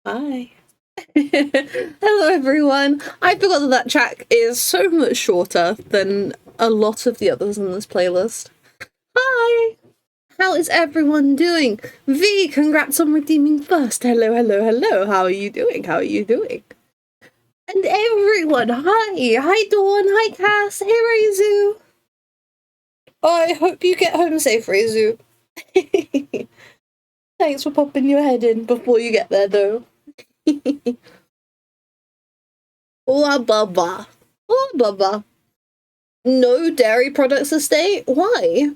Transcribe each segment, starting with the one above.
Hi. Hello everyone. I forgot that that track is so much shorter than a lot of the others in this playlist. Hi! How is everyone doing? V, congrats on redeeming first. Hello, hello, hello. How are you doing? How are you doing? And everyone, hi! Hi Dawn, hi Cass, hey Reizu! I hope you get home safe, Reizu. Thanks for popping your head in before you get there though. La baba. La baba. No dairy products this day? Why?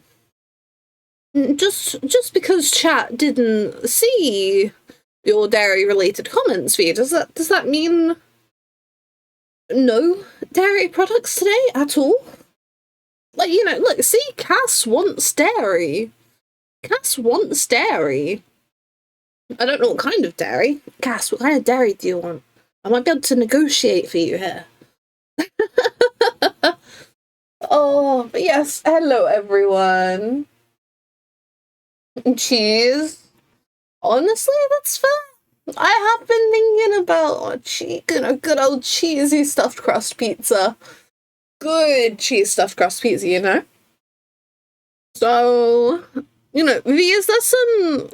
Just because chat didn't see your dairy related comments feed, does that mean no dairy products today at all? Like, you know, look, see, Cass wants dairy. Cass wants dairy. I don't know what kind of dairy. Cass, what kind of dairy do you want? I might be able to negotiate for you here. Oh, but yes, hello everyone. Cheese. Honestly, that's fair. I have been thinking about a good old cheesy stuffed crust pizza. Good cheese stuffed crust pizza, you know? So, you know, V, is there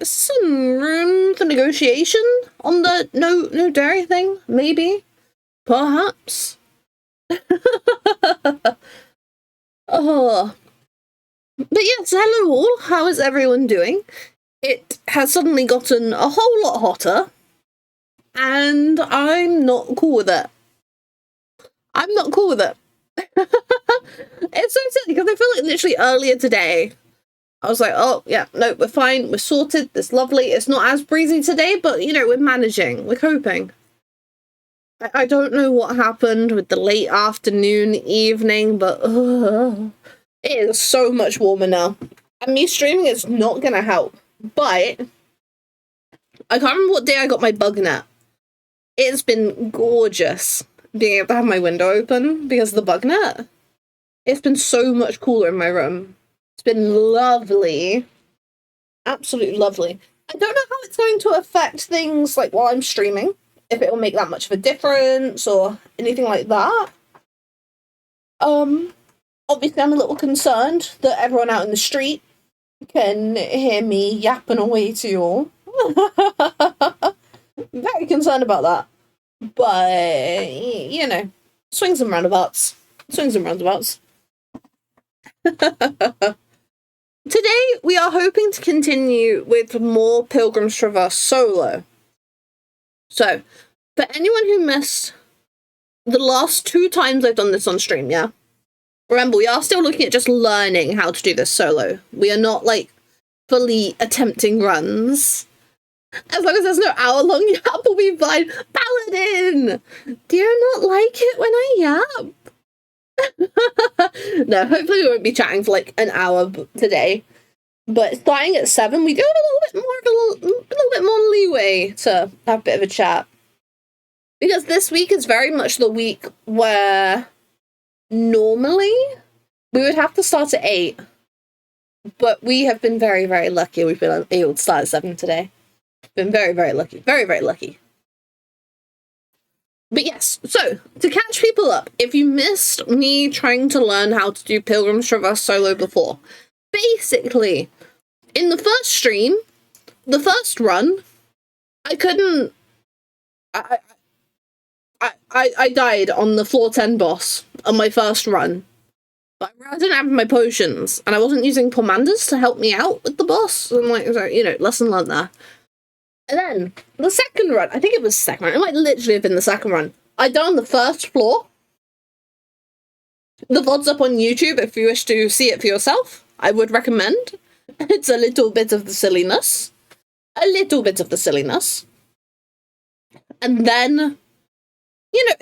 some room for negotiation on the no dairy thing? Maybe? Perhaps? Oh. But yes, hello all. How is everyone doing? It has suddenly gotten a whole lot hotter, and I'm not cool with it. I'm not cool with it. It's so silly because I feel like literally earlier today, I was like, oh, yeah, no, we're fine, we're sorted, it's lovely. It's not as breezy today, but, you know, we're managing, we're coping. I don't know what happened with the late afternoon, evening, but it is so much warmer now. And me streaming is not gonna help. But I can't remember what day I got my bug net. It's been gorgeous being able to have my window open because of the bug net. It's been so much cooler in my room. It's been lovely. Absolutely lovely. I don't know how it's going to affect things like while I'm streaming, if it will make that much of a difference or anything like that. Obviously I'm a little concerned that everyone out in the street can hear me yapping away to you all. Very concerned about that. But, you know, swings and roundabouts. Swings and roundabouts. Today, we are hoping to continue with more Pilgrim's Traverse solo. So, for anyone who missed the last 2 times I've done this on stream, yeah? Remember, we are still looking at just learning how to do this solo. We are not, like, fully attempting runs. As long as there's no hour-long yap, we'll be fine. Paladin! Do you not like it when I yap? No, hopefully we won't be chatting for like an hour today. But starting at 7, we do have a little bit more leeway to have a bit of a chat. Because this week is very much the week where normally we would have to start at 8. But we have been very, very lucky. We've been able to start at 7 today. Been very, very lucky. Very, very lucky. But yes, so, to catch people up, if you missed me trying to learn how to do Pilgrim's Traverse solo before, basically, in the first stream, the first run, I couldn't... I died on the floor 10 boss on my first run. But I didn't have my potions, and I wasn't using Pomanders to help me out with the boss. And like, you know, lesson learned there. And then, the second run, I think it was the second run, it might literally have been the second run. I died on the first floor. The VOD's up on YouTube if you wish to see it for yourself. I would recommend. It's a little bit of the silliness. A little bit of the silliness. And then, you know,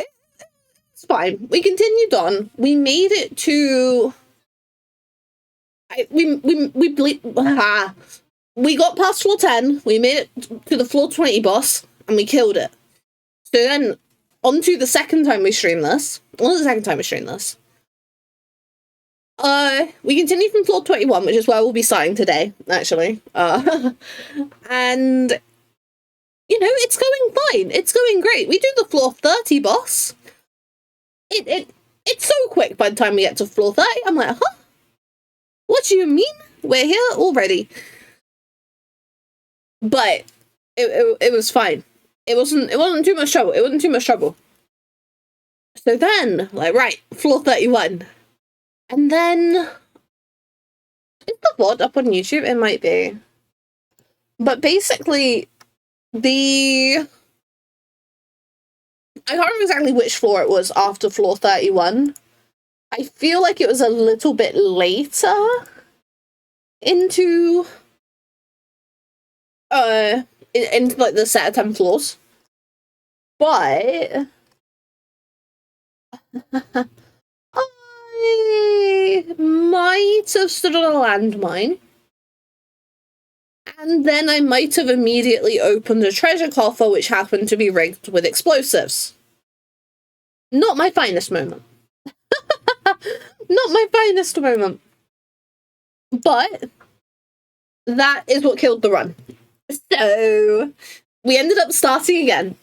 it's fine. We continued on. We made it to... We got past floor 10, we made it to the floor 20 boss, and we killed it. So then, on to the second time we streamed this. We continue from floor 21, which is where we'll be starting today, actually. And you know, it's going fine. It's going great. We do the floor 30 boss. It's so quick by the time we get to floor 30. I'm like, huh? What do you mean? We're here already. But it was fine. It wasn't too much trouble. It wasn't too much trouble. So then, like, right, floor 31. And then is the VOD up on YouTube? It might be. But basically, I can't remember exactly which floor it was after floor 31. I feel like it was a little bit later into into like the set of 10 floors. But I might have stood on a landmine. And then I might have immediately opened a treasure coffer which happened to be rigged with explosives. Not my finest moment. Not my finest moment. But that is what killed the run. So we ended up starting again.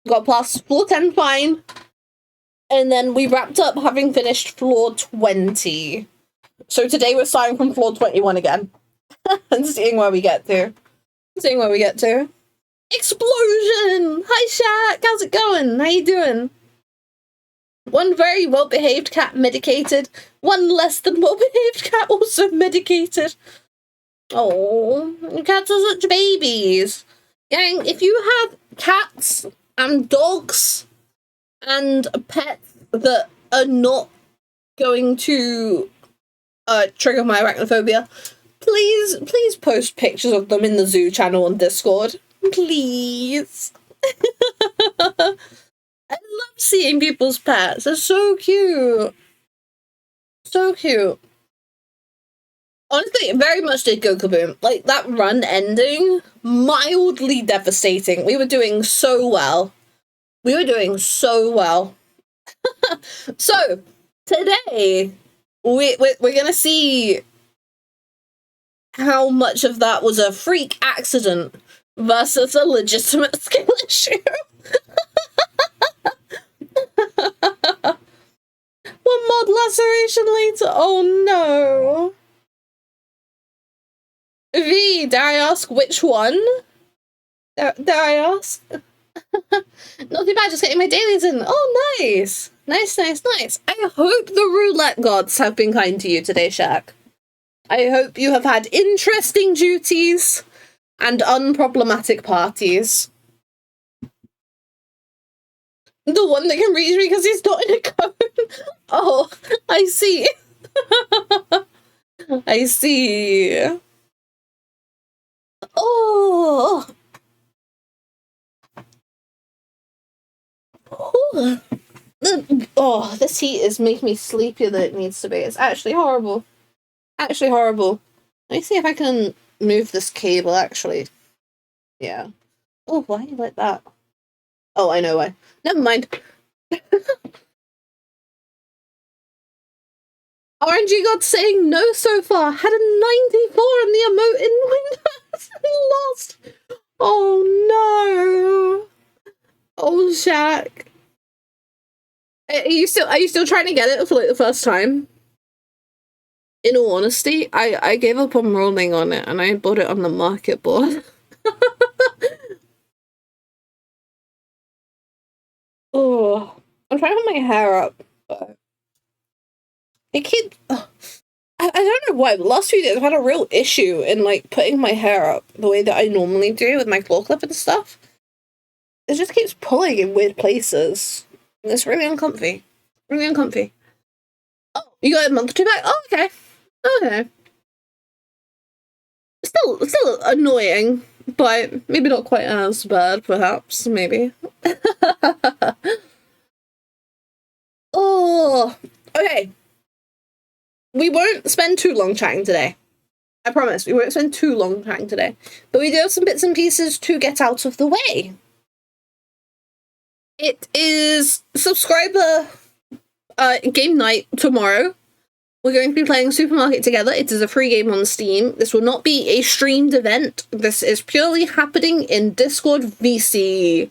Got past floor 10 fine. And then we wrapped up having finished floor 20. So today we're starting from floor 21 again. And seeing where we get to. Explosion! Hi, Shaq! How's it going? How you doing? One very well-behaved cat medicated. One less than well-behaved cat also medicated. Oh, cats are such babies. Gang, if you have cats and dogs and pets that are not going to trigger my arachnophobia, please post pictures of them in the zoo channel on Discord. Please. I love seeing people's pets. They're so cute. So cute. Honestly, it very much did go kaboom. Like, that run ending, mildly devastating. We were doing so well. So, today, we're gonna see how much of that was a freak accident versus a legitimate skill issue. One mod laceration later. Oh no. V, dare I ask which one? Dare I ask? Not too bad, just getting my dailies in. Oh, nice. Nice. I hope the roulette gods have been kind to you today, Shaq. I hope you have had interesting duties and unproblematic parties. The one that can reach me because he's not in a cone. Oh, I see. I see. Oh. Oh, this heat is making me sleepier than it needs to be. It's actually horrible. Let me see if I can move this cable, actually. Yeah. Oh, why like that? Oh, I know why. Never mind. RNG God saying no so far. Had a 94 in the emote in Windows and lost. Oh no. Oh, Shaq. Are you still trying to get it for like the first time? In all honesty, I gave up on rolling on it and I bought it on the market board. Oh, I'm trying to put my hair up, but it keeps. I don't know why, but the last few days I've had a real issue in like putting my hair up the way that I normally do with my claw clip and stuff. It just keeps pulling in weird places. And it's really uncomfy. Oh, you got a month or two back? Oh, okay. Still annoying, but maybe not quite as bad, perhaps, maybe. Oh, okay. We won't spend too long chatting today. I promise, we won't spend too long chatting today. But we do have some bits and pieces to get out of the way. It is subscriber game night tomorrow. We're going to be playing Supermarket together. It is a free game on Steam. This will not be a streamed event. This is purely happening in Discord VC.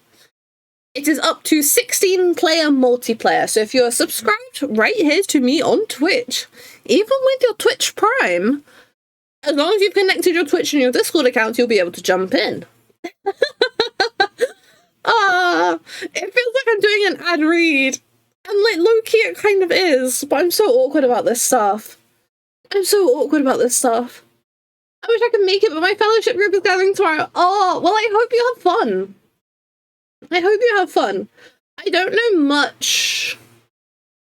It is up to 16-player multiplayer, so if you're subscribed right here to me on Twitch, even with your Twitch Prime, as long as you've connected your Twitch and your Discord account, you'll be able to jump in. It feels like I'm doing an ad read. And, like, low-key it kind of is, but I'm so awkward about this stuff. I wish I could make it, but my fellowship group is gathering tomorrow. Oh, well, I hope you have fun. I don't know much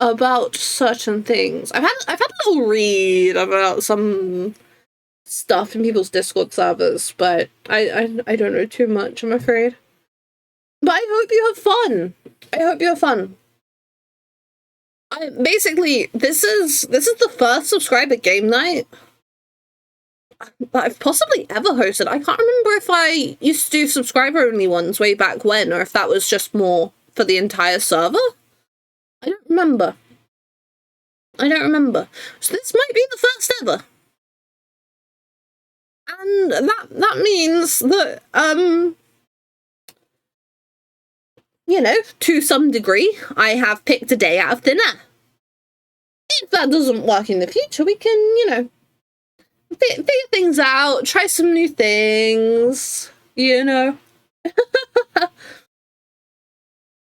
about certain things. I've had a little read about some stuff in people's Discord servers, but I don't know too much, I'm afraid. But I hope you have fun. Basically, this is the first subscriber game night that I've possibly ever hosted. I can't remember if I used to do subscriber-only ones way back when, or if that was just more for the entire server. I don't remember. So this might be the first ever. And that means that, you know, to some degree, I have picked a day out of thin air. If that doesn't work in the future, we can, you know, figure things out, try some new things, you know.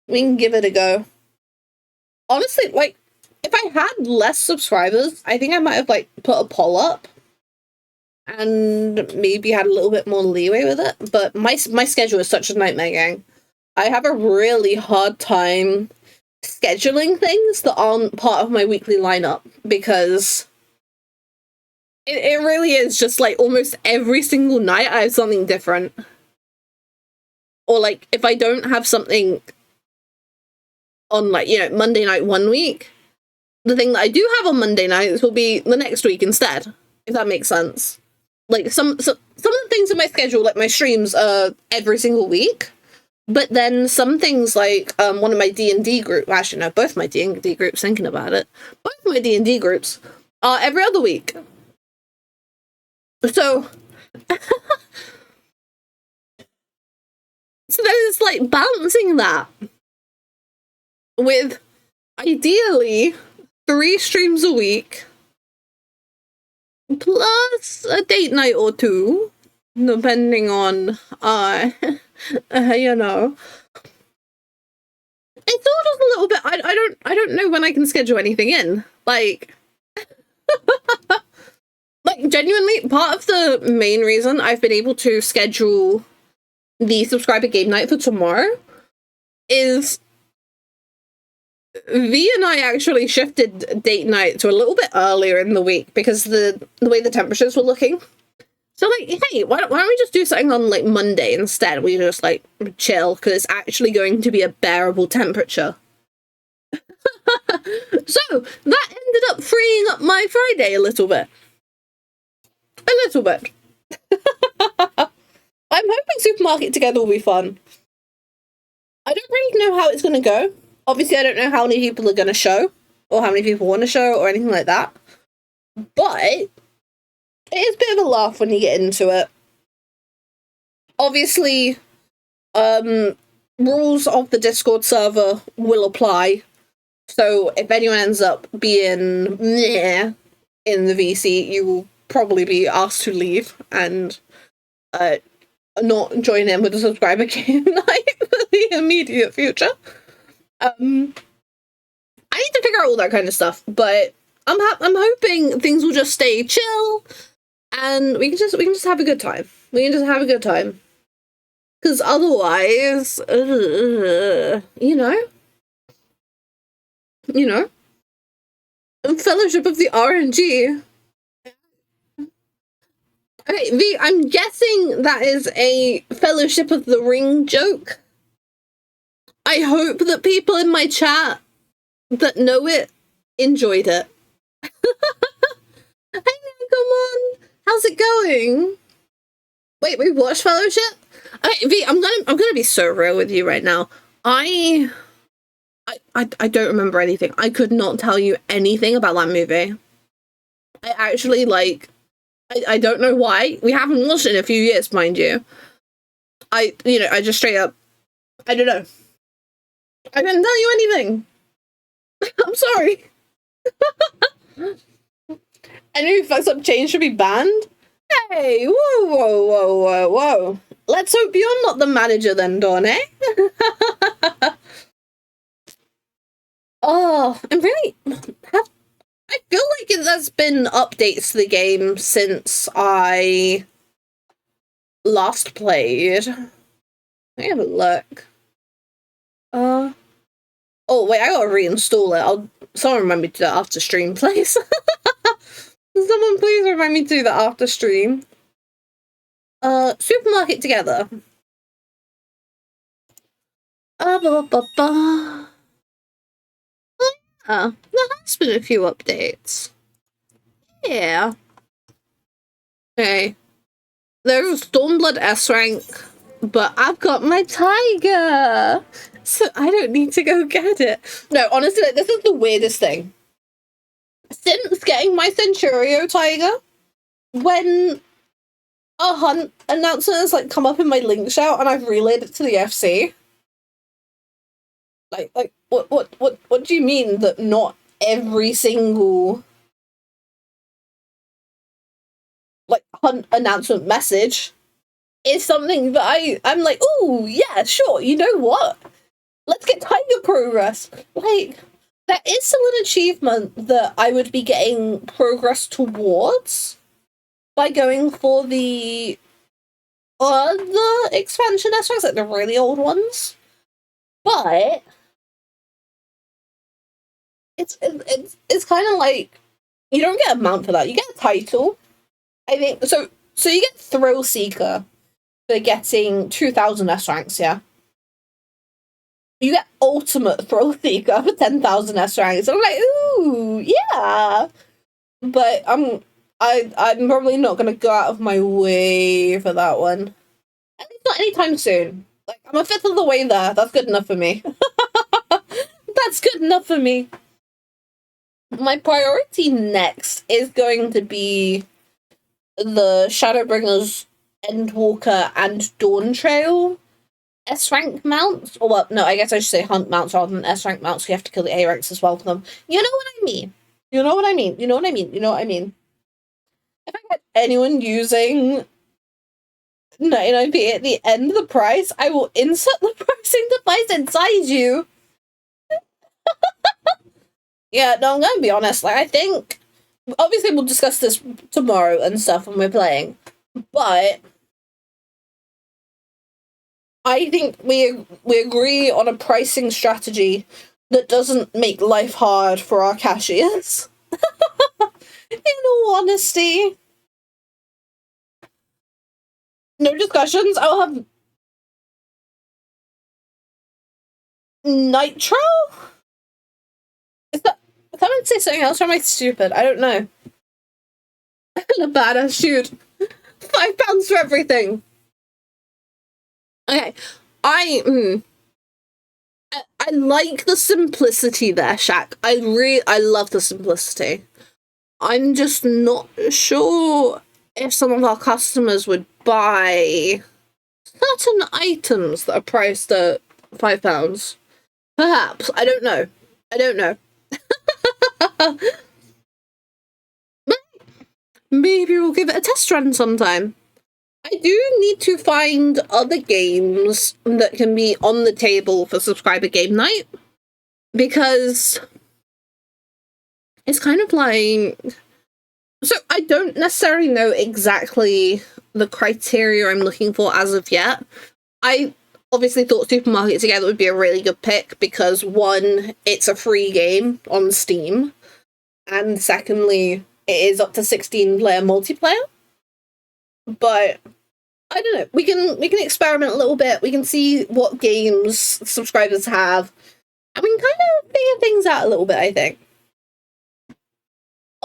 We can give it a go. Honestly, like, if I had less subscribers, I think I might have, like, put a poll up and maybe had a little bit more leeway with it, but my schedule is such a nightmare, gang. I have a really hard time scheduling things that aren't part of my weekly lineup, because it really is just, like, almost every single night I have something different. Or, like, if I don't have something on, like, you know, Monday night one week, the thing that I do have on Monday nights will be the next week instead, if that makes sense. Like, some of the things in my schedule, like my streams, are every single week. But then some things like one of my D&D group, actually no, both my D&D groups, thinking about it, both my D&D groups are every other week. So, so then it's like balancing that with ideally 3 streams a week plus a date night or 2, depending on, you know. It's all just a little bit, I don't know when I can schedule anything in. Like, like, genuinely, part of the main reason I've been able to schedule the subscriber game night for tomorrow is V and I actually shifted date night to a little bit earlier in the week because the way the temperatures were looking. So, like, hey, why don't we just do something on, like, Monday instead? We just, like, chill, because it's actually going to be a bearable temperature. So, that ended up freeing up my Friday a little bit. I'm hoping Supermarket together will be fun. I don't really know how it's going to go. Obviously, I don't know how many people are going to show, or how many people want to show, or anything like that. But it is a bit of a laugh when you get into it. Obviously, rules of the Discord server will apply. So if anyone ends up being meh in the VC, you will probably be asked to leave and not join in with the subscriber game night for the immediate future. I need to figure out all that kind of stuff, but I'm hoping things will just stay chill, and we can just have a good time. Because otherwise, you know, Fellowship of the RNG. Okay, V, I'm guessing that is a Fellowship of the Ring joke. I hope that people in my chat that know it enjoyed it. Hey, come on. How's it going? Wait, we watched Fellowship? Okay, V, I'm gonna be so real with you right now. I don't remember anything. I could not tell you anything about that movie. I actually, like, I don't know why. We haven't watched it in a few years, mind you. I just straight up, I don't know. I didn't tell you anything. I'm sorry. Any FFXIV should be banned? Hey, whoa, whoa, whoa, whoa, whoa. Let's hope you're not the manager then, Dawn, eh? Oh, I feel like there's been updates to the game since I last played. Let me have a look. Oh wait, I gotta reinstall it. Someone remind me to do that after stream, please. Someone please remind me to do that after stream. Supermarket together. There has been a few updates. Yeah. Okay. There's Stormblood S rank, but I've got my tiger, so I don't need to go get it. No, honestly, like, this is the weirdest thing. Since getting my Centurio tiger, when a hunt announcement has like come up in my link shout and I've relayed it to the FC, like what do you mean that not every single like hunt announcement message is something that I'm like, oh yeah, sure, you know what? Let's get tiger progress. Like, that is still an achievement that I would be getting progress towards by going for the other expansion aspects, like the really old ones. But it's kind of like, you don't get a mount for that. You get a title. I think so you get Thrill Seeker for getting 2,000 S ranks, yeah. You get Ultimate Thrill Seeker for 10,000 S ranks. I'm like, ooh, yeah. But I'm probably not gonna go out of my way for that one. At least not anytime soon. Like, I'm a fifth of the way there. That's good enough for me. That's good enough for me. My priority next is going to be the Shadowbringers, Endwalker, and Dawn Trail S-rank mounts. Or, well, no, I guess I should say hunt mounts rather than S-rank mounts. You have to kill the A-ranks as well for them. You know what I mean? You know what I mean? You know what I mean? You know what I mean? If I get anyone using 99p at the end of the price, I will insert the pricing device inside you. Yeah, no, I'm gonna be honest. Like, I think, obviously we'll discuss this tomorrow and stuff when we're playing, but I think we agree on a pricing strategy that doesn't make life hard for our cashiers. In all honesty. No discussions. I'll have Nitro? Is that someone say something else, or am I stupid? I don't know. A badass shoot. £5 for everything. Okay. I like the simplicity there, Shaq. I love the simplicity. I'm just not sure if some of our customers would buy certain items that are priced at £5. Perhaps. I don't know. Maybe we'll give it a test run sometime. I do need to find other games that can be on the table for subscriber game night, because it's kind of like, so I don't necessarily know exactly the criteria I'm looking for as of yet. I obviously thought Supermarket Together would be a really good pick because, one, it's a free game on Steam, and secondly, it is up to 16-player multiplayer. But I don't know. We can experiment a little bit. We can see what games subscribers have, and we can kind of figure things out a little bit, I think.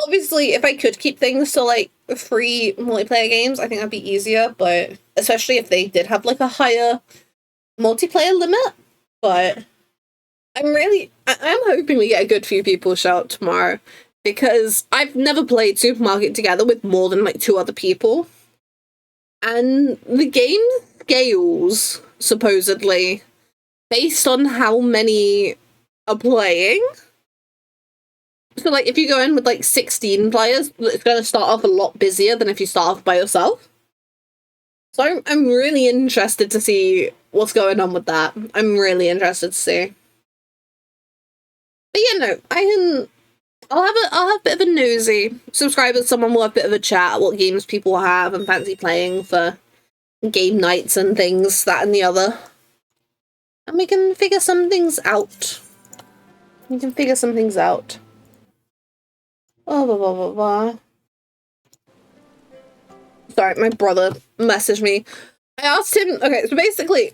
Obviously, if I could keep things to, like, free multiplayer games, I think that'd be easier, but especially if they did have, like, a higher multiplayer limit. But I'm hoping we get a good few people show up tomorrow, because I've never played Supermarket Together with more than like 2 other people. And the game scales, supposedly, based on how many are playing. So, like, if you go in with, like, 16 players, it's going to start off a lot busier than if you start off by yourself. So I'm really interested to see what's going on with that. I'm really interested to see. But yeah, no, I'll have a bit of a nosy. Subscribers, someone will have a bit of a chat what games people have and fancy playing for game nights and things, that and the other. And we can figure some things out. Oh, blah, blah, blah, blah. Sorry, my brother messaged me. I asked him, okay, so basically,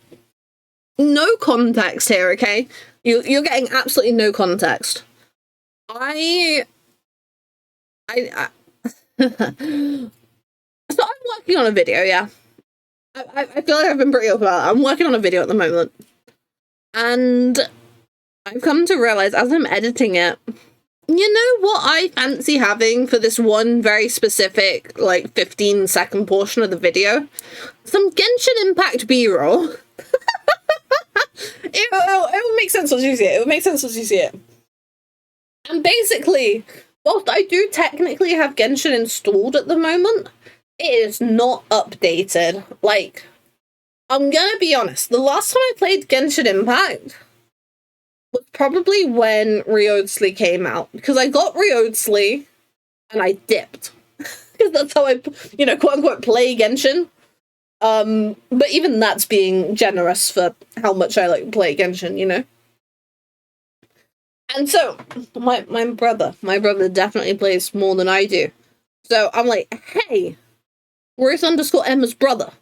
no context here, okay? You're getting absolutely no context. So I'm working on a video, yeah. I feel like I've been pretty open about it. I'm working on a video at the moment. And I've come to realize as I'm editing it, you know what I fancy having for this one very specific, like, 15-second portion of the video? Some Genshin Impact B-roll. It will make sense once you see it. And basically, whilst I do technically have Genshin installed at the moment, it is not updated. Like, I'm gonna be honest, the last time I played Genshin Impact was probably when Ryodsli came out, because I got Ryodsli and I dipped. Because that's how I, quote-unquote play Genshin. But even that's being generous for how much I like play Genshin, you know? And so, my brother definitely plays more than I do. So I'm like, hey, Ruth_Emma's brother,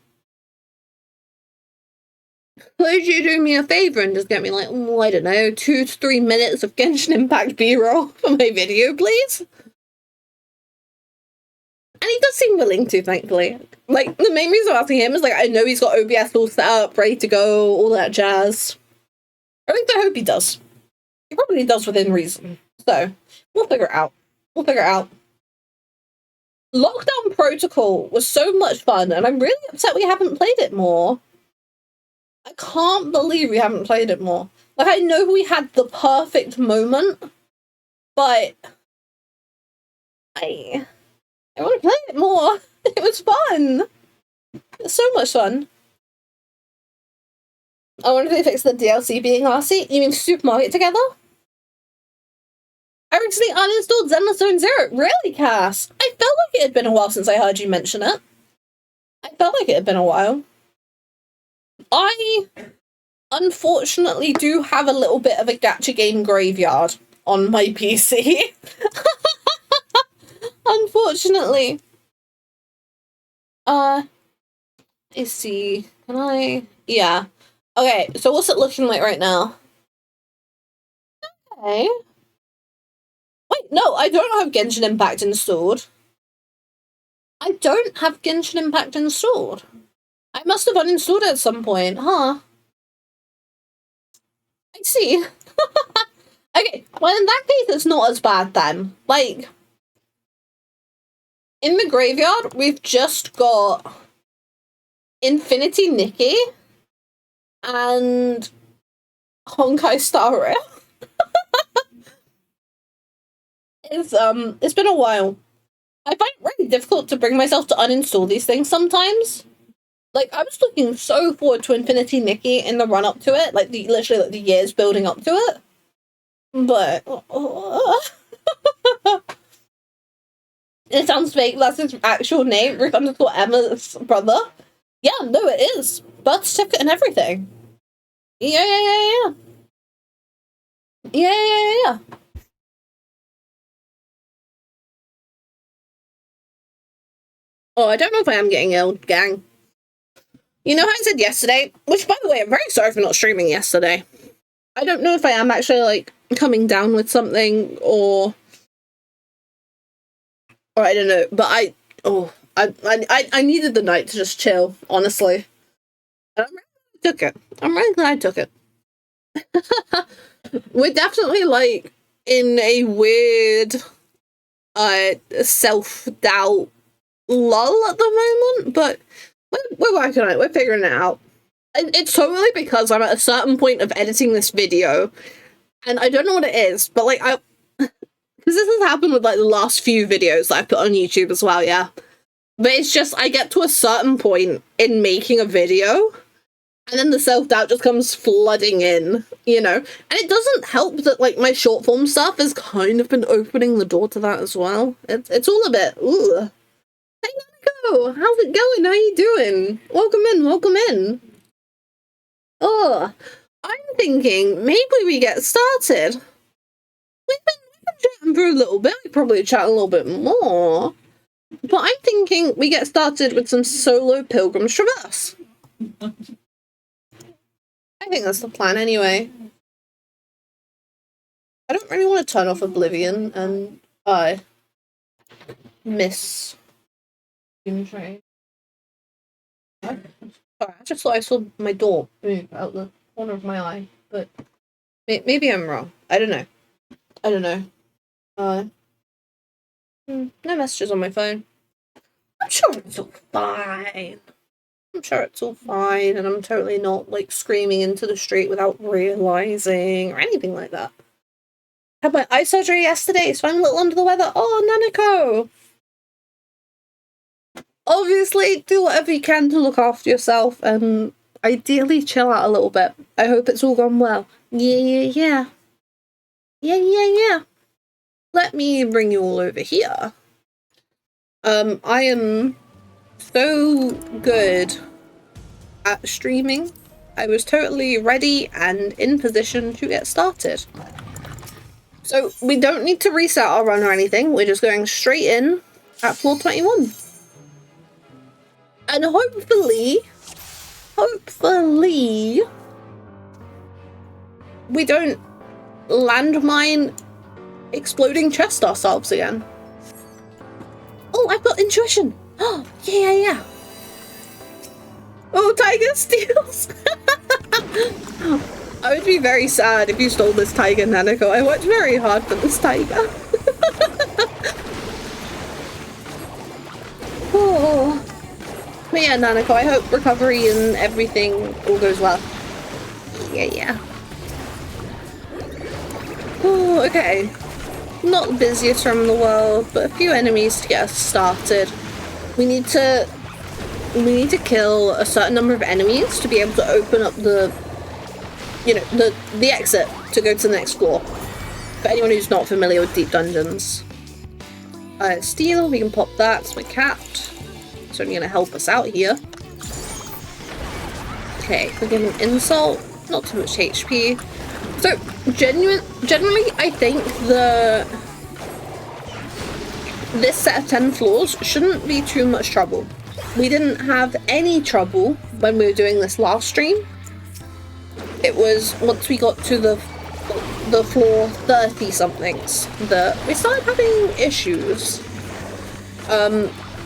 could you do me a favor and just get me, like, I don't know, 2 to 3 minutes of Genshin Impact B-roll for my video, please? And he does seem willing to, thankfully. Like, the main reason I'm asking him is, like, I know he's got OBS all set up, ready to go, all that jazz. At least I hope he does. He probably does within reason. So, we'll figure it out. Lockdown Protocol was so much fun, and I'm really upset we haven't played it more. I can't believe we haven't played it more. Like, I know we had the perfect moment, but I want to play it more. It was fun. It's so much fun. I wonder if they fixed the DLC being RC. You mean Supermarket Together? I recently uninstalled Zenless Zone Zero. Really, Cass? I felt like it had been a while since I heard you mention it. I felt like it had been a while. I, unfortunately, do have a little bit of a gacha game graveyard on my PC. Unfortunately. Let's see. Can I? Yeah. Okay, so what's it looking like right now? Okay. Wait, no, I don't have Genshin Impact installed. I must have uninstalled it at some point, huh? I see. Okay, well, in that case, it's not as bad then. Like, in the graveyard, we've just got Infinity Nikki and Honkai Star Rail. It's been a while. I find it really difficult to bring myself to uninstall these things sometimes. Like, I was looking so forward to Infinity Nikki in the run-up to it, like, literally, like, the years building up to it. But, it sounds fake, that's his actual name, Ruth_Emma's brother. Yeah, no, it is. Birth certificate and everything. Yeah. Oh, I don't know if I am getting ill, gang. You know how I said yesterday? Which, by the way, I'm very sorry for not streaming yesterday. I don't know if I am actually, like, coming down with something, or I don't know, but I needed the night to just chill, honestly. And I'm really glad I took it. We're definitely, like, in a weird self-doubt lull at the moment, but we're working on it. We're figuring it out. It's totally because I'm at a certain point of editing this video, and I don't know what it is, but like because this has happened with like the last few videos that I put on YouTube as well, yeah. But it's just I get to a certain point in making a video, and then the self-doubt just comes flooding in, you know? And it doesn't help that, like, my short-form stuff has kind of been opening the door to that as well. It's all a bit, ooh. Hey, Nico! How's it going? How you doing? Welcome in, welcome in. Oh, I'm thinking maybe we get started. We've been chatting for a little bit. We probably chat a little bit more. But I'm thinking we get started with some solo Pilgrim Traverse. I think that's the plan anyway. I don't really want to turn off Oblivion and miss Sorry, I just thought I saw my door move out the corner of my eye, but maybe I'm wrong. I don't know. No messages on my phone. I'm sure it's all fine. And I'm totally not, like, screaming into the street without realising or anything like that. Had my eye surgery yesterday, so I'm a little under the weather. Oh, Nanako! Obviously, do whatever you can to look after yourself and ideally chill out a little bit. I hope it's all gone well. Yeah. Let me bring you all over here. I am so good at streaming. I was totally ready and in position to get started. So we don't need to reset our run or anything. We're just going straight in at floor 21. And hopefully, we don't landmine exploding chest ourselves again. Oh, I've got intuition. Oh, yeah. Oh, tiger steals. I would be very sad if you stole this tiger, Nanako. I worked very hard for this tiger. Oh. But yeah, Nanako, I hope recovery and everything all goes well. Yeah. Oh, okay. Not the busiest room in the world, but a few enemies to get us started. We need to kill a certain number of enemies to be able to open up the exit to go to the next floor. For anyone who's not familiar with deep dungeons. Steel, we can pop that. It's my cat. It's only gonna help us out here. Okay, we'll give him insult. Not too much HP. So, generally, I think this set of 10 floors shouldn't be too much trouble. We didn't have any trouble when we were doing this last stream. It was once we got to the floor 30-somethings that we started having issues.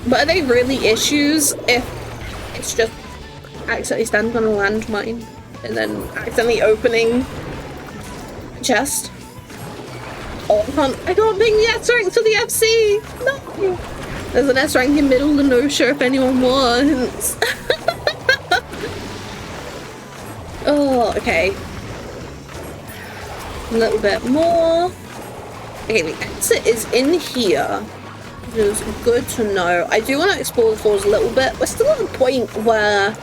But are they really issues if it's just accidentally standing on a landmine and then accidentally opening chest? Oh, I can't bring the S rank to the FC! No! There's an S rank in middle and no sure if anyone wants. Oh, okay. A little bit more. Okay, the exit is in here. It is good to know. I do want to explore the floors a little bit. We're still at a point where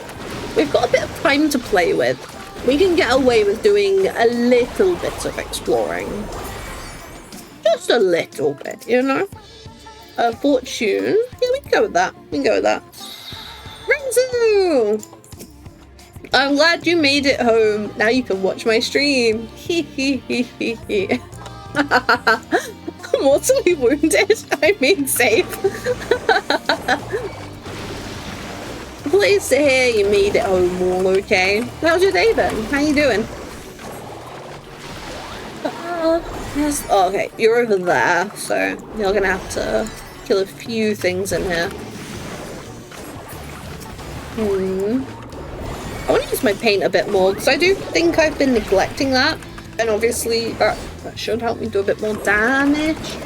we've got a bit of time to play with. We can get away with doing a little bit of exploring. Just a little bit, you know? Fortune. Yeah, we can go with that. Renzu! I'm glad you made it home. Now you can watch my stream. Mortally wounded. I mean safe. Pleased to hear you made it home all okay. How's your day then? How you doing? Oh, okay, you're over there, so you're gonna have to kill a few things in here. I want to use my paint a bit more, because I do think I've been neglecting that. And obviously, that should help me do a bit more damage.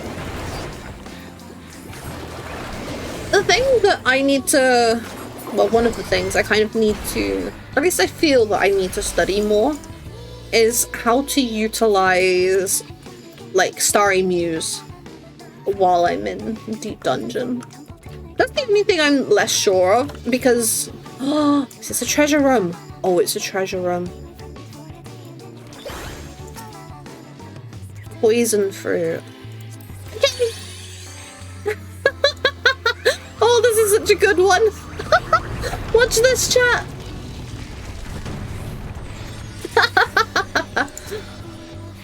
The thing that I need to, well, one of the things I kind of need to, or at least I feel that I need to study more, is how to utilize, like, Starry Muse while I'm in Deep Dungeon. That's the only thing I'm less sure of, because, oh, is this a treasure room? Oh, it's a treasure room. Poison fruit. Oh, this is such a good one. Watch this, chat.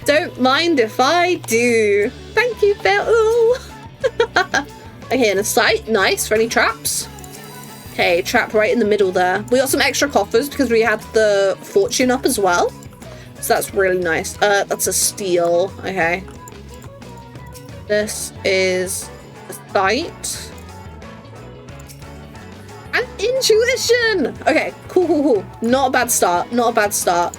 Don't mind if I do. Thank you, Phil. Okay, in a sight. Nice. For any traps? Okay, trap right in the middle there. We got some extra coffers because we had the fortune up as well. So that's really nice. That's a steal. Okay. This is a sight. And intuition! Okay, cool. Not a bad start. Not a bad start.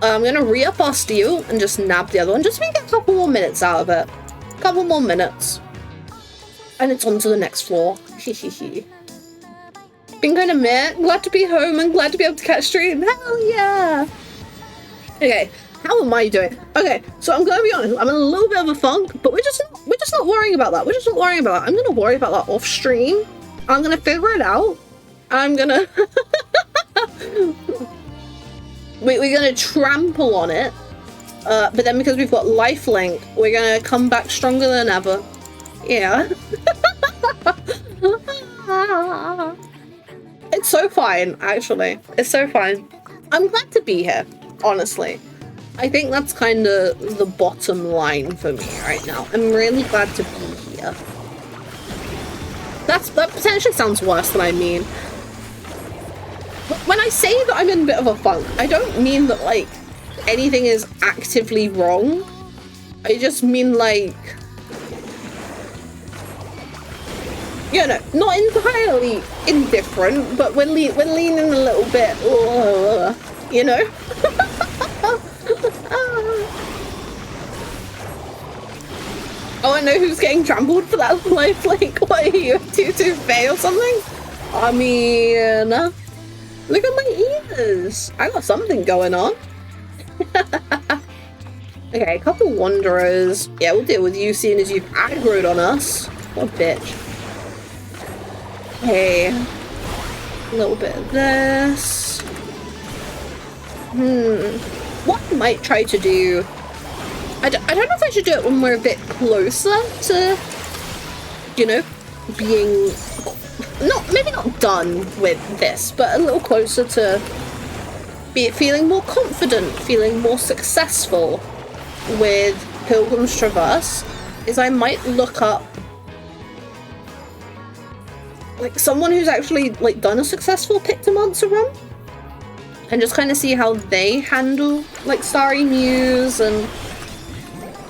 I'm gonna re-up our steal and just nab the other one. Just so we get a couple more minutes out of it. A couple more minutes. And it's on to the next floor. Hehehe. Been kind of meh. Glad to be home and glad to be able to catch stream. Hell yeah! Okay, how am I doing? Okay, so I'm gonna be honest. I'm in a little bit of a funk, but we're just not worrying about that. We're just not worrying about that. I'm gonna worry about that off stream. I'm gonna figure it out. I'm gonna we're gonna trample on it, but then because we've got lifelink, we're gonna come back stronger than ever. Yeah. It's so fine, actually. It's so fine. I'm glad to be here, honestly. I think that's kind of the bottom line for me right now. I'm really glad to be here. That potentially sounds worse than I mean. When I say that I'm in a bit of a funk, I don't mean that, like, anything is actively wrong. I just mean, like, you know, not entirely indifferent, but we're leaning a little bit, you know? Oh, I know who's getting trampled for that life. Like, what are you, Tutu Faye or something? I mean, look at my ears. I got something going on. Okay, a couple wanderers. Yeah, we'll deal with you seeing as you've aggroed on us. What a bitch. Okay. A little bit of this. What I might try to do... I don't know if I should do it when we're a bit closer to, you know, being... maybe not done with this, but a little closer to feeling more confident, feeling more successful with Pilgrim's Traverse, is I might look up like someone who's actually like done a successful Pictomancer run and just kind of see how they handle like Starry Muse, and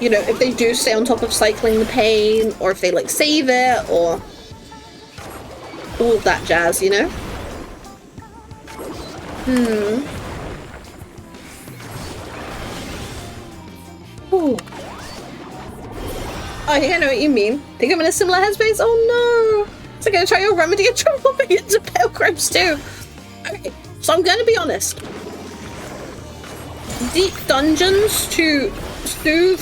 you know, if they do stay on top of cycling the pain, or if they like save it, or all of that jazz, you know? Ooh. I think I know what you mean. Think I'm in a similar headspace? Oh no! So I'm gonna try your remedy and trouble me into Pilgrims too. Okay, so I'm gonna be honest. Deep dungeons to soothe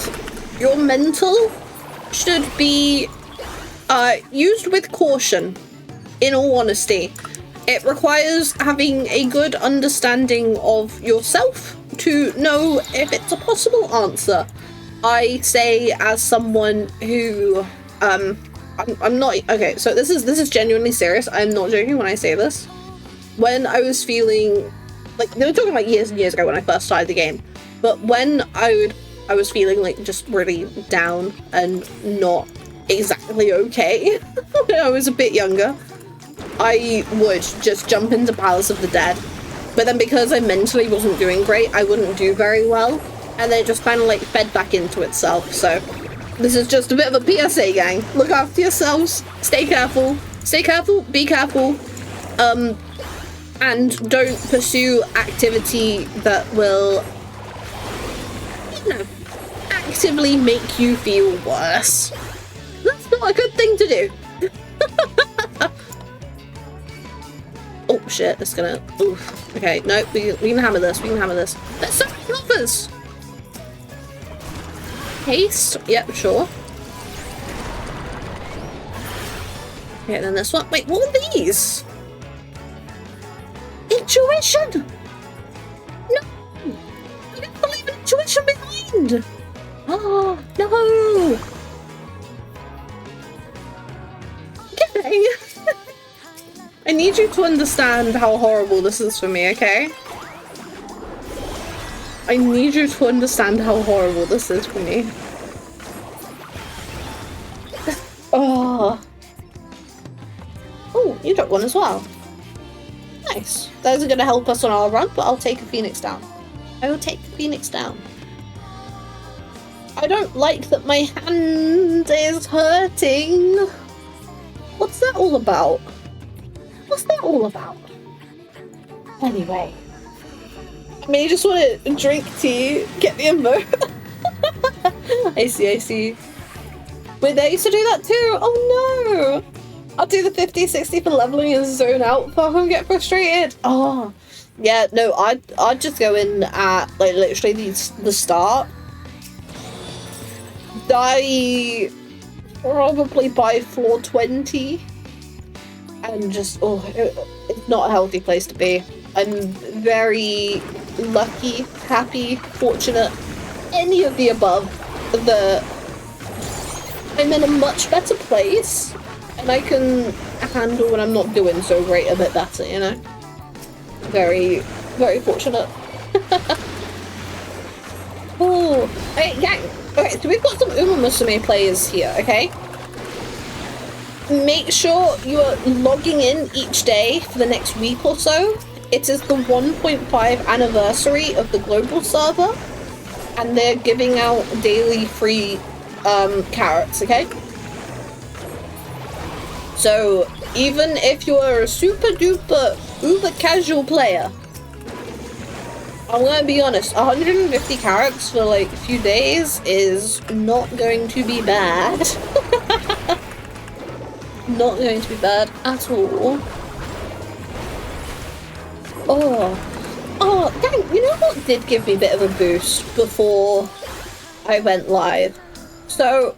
your mental should be used with caution, in all honesty. It requires having a good understanding of yourself to know if it's a possible answer. I say as someone who I'm not okay, so this is genuinely serious. I'm not joking when I say this. When I was feeling like, they were talking like years and years ago when I first started the game, but when I was feeling like just really down and not exactly okay when I was a bit younger, I would just jump into Palace of the Dead. But then because I mentally wasn't doing great, I wouldn't do very well, and then it just kind of like fed back into itself. So this is just a bit of a PSA, gang. Look after yourselves, stay careful, be careful, and don't pursue activity that will, you know, actively make you feel worse. That's not a good thing to do. shit. It's gonna... Oof. Okay, no, we can hammer this. We can hammer this. There's so many offers! Haste? Yep, sure. Okay, then this one. Wait, what are these? Intuition! No! I didn't believe in intuition behind! Oh, no! Okay. I need you to understand how horrible this is for me, okay? I need you to understand how horrible this is for me. Oh. Oh, you dropped one as well. Nice. Those are going to help us on our run, but I'll take a phoenix down. I will take the phoenix down. I don't like that my hand is hurting. What's that all about? What's that all about? Anyway. I may just want to drink tea, get the info. I see. Wait, they used to do that too? Oh no! I'll do the 50-60 for leveling and zone out before I get frustrated. Oh. Yeah, no, I'd just go in at, like, literally the start. Die probably by floor 20. And just, oh, it's not a healthy place to be. I'm very lucky, happy, fortunate, any of the above, that I'm in a much better place and I can handle when I'm not doing so great a bit better, you know? Very, very fortunate. Oh, hey, gang. Okay, so we've got some Uma Musume players here, okay? Make sure you are logging in each day for the next week or so. It is the 1.5 anniversary of the global server, and they're giving out daily free carrots, okay? So even if you're a super duper uber casual player, I'm gonna be honest, 150 carrots for like a few days is not going to be bad. Not going to be bad at all. Oh, dang, you know what did give me a bit of a boost before I went live? So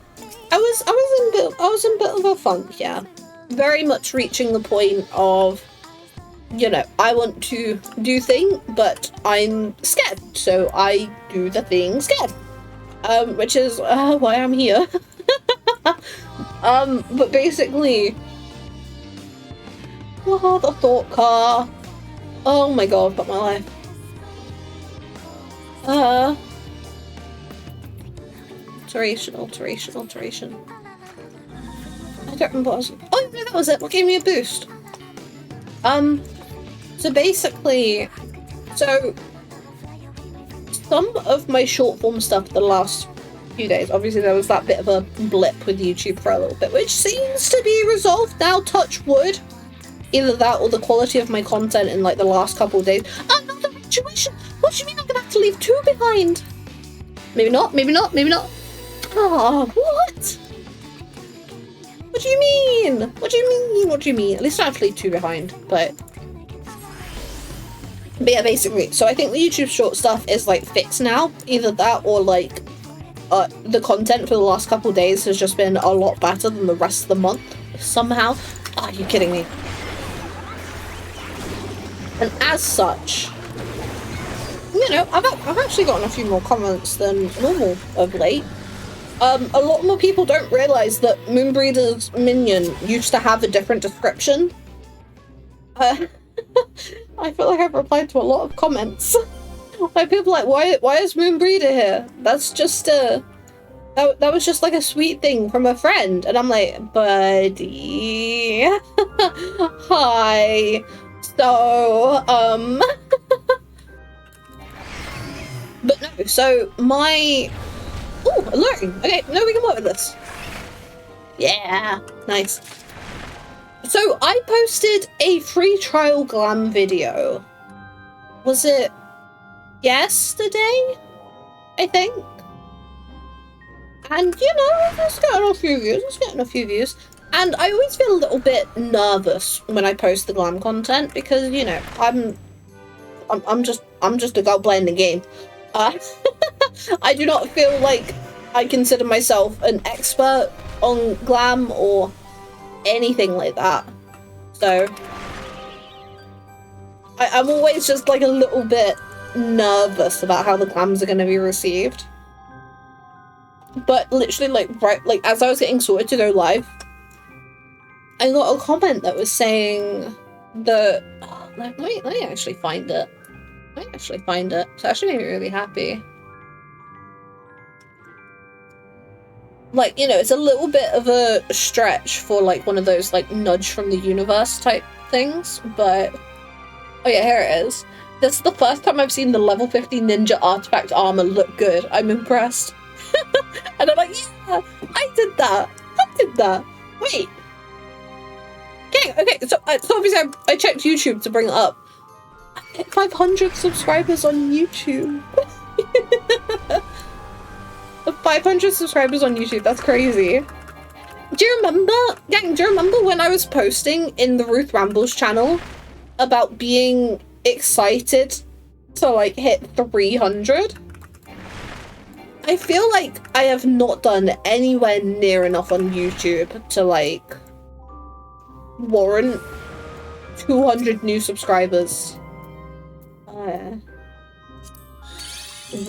I was in a bit of a funk, yeah. Very much reaching the point of, you know, I want to do thing, but I'm scared, so I do the thing scared. Which is why I'm here. But basically, oh, the thought car. Oh my god, fuck my life. Alteration. I don't remember what I was... Oh, no, that was it. What gave me a boost? So basically, so some of my short form stuff the last few days, obviously there was that bit of a blip with YouTube for a little bit, which seems to be resolved now, touch wood. Either that or the quality of my content in like the last couple of days. Another situation! What do you mean I'm gonna have to leave 2 behind? Maybe not. Oh, what? What do you mean? What do you mean? At least I have to leave 2 behind, but yeah, basically. So I think the YouTube short stuff is like fixed now. Either that or like the content for the last couple of days has just been a lot better than the rest of the month somehow. Are you kidding me? And as such, you know, I've actually gotten a few more comments than normal of late. A lot more people don't realise that Moonbreeder's minion used to have a different description. I feel like I've replied to a lot of comments. Like people are like, why is Moonbreeder here? That's just that was just like a sweet thing from a friend. And I'm like, buddy, hi. So, but no, so my, oh, alerting. Okay, no, we can work with this. Yeah, nice. So I posted a free trial glam video. Was it yesterday? I think. And you know, it's getting a few views. And I always feel a little bit nervous when I post the glam content because, you know, I'm just a girl playing the game. I do not feel like I consider myself an expert on glam or anything like that. So I'm always just like a little bit nervous about how the glams are going to be received. But literally, like as I was getting sorted to go live, I got a comment that was saying that let me actually find it. It's actually made me really happy. Like, you know, it's a little bit of a stretch for like one of those like nudge from the universe type things, but oh yeah, here it is. This is the first time I've seen the level 50 ninja artifact armor look good. I'm impressed. And I'm like, yeah, I did that. Wait. Okay, so obviously I checked YouTube to bring it up. I hit 500 subscribers on YouTube. 500 subscribers on YouTube, that's crazy. Do you remember when I was posting in the Ruth Rambles channel about being excited to like hit 300? I feel like I have not done anywhere near enough on YouTube to like warrant 200 new subscribers.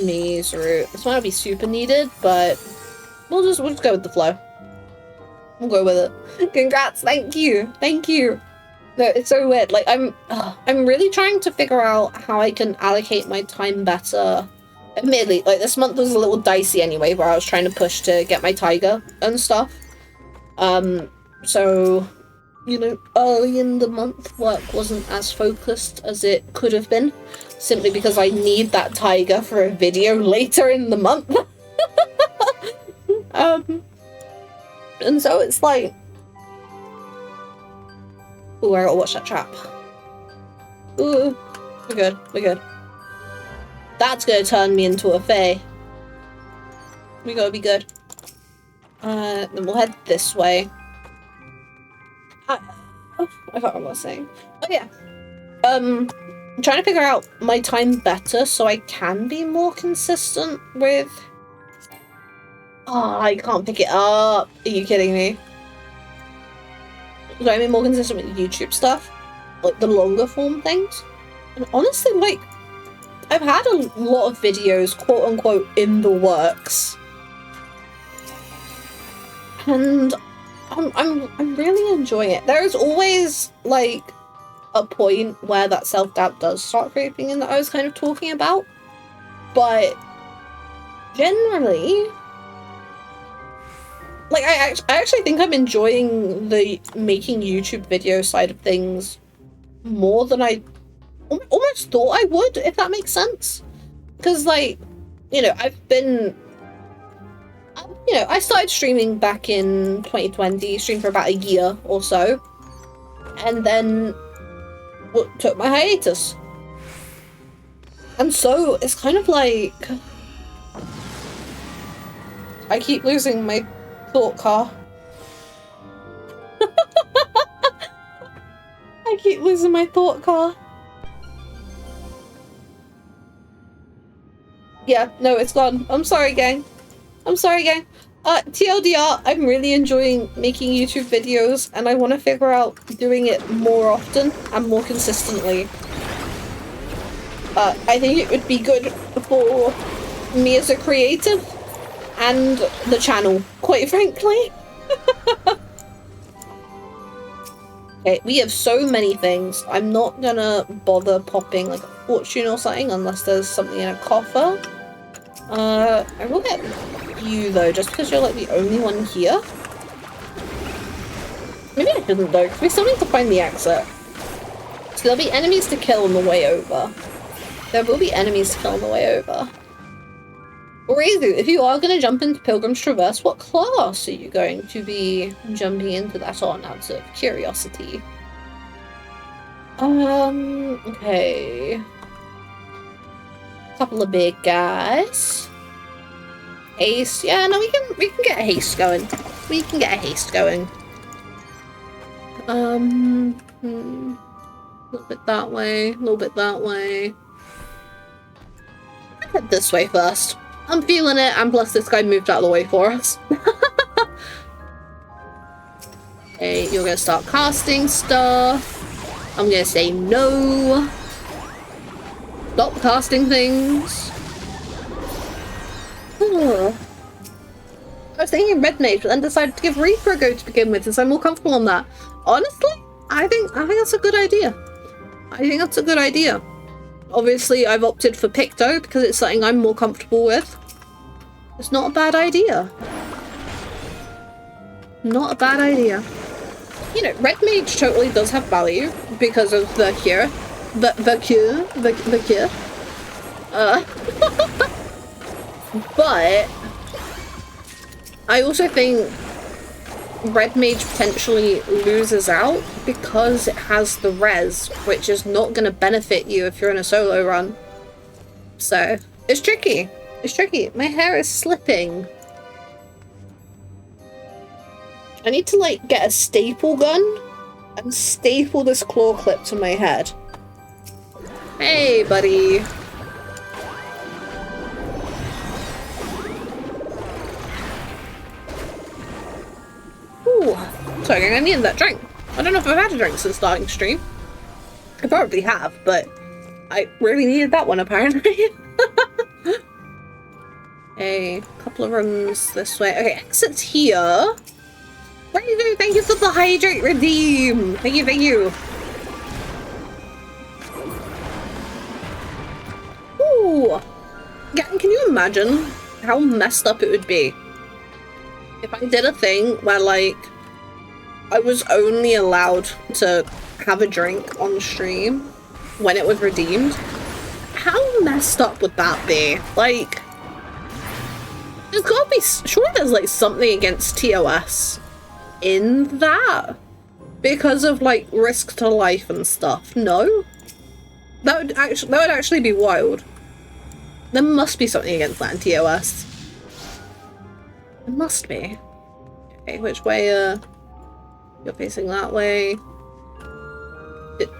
Maze route. This might not be super needed, but we'll just go with the flow. We'll go with it. Congrats, thank you. No, it's so weird. Like I'm really trying to figure out how I can allocate my time better. Admittedly, like this month was a little dicey anyway, where I was trying to push to get my tiger and stuff. So, you know, early in the month work wasn't as focused as it could have been, simply because I need that tiger for a video later in the month. And so it's like, ooh, I gotta watch that trap. Ooh, we're good. That's gonna turn me into a fae. We gotta be good. Then we'll head this way. I can't remember what I was saying. Oh yeah. I'm trying to figure out my time better so I can be more consistent with... Oh, I can't pick it up. Are you kidding me? So I be more consistent with YouTube stuff. Like the longer form things. And honestly, like, I've had a lot of videos, quote unquote, in the works. And I'm really enjoying it. There's always like a point where that self-doubt does start creeping in that I was kind of talking about. But generally, like I actually think I'm enjoying the making YouTube video side of things more than I almost thought I would, if that makes sense. Because, like, you know, I started streaming back in 2020, streamed for about a year or so, and then took my hiatus. And so it's kind of like I keep losing my thought car. I keep losing my thought car. Yeah, no, it's gone. I'm sorry, gang. TLDR, I'm really enjoying making YouTube videos, and I want to figure out doing it more often and more consistently. I think it would be good for me as a creative and the channel, quite frankly. Okay, we have so many things. I'm not gonna bother popping like a fortune or something unless there's something in a coffer. I will get you though, just because you're like the only one here. Maybe I shouldn't though, because we still need to find the exit. So there'll be enemies to kill on the way over. There will be enemies to kill on the way over. Rizu, if you are going to jump into Pilgrim's Traverse, what class are you going to be jumping into that on, out of curiosity? Okay. Couple of big guys. Haste. Yeah, no, we can get a haste going. A little bit that way, a little bit that way. I'll head this way first. I'm feeling it, and plus this guy moved out of the way for us. Okay, you're gonna start casting stuff. I'm gonna say no. Stop casting things. Oh. I was thinking Red Mage, but then decided to give Reaper a go to begin with, since I'm more comfortable on that. Honestly, I think that's a good idea. I think that's a good idea. Obviously, I've opted for Picto because it's something I'm more comfortable with. It's not a bad idea. Not a bad idea. You know, Red Mage totally does have value because of the cure. The cure. But I also think Red Mage potentially loses out because it has the res, which is not going to benefit you if you're in a solo run. So, it's tricky. It's tricky. My hair is slipping. I need to, like, get a staple gun and staple this claw clip to my head. Hey, buddy. Ooh, sorry, I needed that drink. I don't know if I've had a drink since starting stream. I probably have, but I really needed that one apparently. A couple of rooms this way. Okay, exit's here. Raven, thank you for the hydrate redeem. Thank you, thank you. Ooh. Yeah, can you imagine how messed up it would be if I did a thing where, like, I was only allowed to have a drink on stream when it was redeemed? How messed up would that be? Like, there's gotta be, surely there's, like, something against TOS in that because of, like, risk to life and stuff. No? That would actually be wild. There must be something against that in TOS. There must be. Okay, which way, you're facing that way.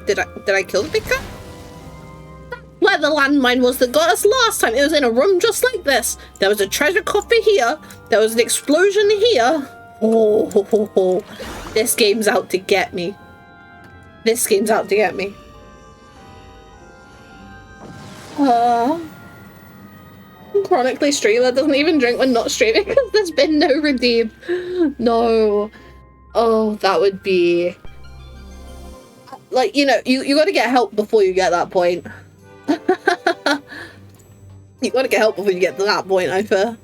Did I kill the big guy? Where the landmine was that got us last time. It was in a room just like this. There was a treasure coffer here. There was an explosion here. Oh, this game's out to get me. This game's out to get me. Chronically streamer doesn't even drink when not streaming because there's been no redeem. No. Oh, that would be... Like, you know, you gotta get help before you get that point. You gotta get help before you get to that point, I fear.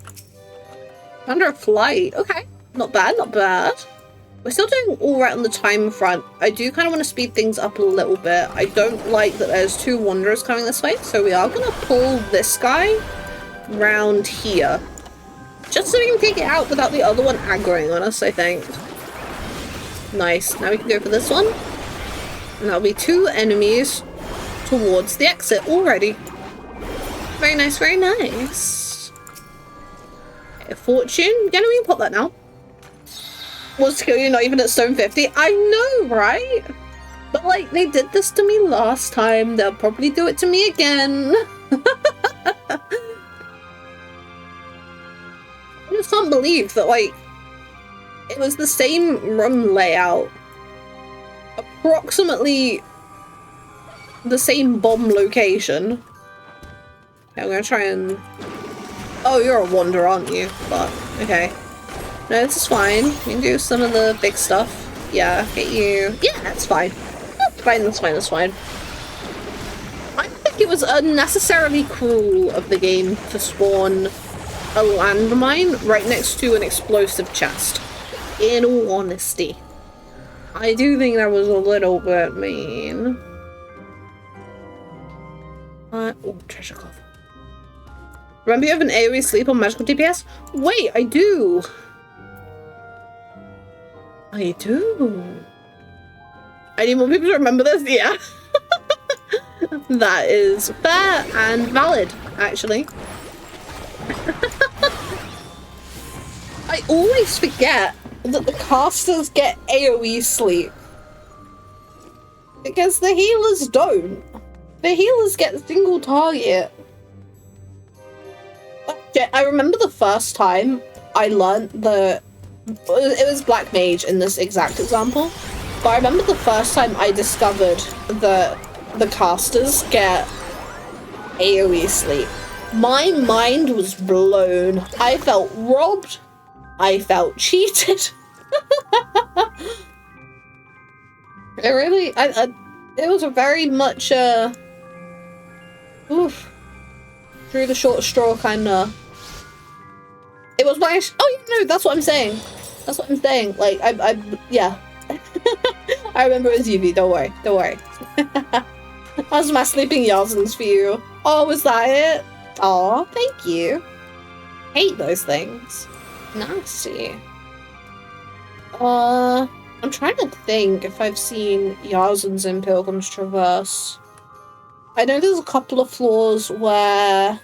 Under a flight. Okay. Not bad, not bad. We're still doing alright on the time front. I do kind of want to speed things up a little bit. I don't like that there's two wanderers coming this way, so we are gonna pull this guy round here. Just so we can take it out without the other one aggroing on us, I think. Nice. Now we can go for this one. And that'll be two enemies towards the exit already. Very nice, very nice. Okay, fortune. Yeah, no, we can pop that now. Was kill you not even at stone 50? I know, right? But, like, they did this to me last time. They'll probably do it to me again. I just can't believe that, like, it was the same room layout. Approximately the same bomb location. Okay, I'm gonna try and... Oh, you're a wanderer, aren't you? But, okay. No, this is fine. We can do some of the big stuff. Yeah, get you. Yeah, that's fine. That's fine, that's fine, that's fine. I think it was unnecessarily cruel of the game to spawn a landmine right next to an explosive chest. In all honesty. I do think that was a little bit mean. Oh, treasure coffer. Remember you have an AoE sleep on magical DPS? Wait, I do! I do. I need more people to remember this, yeah. That is fair and valid, actually. I always forget that the casters get AoE sleep Because the healers don't. The healers get single target. I remember the first time I learned the... It was Black Mage in this exact example. But I remember the first time I discovered that the casters get AoE sleep. My mind was blown. I felt robbed. I felt cheated. It really... it was a very much, oof. Through the short straw kind of... It was my... Oh, yeah, no, that's what I'm saying. That's what I'm saying. Like, yeah. I remember it was UV, don't worry. Don't worry. How's my sleeping Yazans for you? Oh, was that it? Aw, thank you. Hate those things. Nasty. I'm trying to think if I've seen Yazans in Pilgrim's Traverse. I know there's a couple of floors where...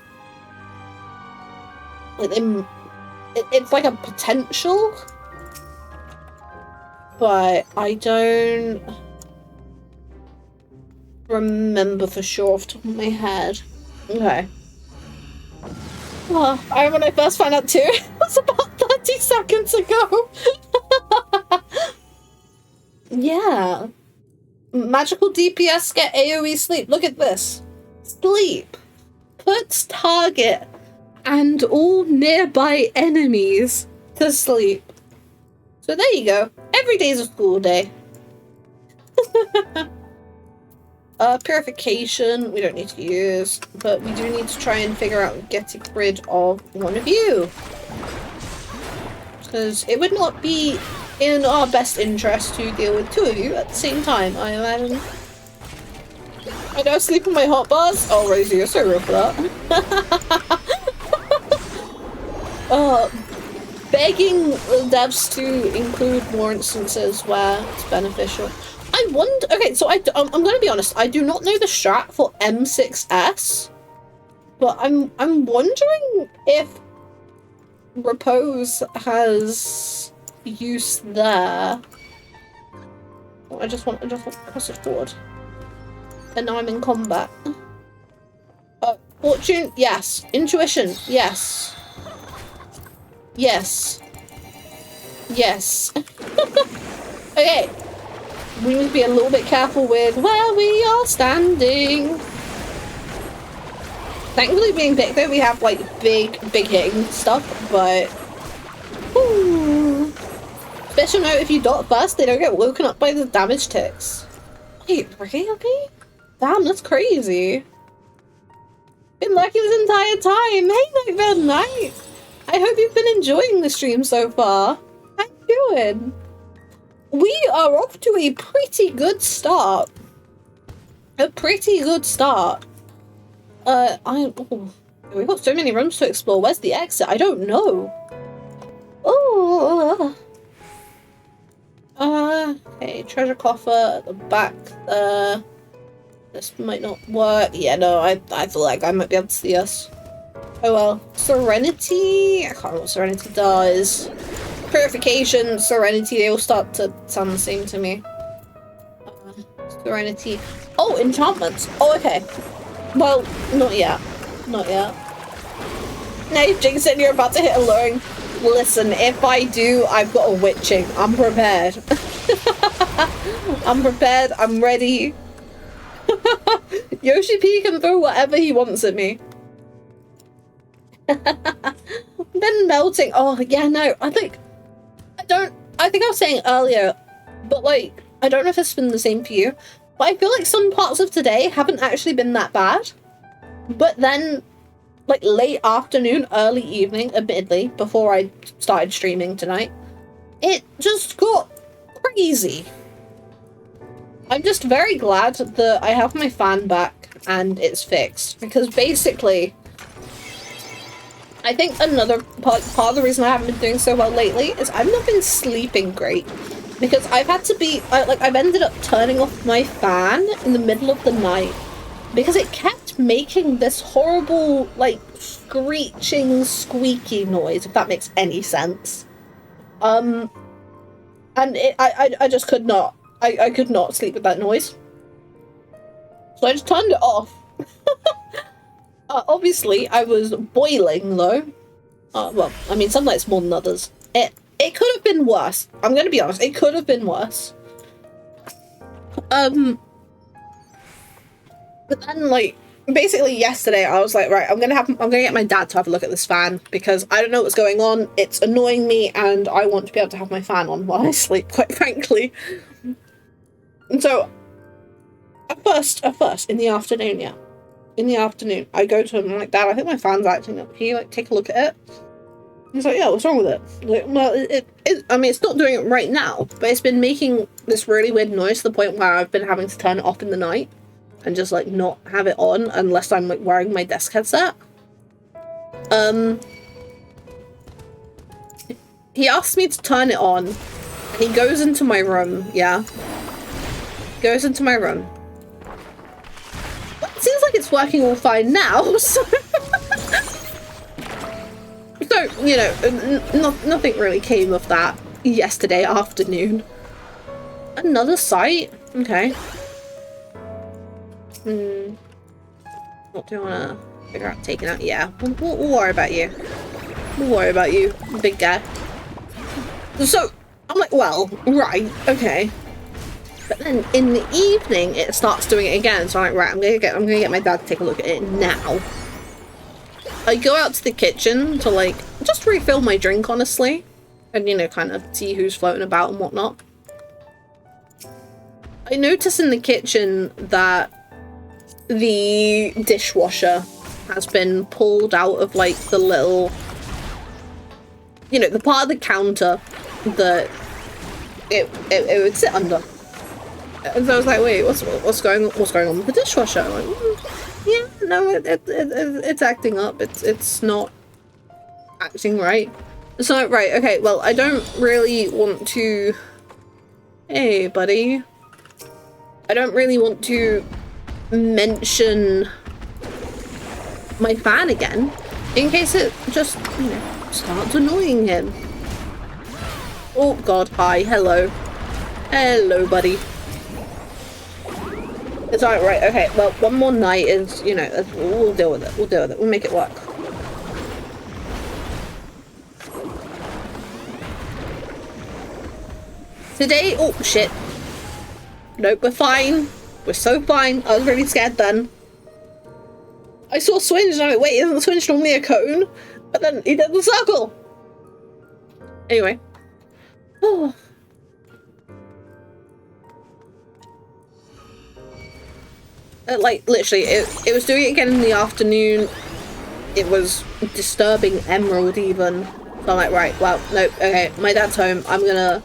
Like, it's like a potential, but I don't remember for sure off the top of my head. Okay. Well, when I first found out too, it was about 30 seconds ago. Yeah. Magical DPS get AoE sleep. Look at this. Sleep. Puts target and all nearby enemies to sleep. So there you go. Every day's a school day. Purification, we don't need to use, but we do need to try and figure out getting rid of one of you. Because it would not be in our best interest to deal with two of you at the same time, I imagine. I don't sleep in my hot bars. Oh, Rosie, you're so real for that. Begging devs to include more instances where it's beneficial. I wonder... Okay, so I'm gonna be honest. I do not know the strat for M6S, but I'm wondering if Repose has use there. Oh, I just want to press it forward. And now I'm in combat. Fortune, yes. Intuition, yes. Yes. Yes. Okay. We need to be a little bit careful with where we are standing. Thankfully, being big though, we have like big hitting stuff, but... Ooh. Special note, if you dot first, they don't get woken up by the damage ticks. Wait, really? Damn, that's crazy. Been lucky this entire time. Hey, Nightbird Night. I hope you've been enjoying the stream so far. How you doing? We are off to a pretty good start. A pretty good start. We've got so many rooms to explore. Where's the exit? I don't know. Oh. Okay, treasure coffer at the back there. This might not work. Yeah, no, I feel like I might be able to see us. Oh well. Serenity? I can't remember what Serenity does. Purification, Serenity, they all start to sound the same to me. Serenity. Oh, enchantments. Oh, okay. Well, not yet. Not yet. Now you've jinxed it and you're about to hit a luring. Listen, if I do, I've got a witching. I'm prepared. I'm prepared. I'm ready. Yoshi P can throw whatever he wants at me. Then melting. Oh, yeah, no. I think I was saying earlier, but like, I don't know if it's been the same for you, but I feel like some parts of today haven't actually been that bad. But then, like, late afternoon, early evening, admittedly, before I started streaming tonight, it just got crazy. I'm just very glad that I have my fan back and it's fixed, because basically, I think another part of the reason I haven't been doing so well lately is I've not been sleeping great, because I've had to be, I've ended up turning off my fan in the middle of the night because it kept making this horrible, like, screeching, squeaky noise, if that makes any sense. And I just could not. I could not sleep with that noise. So I just turned it off. Obviously, I was boiling though. Well, I mean, some nights more than others. It could have been worse. I'm gonna be honest. It could have been worse. But then, like, basically yesterday, I was like, right, I'm gonna get my dad to have a look at this fan because I don't know what's going on. It's annoying me, and I want to be able to have my fan on while I sleep. Quite frankly. And so, at first, in the afternoon, yeah. In the afternoon, I go to him and I'm like, Dad, I think my fan's acting up. Can you, like, take a look at it? He's like, yeah, what's wrong with it? Like, well, I mean, it's not doing it right now, but it's been making this really weird noise to the point where I've been having to turn it off in the night and just, like, not have it on unless I'm, like, wearing my desk headset. He asked me to turn it on. He goes into my room, yeah. Goes into my room. Well, it seems like it's working all fine now, so... So, you know, nothing really came of that yesterday afternoon. Another site? Okay. What do you want to figure out taking out? Yeah, we'll worry about you. We'll worry about you, big guy. So, I'm like, well, right, okay. But then in the evening, it starts doing it again. So I'm like, right, I'm gonna get my dad to take a look at it now. I go out to the kitchen to, like, just refill my drink, honestly. And, you know, kind of see who's floating about and whatnot. I notice in the kitchen that the dishwasher has been pulled out of, like, the little... You know, the part of the counter that it would sit under. And so I was like, wait, what's going on with the dishwasher? I'm like, yeah, no, it's acting up. It's not acting right. So, right, okay, well, I don't really want to... Hey, buddy. I don't really want to mention my fan again, in case it just, you know, starts annoying him. Oh, God, hi, hello. Hello, buddy. It's alright, right, okay, well, one more night is, you know, we'll deal with it, we'll make it work. Today, oh, shit. Nope, we're fine. We're so fine. I was really scared then. I saw Swinge and I went, wait, isn't Swinge normally a cone? But then he did the circle. Anyway. Oh. Like, literally, it was doing it again in the afternoon. It was disturbing Emerald even. So I'm like, right, well, no, okay, my dad's home. I'm gonna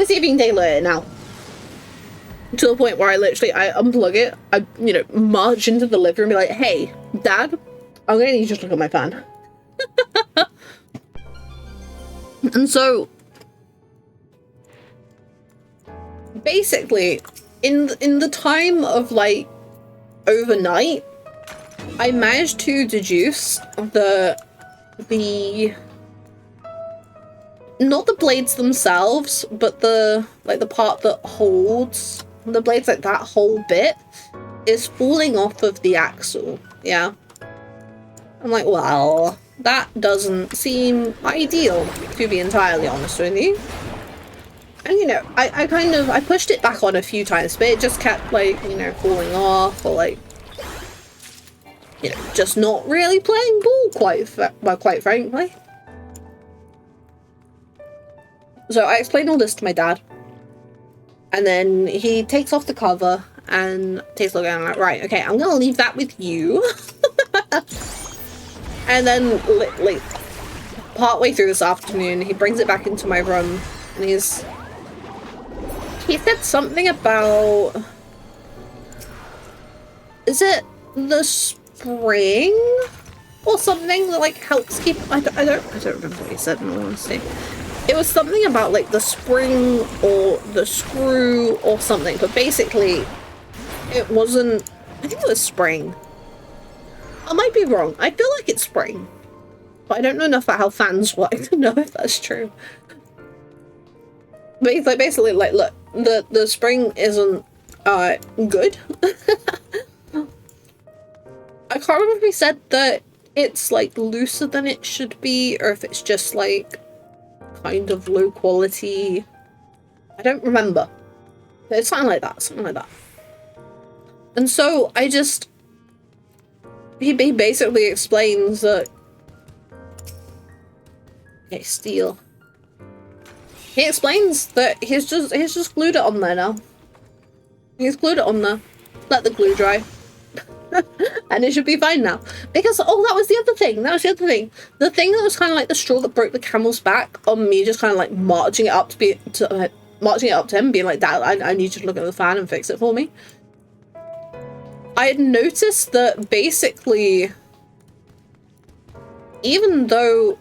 see if he can take a look at it now. To the point where I unplug it, I, you know, march into the living room and be like, hey, Dad, I'm gonna need you to look at my fan. And so, basically, in the time of, like, overnight, I managed to deduce the not the blades themselves, but the part that holds the blades, like that whole bit is falling off of the axle. Yeah. I'm like, well, that doesn't seem ideal, to be entirely honest with you. And, you know, I pushed it back on a few times, but it just kept, like, you know, falling off, or, like, you know, just not really playing ball quite frankly. So I explained all this to my dad, and then he takes off the cover and takes a look at it, and I'm like, right, okay, I'm gonna leave that with you. And then, like, partway through this afternoon, he brings it back into my room, and he said something about, is it the spring or something that, like, helps keep, I don't remember what he said, in all honesty. It was something about, like, the spring or the screw or something, but basically it wasn't, I think it was spring. I might be wrong. I feel like it's spring, but I don't know enough about how fans work to know if that's true. But he's like, basically, like, look, the spring isn't Good. I can't remember if we said that it's like looser than it should be, or if it's just like kind of low quality. I don't remember. But it's something like that, something like that. And so I just, he basically explains that, okay, steel. He explains that he's just glued it on there now. He's glued it on there. Let the glue dry. And it should be fine now. Because, oh, that was the other thing. That was the other thing. The thing that was kind of like the straw that broke the camel's back on me just kind of like marching it up to him, being like, Dad, I need you to look at the fan and fix it for me. I had noticed that basically, even though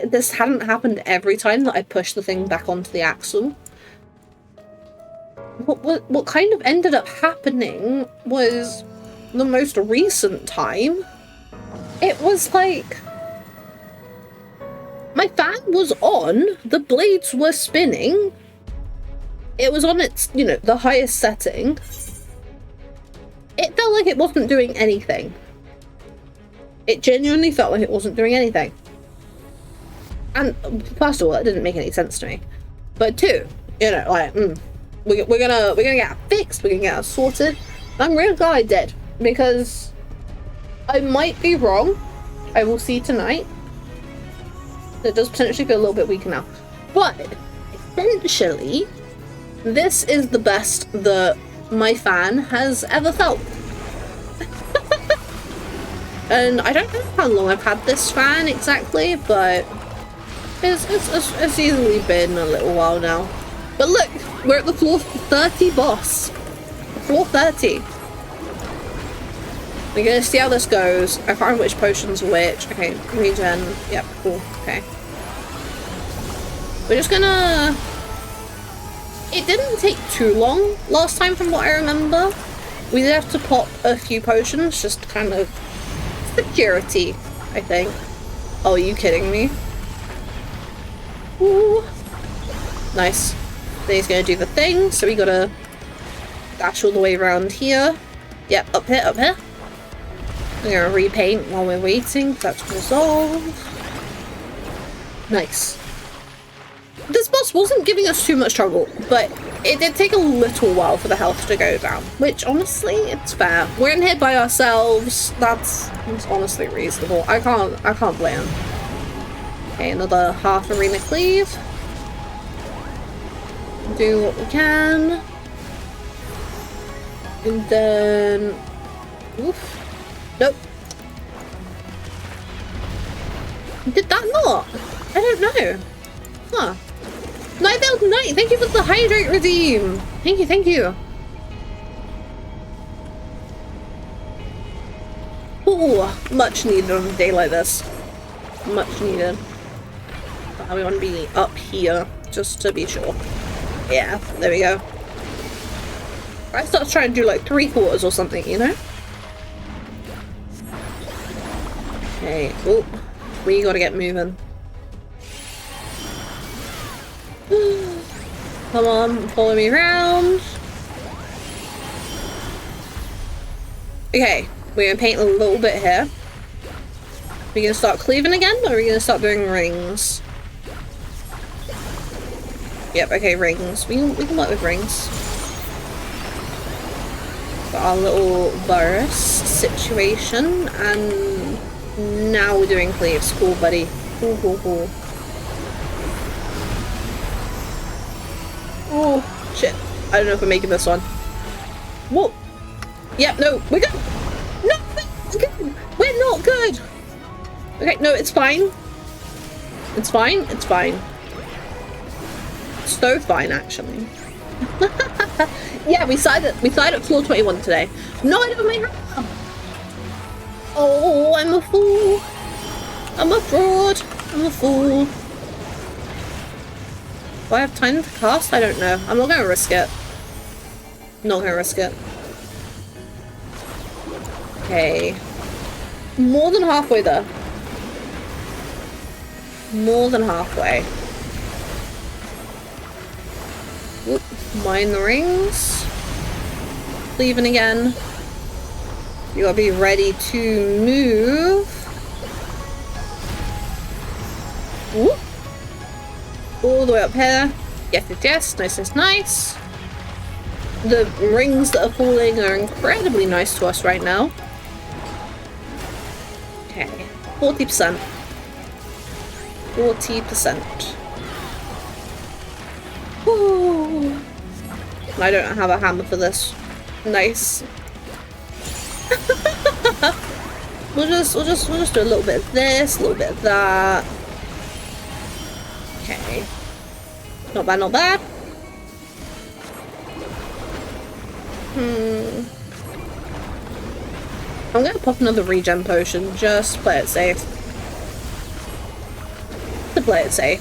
this hadn't happened every time that I pushed the thing back onto the axle, what kind of ended up happening was the most recent time, it was like my fan was on, the blades were spinning, it was on its, you know, the highest setting. It felt like it wasn't doing anything. It genuinely felt like it wasn't doing anything. And first of all, that didn't make any sense to me. But two, you know, like, we're gonna get it fixed, we're gonna get it sorted. I'm really glad I did, because I might be wrong. I will see tonight. It does potentially feel a little bit weaker now. But essentially, this is the best that my fan has ever felt. And I don't know how long I've had this fan exactly, but it's easily been a little while now. But look, we're at the floor 30 boss. Floor 30. We're gonna see how this goes. I can't remember which potions are which. Okay, regen. Yep, cool. Okay. We're just gonna... It didn't take too long last time from what I remember. We did have to pop a few potions, just kind of security, I think. Oh, are you kidding me? Ooh. Nice. Then he's gonna do the thing, so we gotta dash all the way around here. Yep, up here, up here. We're gonna repaint while we're waiting. That's resolved. Nice. This boss wasn't giving us too much trouble, but it did take a little while for the health to go down, which honestly, it's fair. We're in here by ourselves. That's honestly reasonable. I can't blame him. Okay, another half arena cleave. Do what we can. And then... Oof. Nope. Did that not? I don't know. Huh. Nightveiled Knight, thank you for the hydrate redeem. Thank you, thank you. Oh, much needed on a day like this. Much needed. We want to be up here, just to be sure. Yeah, there we go. I start trying to do like 3/4 or something, you know? Okay, oh, we gotta get moving. Come on, follow me around. Okay, we're gonna paint a little bit here. We're gonna start cleaving again, or are we gonna start doing rings? Yep, okay, rings. We can work with rings. Got our little burst situation, and now we're doing cleaves. Cool, buddy. Cool, cool, cool. Oh, shit. I don't know if we're making this one. Whoa. Yep, no, we're good. No, we're good. We're not good. Okay, no, it's fine. It's fine. It's fine. So fine, actually. Yeah, we started at floor 21 today. No, I don't make her. Oh, I'm a fool. I'm a fraud. I'm a fool. Do I have time to cast? I don't know. I'm not gonna risk it. Not gonna risk it. Okay. More than halfway there. More than halfway. Oop. Mine the rings. leaving again. You gotta be ready to move. Ooh. All the way up here. Yes, yes, yes. Nice, nice, nice. The rings that are falling are incredibly nice to us right now. Okay. 40%. 40%. Woo. I don't have a hammer for this. Nice. we'll just do a little bit of this, a little bit of that. Okay. Not bad, not bad. I'm gonna pop another regen potion, just to play it safe. To play it safe.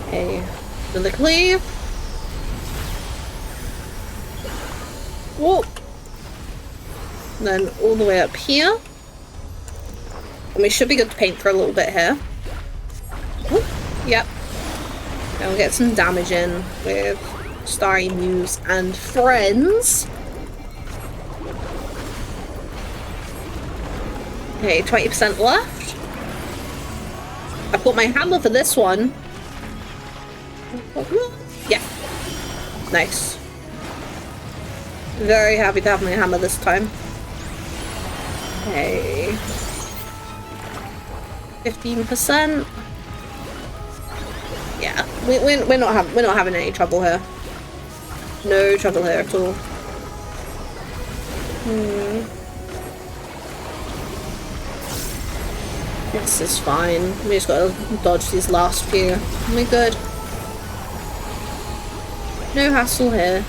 Okay. Another cleave. Whoa. And then all the way up here. And we should be good to paint for a little bit here. Ooh. Yep. And we'll get some damage in with Starry Muse and friends. Okay, 20% left. I've got my hammer for this one. Yeah. Nice. Very happy to have my hammer this time. Okay. 15%. Yeah, we're not having any trouble here. No trouble here at all. This is fine. We just gotta dodge these last few. We're good. No hassle here.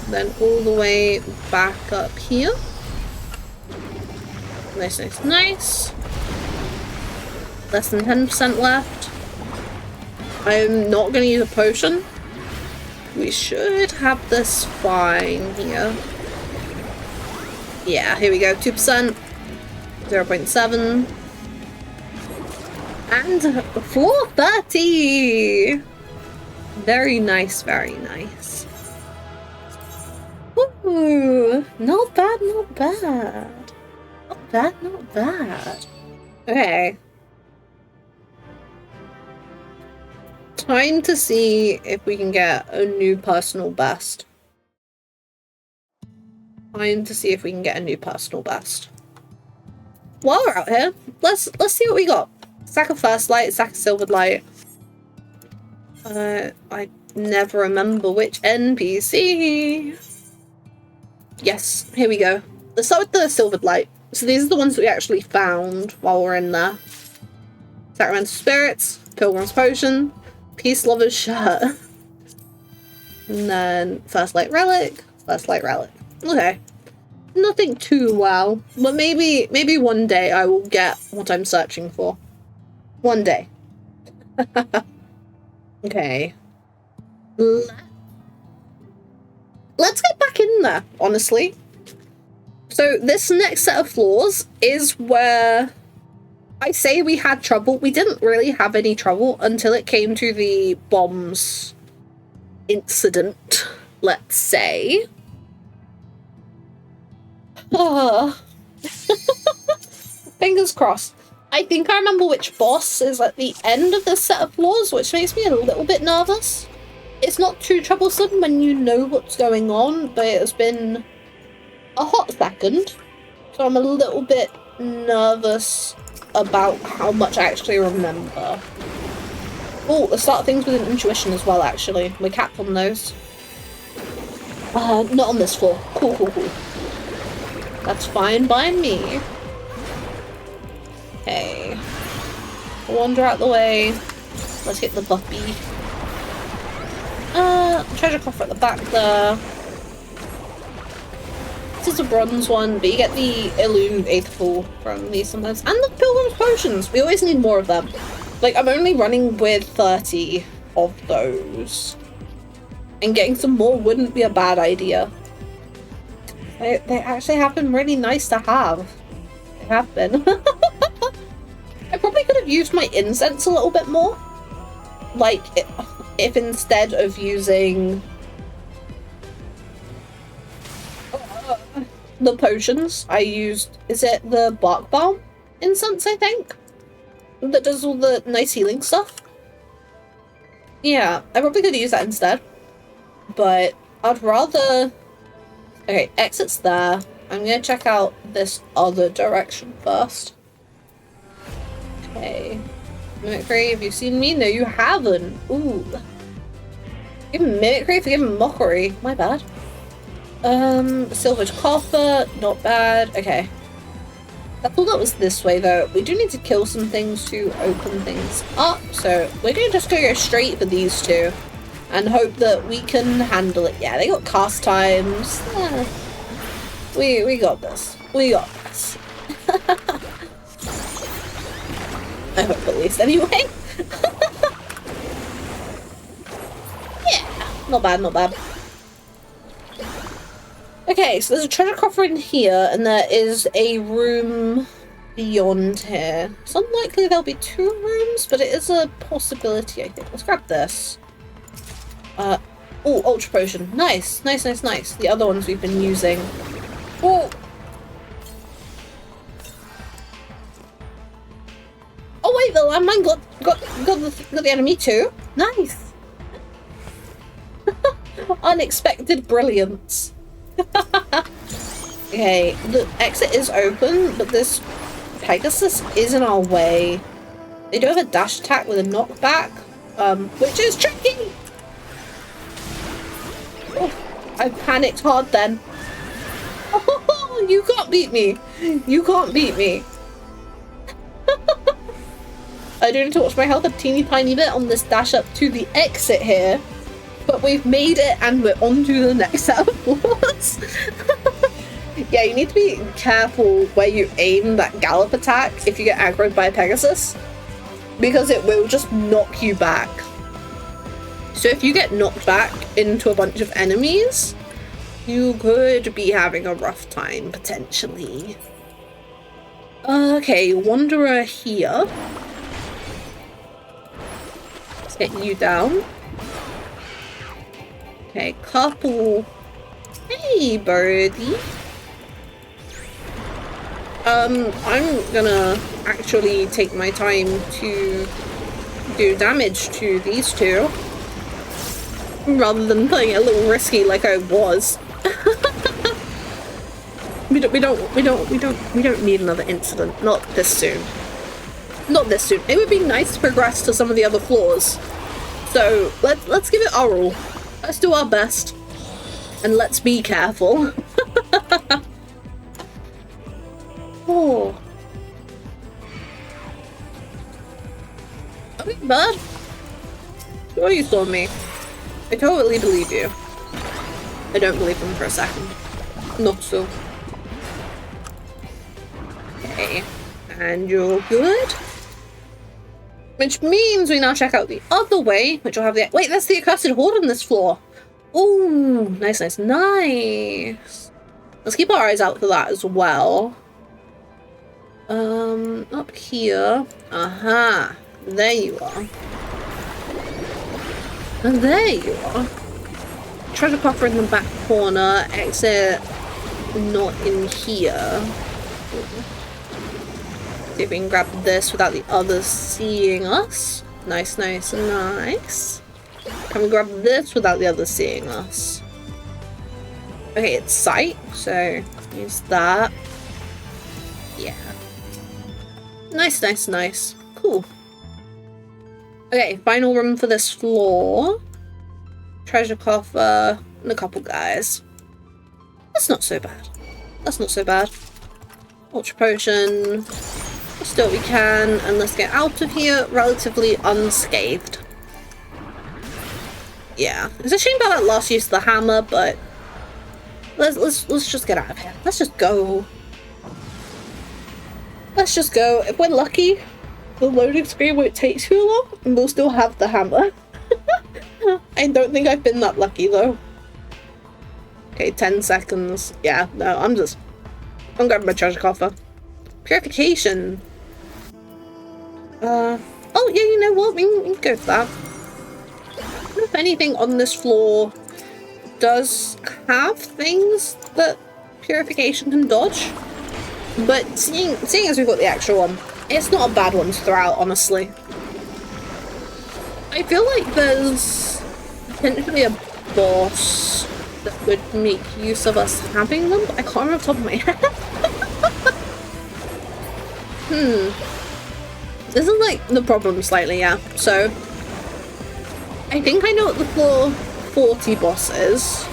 Then all the way back up here. Nice, nice, nice. Less than 10% left. I'm not gonna use a potion. We should have this fine here. Yeah, here we go. 2%. 0.7. And 430! Very nice, very nice. Ooh, not bad, not bad. Not bad, not bad. Okay. Time to see if we can get a new personal best. Time to see if we can get a new personal best. While we're out here, let's see what we got. Sack of First Light, Sack of Silvered Light. I never remember which NPC. Yes, here we go. Let's start with the Silvered Light. So these are the ones that we actually found while we're in there. Sacramental Spirits, Pilgrim's Potion, Peace Lover's Shirt. And then First Light Relic, First Light Relic. Okay. Nothing too wow. But maybe one day I will get what I'm searching for. One day. Okay. Let's get back in there, honestly. So this next set of floors is where I say we had trouble. We didn't really have any trouble until it came to the bombs incident, let's say. Fingers crossed. I think I remember which boss is at the end of this set of floors, which makes me a little bit nervous. It's not too troublesome when you know what's going on, but it has been a hot second, so I'm a little bit nervous about how much I actually remember. Oh, let's start things with an intuition as well, actually. We're capped on those. Not on this floor. Cool, cool, cool. That's fine by me. Okay. Wander out the way. Let's get the puppy. Treasure coffer at the back there. This is a bronze one, but you get the Illume Faithful from these sometimes. And the Pilgrim's Potions! We always need more of them. Like, I'm only running with 30 of those. And getting some more wouldn't be a bad idea. They actually have been really nice to have. They have been. I probably could have used my incense a little bit more. Like, if instead of using the potions, I used, is it the bark balm incense, I think? That does all the nice healing stuff? Yeah, I probably could use that instead. But I'd rather... Okay, exit's there. I'm gonna check out this other direction first. Okay. Mimicry, have you seen me? No, you haven't. Ooh. Even mimicry, forgive mockery. My bad. Silvered copper, not bad. Okay. I thought that was this way though. We do need to kill some things to open things up, so we're gonna just go straight for these two and hope that we can handle it. Yeah, they got cast times. We got this. We got this. I hope at least anyway. Yeah, not bad, not bad. Okay, so there's a treasure coffer in here, and there is a room beyond here. It's unlikely there'll be two rooms, but it is a possibility, I think. Let's grab this. Oh, ultra potion. Nice, nice, nice, nice. The other ones we've been using. Oh! Oh wait, the landmine got the enemy too? Nice! Unexpected brilliance. Okay, the exit is open, but this Pegasus is in our way. They do have a dash attack with a knockback, which is tricky! Oh, I panicked hard then. Oh, you can't beat me! You can't beat me! I do need to watch my health a teeny tiny bit on this dash up to the exit here. But we've made it and we're on to the next set of floors. Yeah, you need to be careful where you aim that gallop attack if you get aggroed by a Pegasus. Because it will just knock you back. So if you get knocked back into a bunch of enemies, you could be having a rough time, potentially. Okay, Wanderer here. Let's get you down. Okay, couple. Hey, birdie. I'm gonna actually take my time to do damage to these two, rather than playing it a little risky like I was. We don't need another incident. Not this soon. Not this soon. It would be nice to progress to some of the other floors. So let's give it our all. Let's do our best. And let's be careful. Oh. Okay, bud. Sure you saw me. I totally believe you. I don't believe them for a second. Not so. Okay. And you're good. Which means we now check out the other way, which will have the— wait, that's the accursed horde on this floor. Ooh, nice, nice, nice. Let's keep our eyes out for that as well. Up here. Aha. There you are. And there you are. Treasure coffer in the back corner. Exit not in here. See if we can grab this without the others seeing us. Nice, nice, nice. Can we grab this without the others seeing us? Okay, it's sight, so use that. Yeah. Nice, nice, nice. Cool. Okay, final room for this floor. Treasure coffer and a couple guys. That's not so bad. That's not so bad. Ultra potion. Let's do what we can, and let's get out of here relatively unscathed. Yeah, it's a shame about that last use of the hammer, but let's just get out of here. Let's just go. Let's just go. If we're lucky, the loading screen won't take too long, and we'll still have the hammer. I don't think I've been that lucky though. Okay, 10 seconds. Yeah, no, I'm grabbing my treasure coffer. Purification. Oh yeah, you know what? We can go for that. If anything on this floor does have things that Purification can dodge. But seeing as we've got the extra one, it's not a bad one to throw out, honestly. I feel like there's potentially a boss that would make use of us having them, but I can't remember off the top of my head. This is like the problem slightly, yeah. So I think I know what the floor 40 boss is.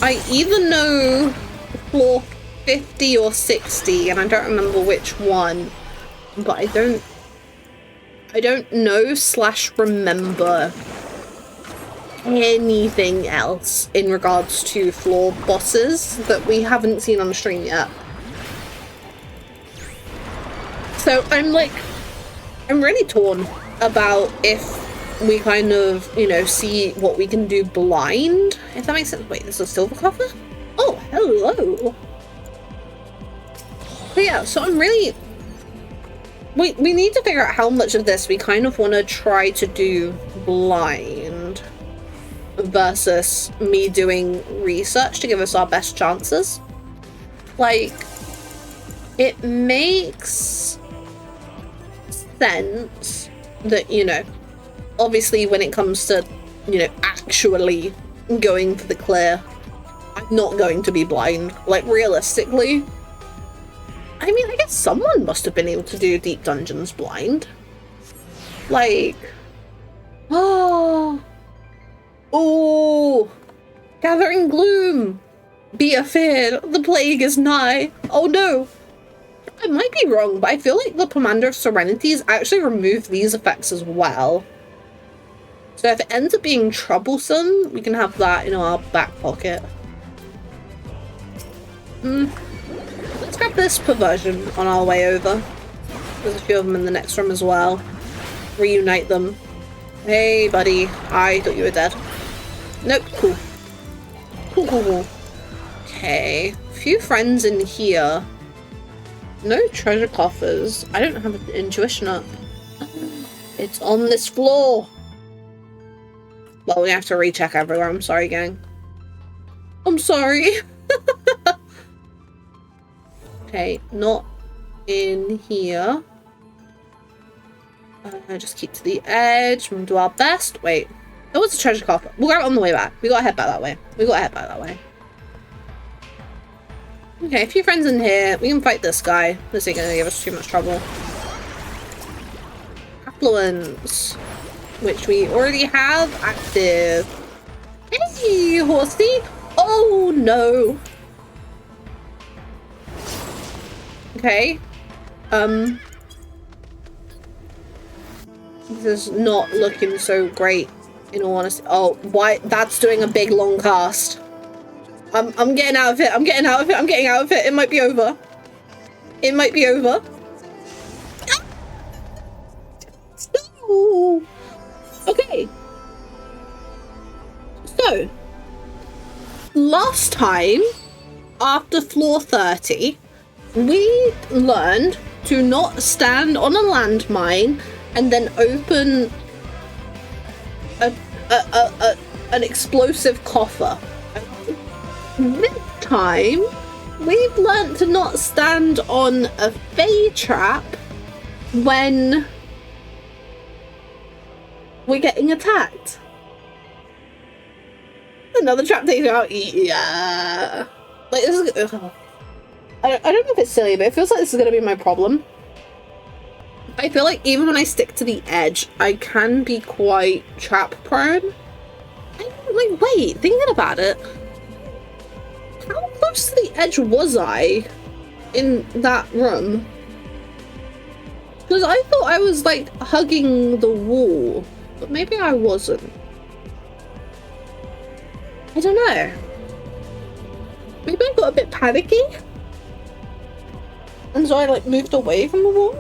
I either know floor 50 or 60, and I don't remember which one, but I don't know / remember anything else in regards to floor bosses that we haven't seen on the stream yet. So I'm really torn about if we kind of, you know, see what we can do blind, if that makes sense. Wait, there's a silver cover? Oh, hello. But yeah, so I'm really... We need to figure out how much of this we kind of want to try to do blind versus me doing research to give us our best chances. Like, it makes sense that, you know, obviously when it comes to, you know, actually going for the clear, I'm not going to be blind. Like, realistically, I mean, I guess someone must have been able to do deep dungeons blind. Like, oh, gathering gloom, be afeared, the plague is nigh. Oh no. I might be wrong, but I feel like the Commander of Serenities actually removed these effects as well. So if it ends up being troublesome, we can have that in our back pocket. Let's grab this perversion on our way over. There's a few of them in the next room as well. Reunite them. Hey, buddy. I thought you were dead. Nope. Cool. Cool. Okay. A few friends in here. No treasure coffers. I don't have an intuition up. It's on this floor. Well, we have to recheck everywhere. I'm sorry, gang. I'm sorry. Okay, not in here. Just keep to the edge. We'll do our best. Wait. There was a treasure coffer. We'll go on the way back. We gotta head back that way. Okay, a few friends in here. We can fight this guy. This ain't gonna give us too much trouble. Affluence, which we already have active. Hey, horsey! Oh no! Okay. This is not looking so great, in all honesty. Oh, why? That's doing a big long cast. I'm getting out of it. I'm getting out of it. It might be over. No. Okay. So, last time, after floor 30, we learned to not stand on a landmine and then open an explosive coffer. This time, we've learned to not stand on a fey trap when we're getting attacked. Another trap takes out. Yeah. Like, this is... I don't know if it's silly, but it feels like this is going to be my problem. I feel like even when I stick to the edge, I can be quite trap prone. Like, wait, thinking about it, how close to the edge was I in that room? Because I thought I was, like, hugging the wall, but maybe I wasn't. I don't know. Maybe I got a bit panicky. And so I, like, moved away from the wall.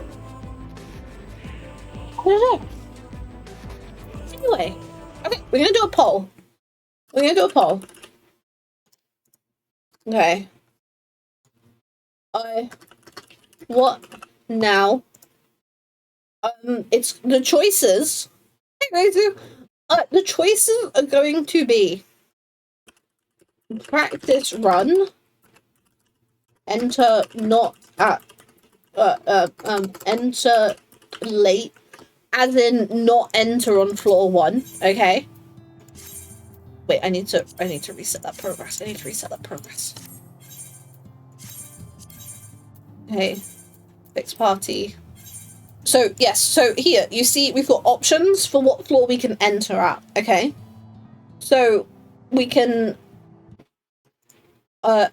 I don't know. Anyway. Okay, we're gonna do a poll. Okay. What now? It's the choices. The choices are going to be practice run. Enter not at enter late, as in not enter on floor 1, okay? Wait, I need to reset that progress. Okay. Fix party. So yes, so here you see we've got options for what floor we can enter at, okay? So we can okay,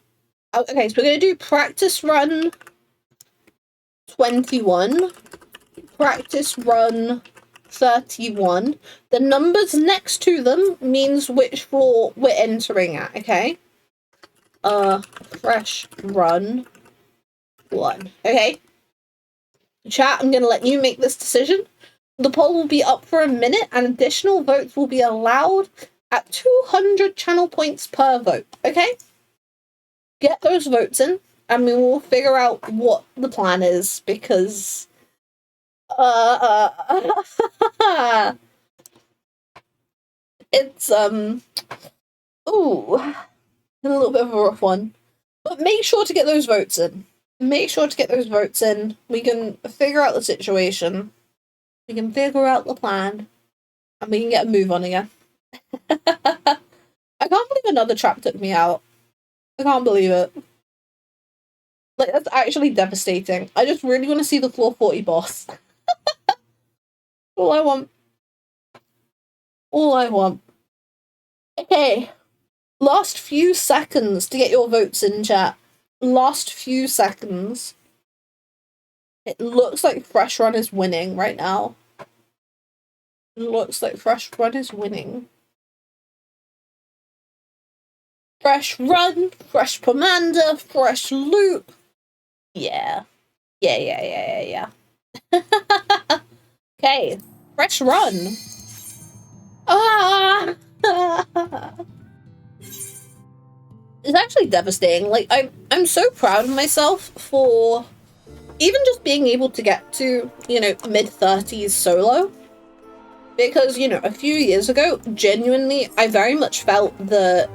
so we're gonna do practice run 21, practice run 31. The numbers next to them means which floor we're entering at, okay? Fresh run 1. Okay. Chat, I'm gonna let you make this decision. The poll will be up for a minute and additional votes will be allowed at 200 channel points per vote, okay? Get those votes in, and we will figure out what the plan is, because it's ooh, a little bit of a rough one. But make sure to get those votes in. Make sure to get those votes in. We can figure out the situation. We can figure out the plan. And we can get a move on again. I can't believe another trap took me out. I can't believe it. Like, that's actually devastating. I just really want to see the floor 40 boss. All I want. All I want. Okay. Last few seconds to get your votes in, chat. Last few seconds. It looks like Fresh Run is winning right now. It looks like Fresh Run is winning. Fresh Run, Fresh Commander, Fresh Loot. Yeah. Yeah. Okay. Fresh Run. Ah! It's actually devastating. Like, I'm so proud of myself for even just being able to get to, you know, mid-30s solo. Because, you know, a few years ago, genuinely, I very much felt that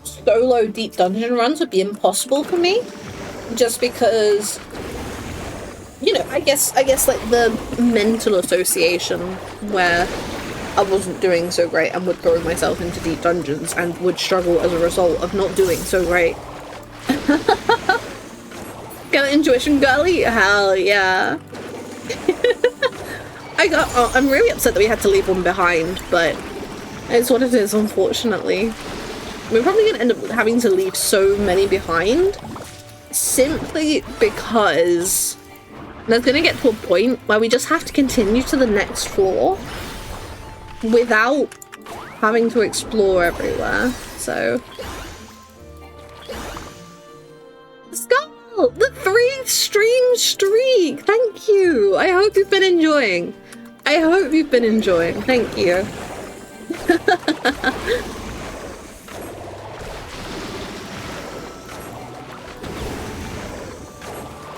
solo deep dungeon runs would be impossible for me. Just because, you know, I guess like the mental association where I wasn't doing so great and would throw myself into deep dungeons and would struggle as a result of not doing so great. Get an intuition girly? Hell yeah. I'm really upset that we had to leave one behind, but it's what it is, unfortunately. We're probably going to end up having to leave so many behind simply because there's going to get to a point where we just have to continue to the next floor without having to explore everywhere, so... Skull! The 3-stream streak! Thank you! I hope you've been enjoying. Thank you.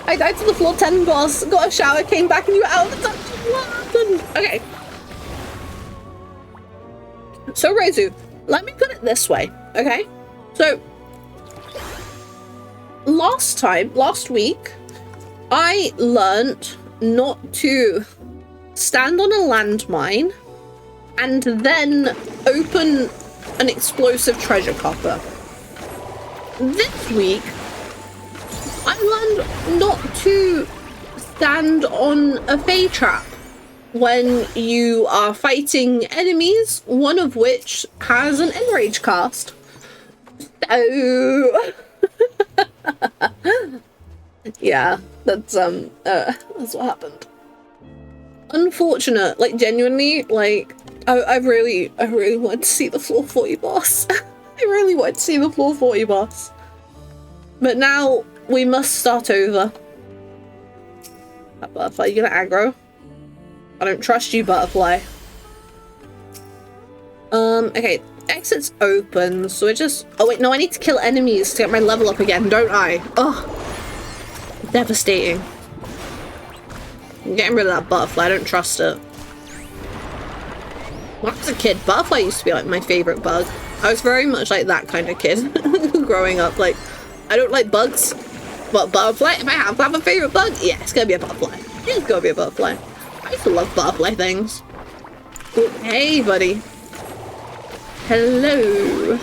I died to the floor 10 boss, got a shower, came back and you were out of the dungeon. What happened? Okay. So, Reizu, let me put it this way, okay? So, last week, I learnt not to stand on a landmine and then open an explosive treasure coffer. This week, I learned not to stand on a Fey trap when you are fighting enemies, one of which has an enrage cast. So yeah, that's what happened. Unfortunate, like genuinely, like I really wanted to see the floor 40 boss. I really wanted to see the floor 40 boss. But now we must start over. That butterfly, you gonna aggro? I don't trust you, butterfly. Okay, exit's open, so we're just... Oh wait, no, I need to kill enemies to get my level up again, don't I? Ugh. Devastating. I'm getting rid of that butterfly, I don't trust it. When I was a kid, butterfly used to be like my favorite bug. I was very much like that kind of kid growing up. Like, I don't like bugs, but butterfly, if I have to have a favorite bug, yeah, it's gonna be a butterfly. It's gonna be a butterfly. I used to love butterfly things. Oh, hey, buddy. Hello.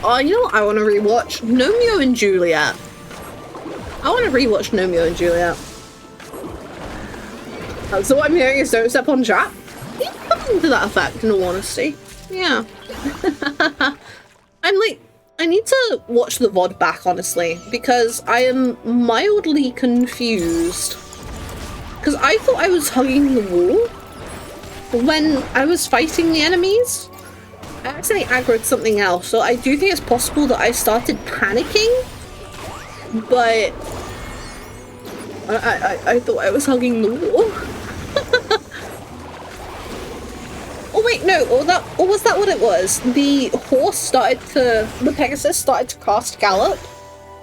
Oh, you know what I want to rewatch? Romeo and Juliet. I want to rewatch Romeo and Juliet. So what I'm hearing is don't step on trap. Something to that effect, in all honesty. Yeah. I'm like, I need to watch the VOD back, honestly, because I am mildly confused. Because I thought I was hugging the wall when I was fighting the enemies. I accidentally aggroed something else, so I do think it's possible that I started panicking, but I thought I was hugging the wall. Oh wait, no, or was that what it was? The Pegasus started to cast Gallop,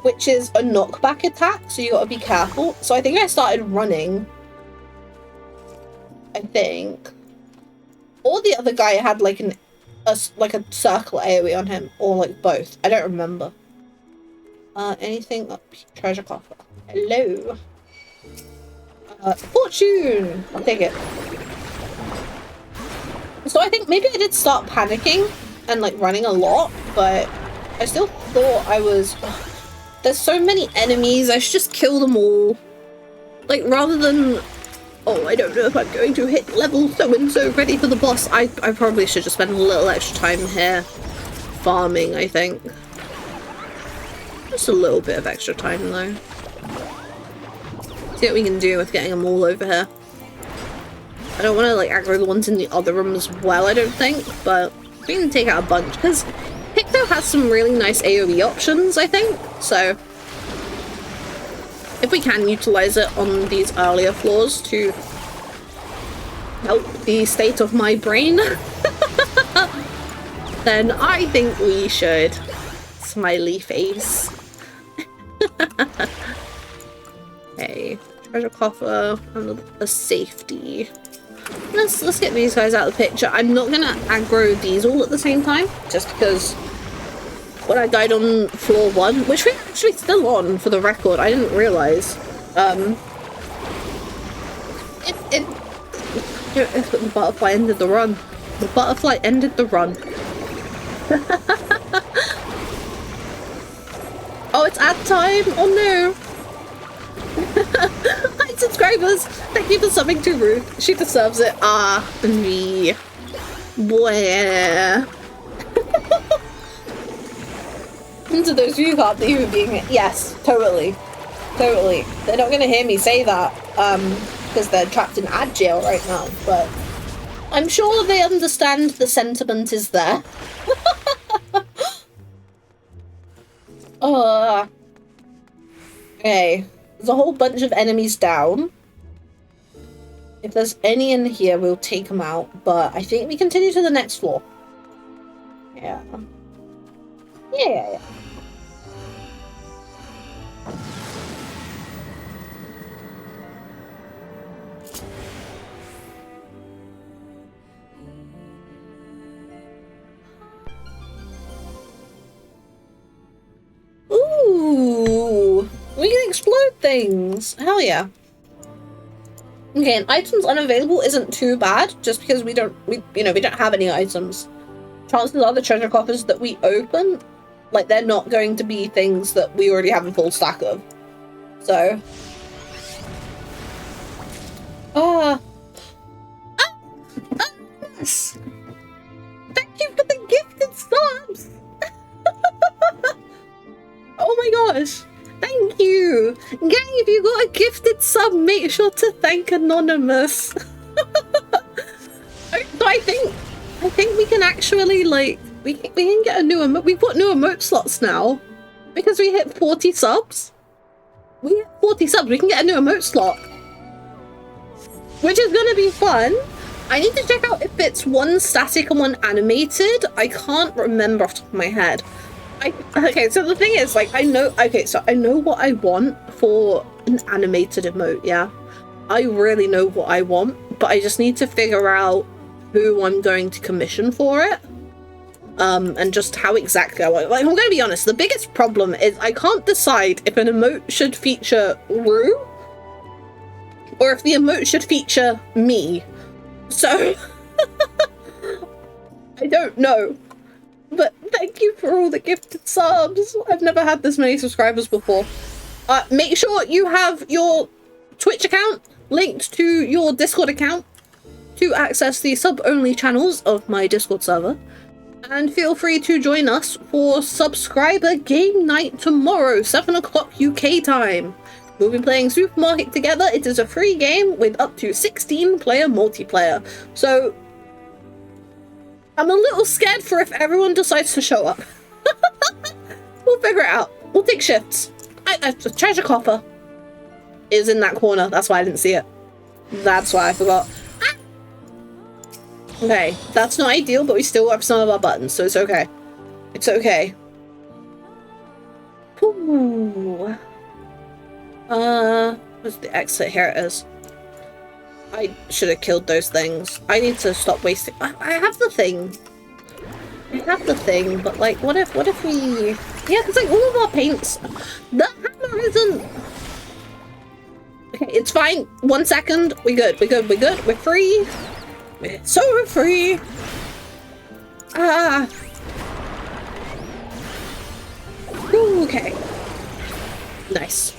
which is a knockback attack, so you gotta be careful. So I think I started running. I think. Or the other guy had like a circle AoE on him, or like both. I don't remember. Anything up? Treasure coffer. Hello. Fortune! I'll take it. So I think maybe I did start panicking and like running a lot, but I still thought I was... Ugh, there's so many enemies, I should just kill them all. Like, rather than... Oh, I don't know if I'm going to hit level so-and-so ready for the boss. I probably should just spend a little extra time here farming, I think. Just a little bit of extra time, though. See what we can do with getting them all over here. I don't want to, like, aggro the ones in the other room as well, I don't think, but we can take out a bunch, because Picto has some really nice AoE options, I think, so if we can utilize it on these earlier floors to help the state of my brain, then I think we should. Smiley face. Okay, treasure coffer and a safety. Let's get these guys out of the picture. I'm not gonna aggro these all at the same time, just because when I died on floor 1, which we're actually still on for the record, I didn't realise. The butterfly ended the run. The butterfly ended the run. Oh, it's ad time! Oh no! Hi subscribers! Thank you for subbing to Ruth. She deserves it. Ah, me. Boy. And to those of you who can't be being... Yes, totally. Totally. They're not gonna hear me say that, because they're trapped in ad jail right now, but I'm sure they understand the sentiment is there. Okay. There's a whole bunch of enemies down. If there's any in here, we'll take them out, but I think we continue to the next floor. Yeah. Yeah. Ooh, we can explode things. Hell yeah. Okay, and items unavailable isn't too bad, just because we don't have any items. Chances are the treasure coffers that we open, like, they're not going to be things that we already have a full stack of. So. Yes. Thank you for the gifted subs. Oh my gosh. Thank you! Gang, if you got a gifted sub, make sure to thank Anonymous. So I think we can actually, like, we can get a new emote. We've got new emote slots now. Because we hit 40 subs. We hit 40 subs, we can get a new emote slot. Which is gonna be fun. I need to check out if it's one static and one animated. I can't remember off the top of my head. Okay, so the thing is, like, I know what I want for an animated emote, yeah? I really know what I want, but I just need to figure out who I'm going to commission for it. And just how exactly I want it. Like, I'm gonna be honest, the biggest problem is I can't decide if an emote should feature Rue or if the emote should feature me. So I don't know. But thank you for all the gifted subs. I've never had this many subscribers before. Make sure you have your Twitch account linked to your Discord account to access the sub-only channels of my Discord server. And feel free to join us for subscriber game night tomorrow, 7 o'clock UK time. We'll be playing Supermarket together. It is a free game with up to 16-player multiplayer. So I'm a little scared for if everyone decides to show up. We'll figure it out. We'll take shifts. The treasure copper is in that corner. That's why I didn't see it. That's why I forgot. Ah! Okay, that's not ideal, but we still have some of our buttons, so it's okay. It's okay. Ooh. Where's the exit? Here it is. I should have killed those things. I need to stop wasting. I have the thing. I have the thing, but like, what if we? Yeah, because like all of our paints. The hammer isn't. Okay, it's fine. 1 second. We good. We good. We good. We're free. We're so free. Ah. Ooh, okay. Nice.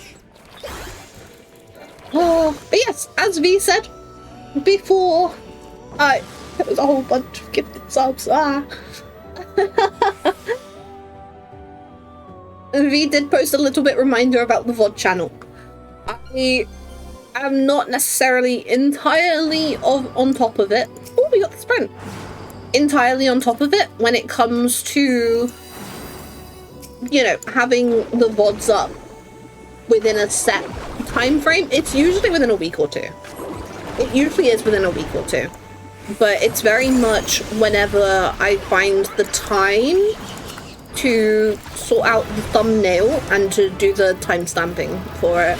Oh, but yes, as V said before, there was a whole bunch of gifted subs. V did post a little bit reminder about the VOD channel. I am not necessarily entirely on top of it. Oh, we got the sprint. Entirely on top of it when it comes to, you know, having the VODs up within a set time frame. It's usually within a week or two. It usually is within a week or two. But it's very much whenever I find the time to sort out the thumbnail and to do the timestamping for it.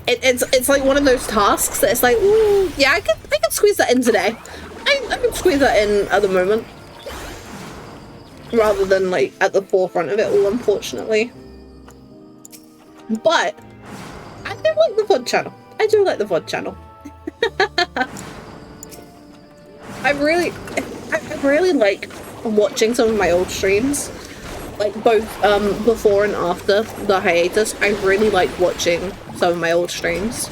It's like one of those tasks that it's like, ooh, yeah, I could squeeze that in today. I could squeeze that in at the moment. Rather than like at the forefront of it all, unfortunately. But I do like the VOD channel. I do like the VOD channel. I really like watching some of my old streams, like both before and after the hiatus. I really like watching some of my old streams.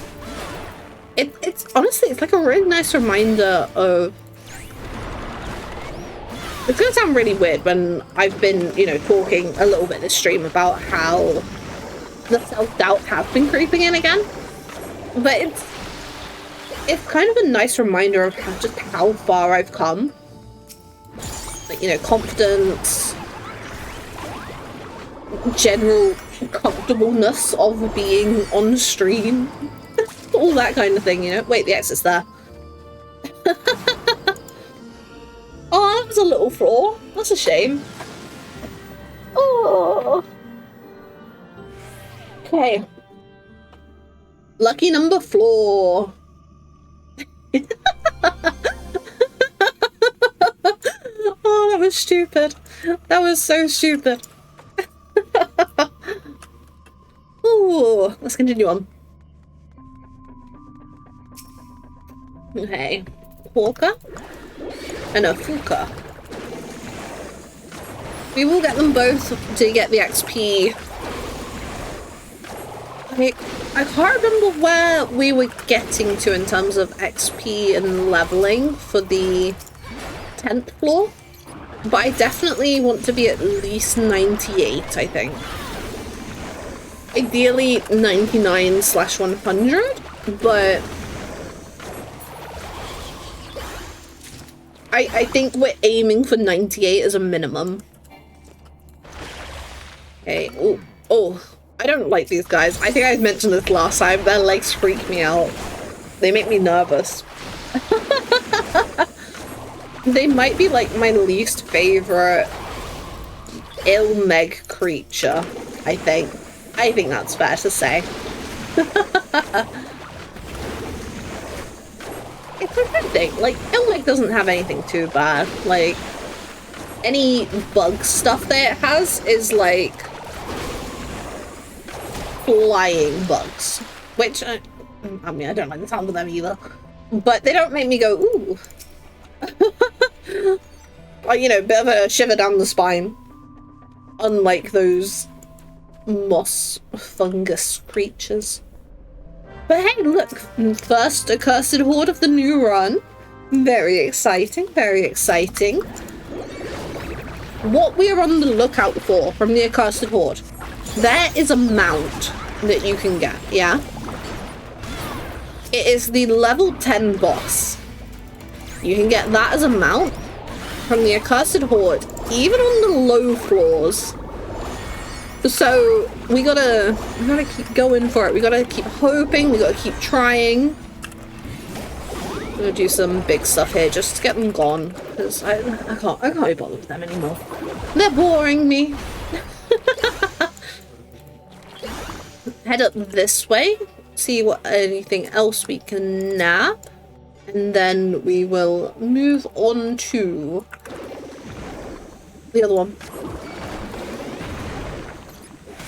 It's honestly, it's like a really nice reminder of. It's gonna sound really weird when I've been, you know, talking a little bit this stream about how the self-doubt has been creeping in again, but it's kind of a nice reminder of just how far I've come. Like, you know, confidence, general comfortableness of being on stream, all that kind of thing, you know. Wait, the exit's there. Oh, that was a little flaw. That's a shame. Oh. Okay. Lucky number 4. Oh, that was stupid. That was so stupid. Ooh, let's continue on. Okay. Hawker and a Fuka. We will get them both to get the XP. I can't remember where we were getting to in terms of XP and leveling for the 10th floor, but I definitely want to be at least 98, I think. Ideally 99/100, but I think we're aiming for 98 as a minimum. Okay, oh, I don't like these guys. I think I mentioned this last time. Their legs freak me out. They make me nervous. They might be like my least favorite Ilmeg creature, I think. I think that's fair to say. I'm trying to think, like, Ilmec doesn't have anything too bad. Like, any bug stuff that it has is, like, flying bugs. Which, I mean, I don't like the sound of them either. But they don't make me go, ooh. Like, you know, bit of a shiver down the spine. Unlike those moss fungus creatures. But hey, look, first accursed horde of the new run. Very exciting, very exciting. What we are on the lookout for from the accursed horde, there is a mount that you can get, yeah? It is the level 10 boss. You can get that as a mount from the accursed horde, even on the low floors. So we gotta keep going for it. We gotta keep hoping. We gotta keep trying. I'm gonna do some big stuff here just to get them gone, because I can't be bothered with them anymore. They're boring me. Head up this way. See what anything else we can nab, and then we will move on to the other one.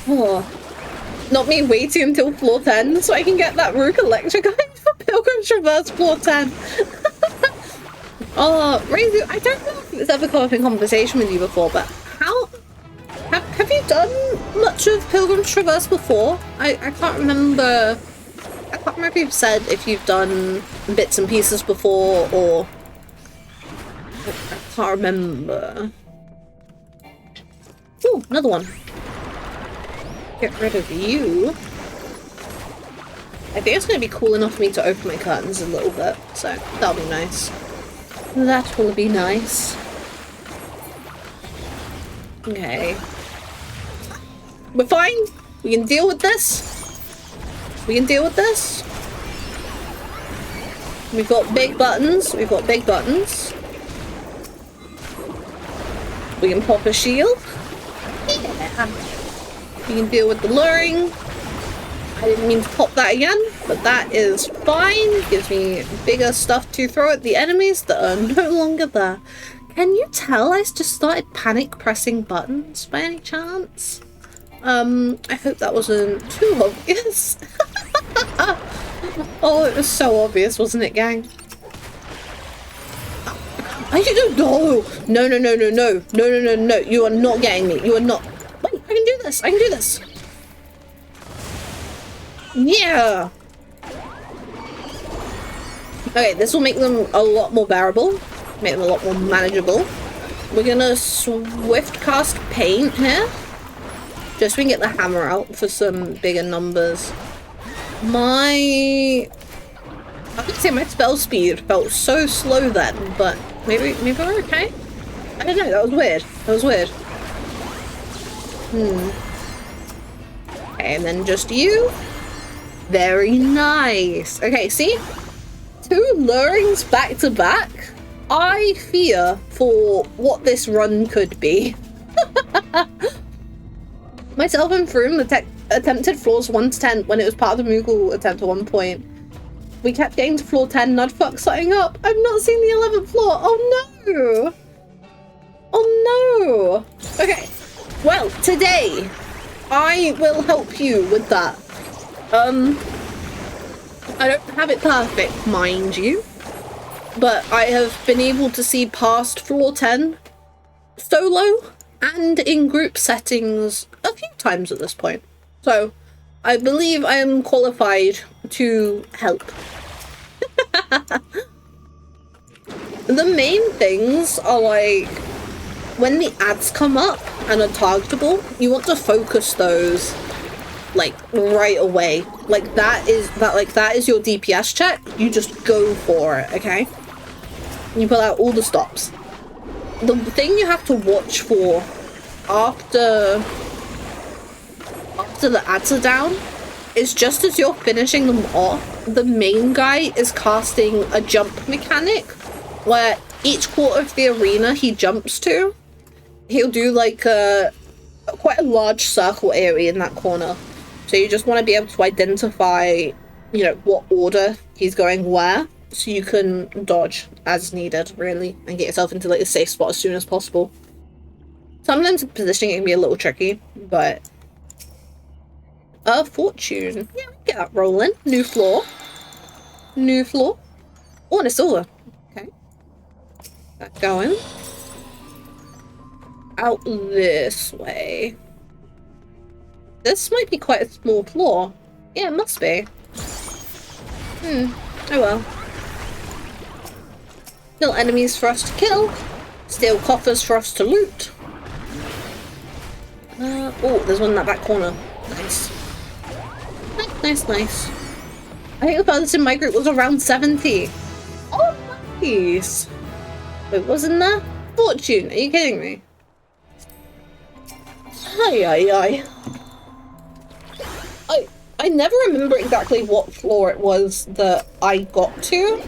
Oh, not me waiting until floor 10 so I can get that Rook Electric guy for Pilgrim Traverse floor 10. Oh, Reizu, I don't know if it's ever come up in conversation with you before, but how have you done much of Pilgrim Traverse before? I can't remember. I can't remember if you've said if you've done bits and pieces before, or I can't remember. Ooh, another one. Get rid of you. I think it's going to be cool enough for me to open my curtains a little bit, so that'll be nice. That will be nice. Okay. We're fine. We can deal with this. We can deal with this. We've got big buttons. We've got big buttons. We can pop a shield. Yeah. We can deal with the luring. I didn't mean to pop that again, but that is fine. Gives me bigger stuff to throw at the enemies that are no longer there. Can you tell I just started panic pressing buttons by any chance? I hope that wasn't too obvious. Oh, it was so obvious, wasn't it, gang? I didn't know. No. You are not getting me. You are not. Wait, I can do this. I can do this. Yeah. Okay, this will make them a lot more bearable. Make them a lot more manageable. We're gonna swift cast paint here. Just so we can get the hammer out for some bigger numbers. I would say my spell speed felt so slow then, but maybe we're okay. I don't know, that was weird. That was weird. Okay, and then just you. Very nice. Okay, see? 2 lurings back to back. I fear for what this run could be. Myself and Froome attempted floors 1 to 10 when it was part of the Moogle attempt at one point. We kept getting to floor 10 and I'd fuck something up. I've not seen the 11th floor. Oh no! Oh no! Okay, well, today I will help you with that. I don't have it perfect, mind you, but I have been able to see past floor 10 solo and in group settings a few times at this point. So I believe I am qualified to help. The main things are like when the ads come up and are targetable, you want to focus those like right away. Like that is your DPS check. You just go for it, okay? You pull out all the stops. The thing you have to watch for after the ads are down is just as you're finishing them off, the main guy is casting a jump mechanic where each quarter of the arena he jumps to, he'll do like quite a large circle area in that corner. So you just want to be able to identify, you know, what order he's going where. so you can dodge as needed, really, and get yourself into like a safe spot as soon as possible. Sometimes positioning can be a little tricky, but a fortune. Yeah, we get that rolling. New floor. New floor. Oh, and a silver. Okay. That going. Out this way. This might be quite a small floor. Yeah, it must be. Oh well. Still enemies for us to kill. Still coffers for us to loot. Oh, there's one in that back corner. Nice. Nice, nice. I think the furthest in my group was around 70. Oh, nice. Wait, wasn't there? Fortune, are you kidding me? Aye. I never remember exactly what floor it was that I got to,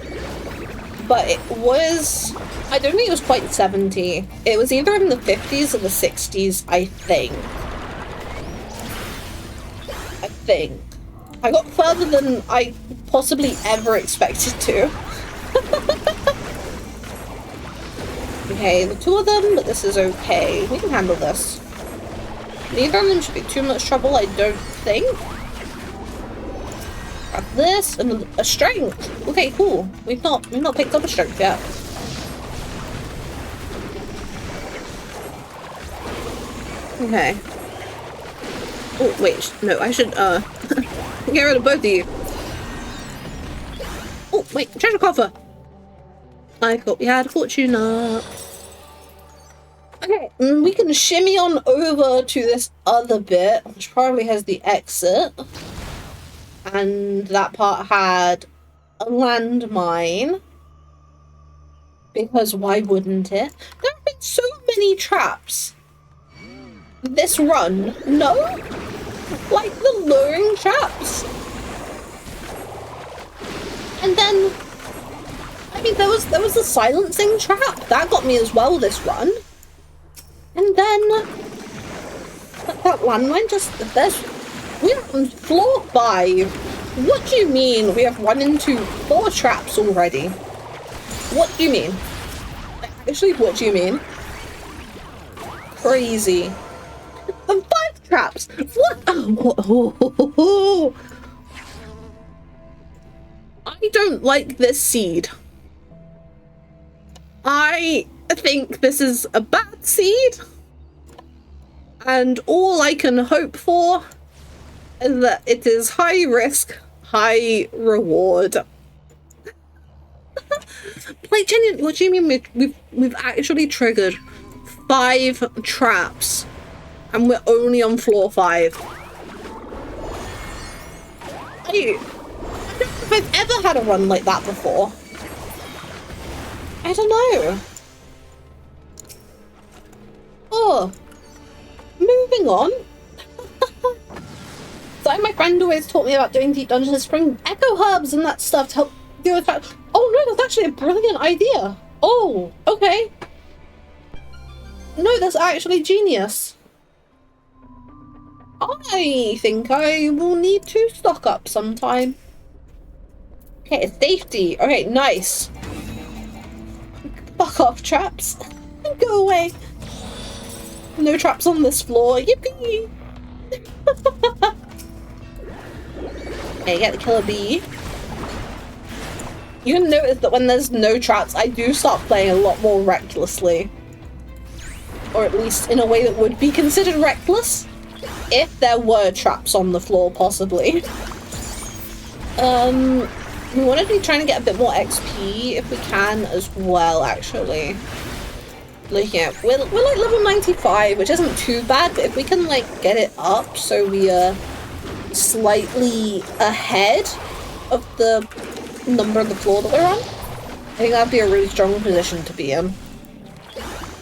but it was, I don't think it was quite 70. It was either in the 50s or the 60s, I think. I got further than I possibly ever expected to. Okay, the two of them, but this is okay. We can handle this. Neither of them should be too much trouble, I don't think. Grab this and a strength. Okay, cool. We've not picked up a strength yet. Okay. Oh wait, no, I should get rid of both of you. Oh wait, treasure coffer. I thought we had a fortune up. Okay, we can shimmy on over to this other bit, which probably has the exit. And that part had a landmine. Because why wouldn't it? There have been so many traps. This run, no? Like the luring traps. And then, I mean, there was the silencing trap. That got me as well this run. And then, that landmine just, we're on floor 5. What do you mean we have run into 4 traps already? What do you mean? Actually, what do you mean? Crazy. And 5 traps! What? Oh. I don't like this seed. I think this is a bad seed. And all I can hope for is that it is high risk, high reward. Like, genuinely, what do you mean we've actually triggered 5 traps and we're only on floor 5? I don't know if I've ever had a run like that before. I don't know. Oh, moving on. So my friend always taught me about doing deep dungeons, spring echo herbs and that stuff to help deal with that. Oh no, that's actually a brilliant idea. Oh, okay. No, that's actually genius. I think I will need to stock up sometime. Okay, safety. Okay, nice. Fuck off, traps. Go away. No traps on this floor. Yippee! Okay, get the killer bee. You can notice that when there's no traps, I do start playing a lot more recklessly. Or at least in a way that would be considered reckless. If there were traps on the floor, possibly. We want to be trying to get a bit more XP if we can as well, actually. Looking at, we're like level 95, which isn't too bad, but if we can like get it up so we are slightly ahead of the number of the floor that we're on, I think that'd be a really strong position to be in.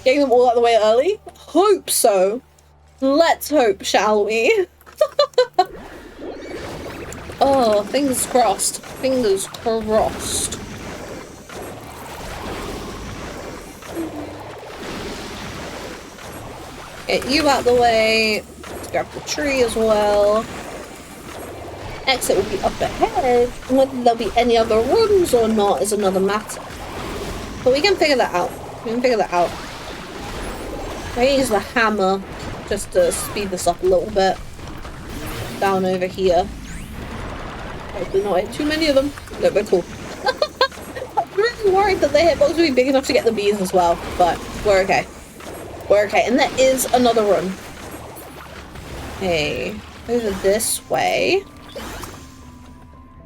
Getting them all out of the way early? Hope so. Let's hope, shall we? Oh, fingers crossed. Fingers crossed. Get you out the way. Let's grab the tree as well. exit will be up ahead. Whether there'll be any other rooms or not is another matter. But we can figure that out. We can figure that out. I can use the hammer just to speed this up a little bit. Down over here. Hopefully not hit too many of them. No, we're cool. I'm really worried that the hitbox will be big enough to get the bees as well, but we're okay. We're okay. And there is another room. Okay. Over this way.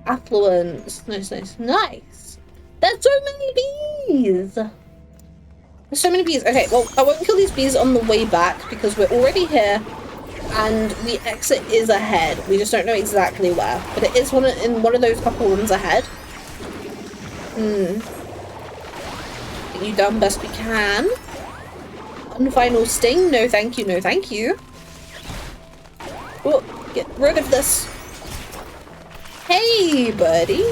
Affluence. Nice, nice, nice. There's so many bees! There's so many bees. Okay, well, I won't kill these bees on the way back because we're already here and the exit is ahead. We just don't know exactly where. But it is in one of those couple rooms ahead. Get you done best we can. One final sting. No thank you, no thank you. Oh, get rid of this. Hey, buddy.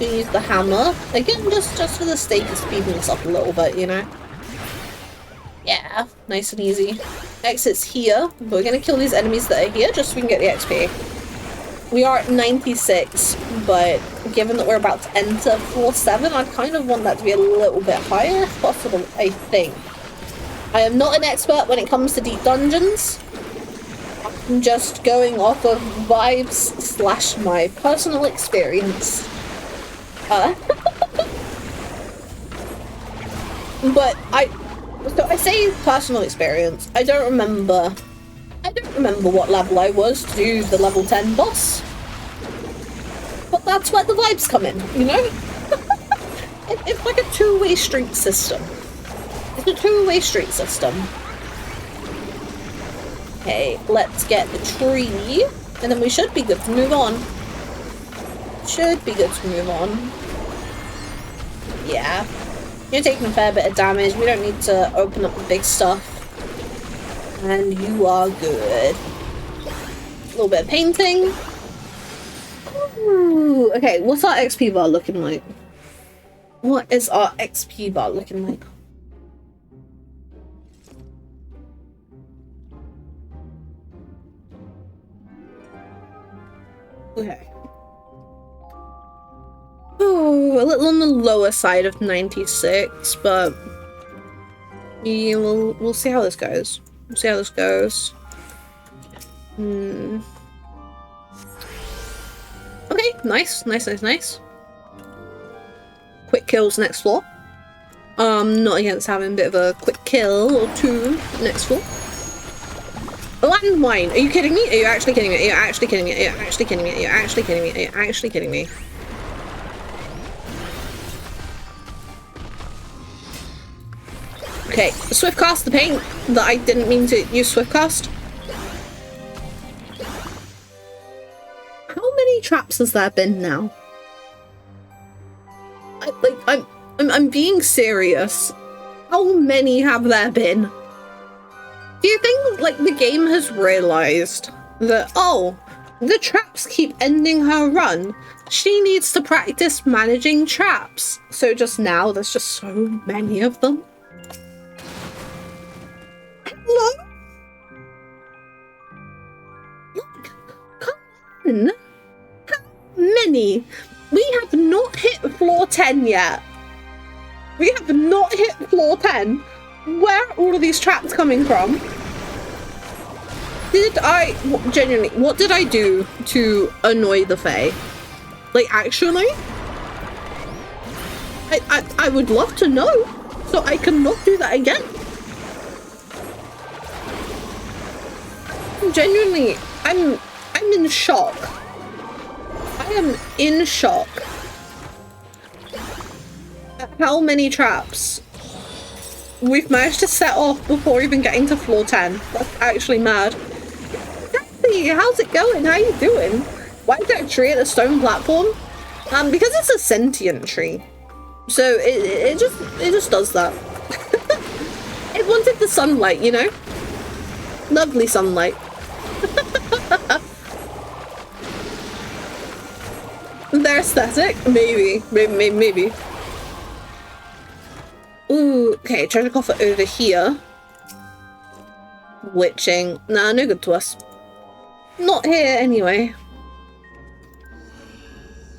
We use the hammer. Again, just for the sake of speeding this up a little bit, you know? Yeah, nice and easy. Exit's here. We're gonna kill these enemies that are here just so we can get the XP. We are at 96, but given that we're about to enter floor 7, I kind of want that to be a little bit higher if possible, I think. I am not an expert when it comes to deep dungeons. I'm just going off of vibes / my personal experience. But so I say personal experience. I don't remember what level I was to do the level 10 boss. But that's where the vibes come in, you know? It's like a two-way street system. It's a two-way street system. Okay, let's get the tree, and then we should be good to move on. Should be good to move on. Yeah. You're taking a fair bit of damage. We don't need to open up the big stuff. And you are good. A little bit of painting. Ooh, okay, what's our XP bar looking like? What is our XP bar looking like? Okay. Oh, a little on the lower side of 96, but yeah, we'll see how this goes. We'll see how this goes. Okay, nice, nice, nice, nice. Quick kills next floor. Not against having a bit of a quick kill or two next floor. Landmine! Are you kidding me? Are you actually kidding me? Are you actually kidding me? Are you actually kidding me? Are you actually kidding me? Are you actually kidding me? Okay, swift cast the paint that I didn't mean to use swift cast. How many traps has there been now? I'm being serious. How many have there been? Do you think, like, the game has realized that, oh, the traps keep ending her run? She needs to practice managing traps. So just now, there's just so many of them. Hello? Look, come on. How many? We have not hit floor 10 yet. We have not hit floor 10. Where are all of these traps coming from? Genuinely, what did I do to annoy the Fae? Like, actually? I would love to know, so I cannot do that again. Genuinely, I'm in shock. I am in shock at how many traps we've managed to set off before even getting to floor 10. That's actually mad. Chatty, how's it going? How are you doing? Why is there a tree at the stone platform? Because it's a sentient tree. So it just does that. It wanted the sunlight, you know? Lovely sunlight. Their aesthetic? Maybe. Ooh, okay, treasure coffer over here. Witching. Nah, no good to us. Not here, anyway.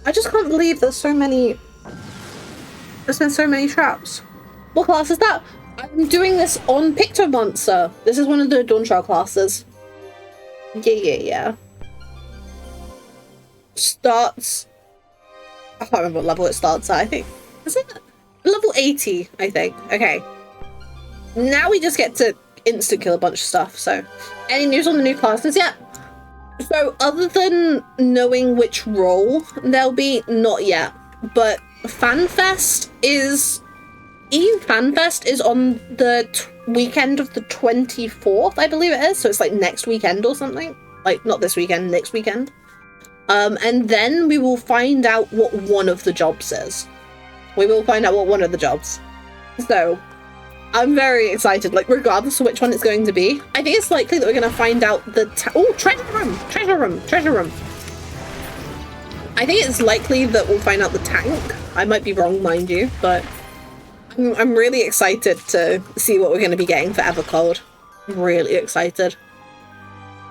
I just can't believe there's so many... There's been so many traps. What class is that? I'm doing this on Pictomonster. This is one of the Dawntrail classes. Yeah. Starts... I can't remember what level it starts at, I think. Is it level 80, I think? Okay. Now we just get to insta-kill a bunch of stuff, so... Any news on the new classes yet? So, other than knowing which role there'll be, not yet. But FanFest is... EU FanFest is on the weekend of the 24th, I believe it is. So it's like next weekend or something. Like, not this weekend, next weekend. And then we will find out what one of the jobs is. We will find out what one of the jobs. So, I'm very excited, like, regardless of which one it's going to be. I think it's likely that we're going to find out the... Oh, treasure room! Treasure room! Treasure room! I think it's likely that we'll find out the tank. I might be wrong, mind you, but... I'm really excited to see what we're going to be getting for Evercold. Really excited.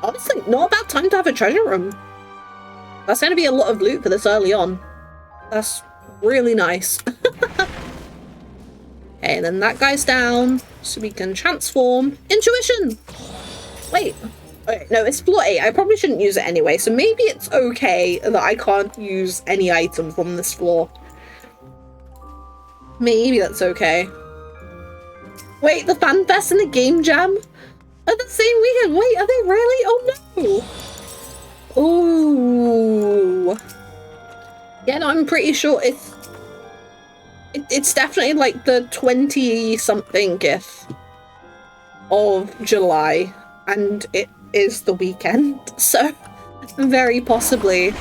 Honestly, not a bad time to have a treasure room. That's going to be a lot of loot for this early on. That's really nice. Okay, and then that guy's down, so we can transform. Intuition! Wait. Okay, no, it's floor 8. I probably shouldn't use it anyway, so maybe it's okay that I can't use any item from this floor. Maybe that's okay. Wait, the FanFest and the Game Jam are the same weekend. Wait, are they really? Oh no! Ooh. Yeah, no, I'm pretty sure it's definitely like the 20-somethingth of July, and it is the weekend, so very possibly.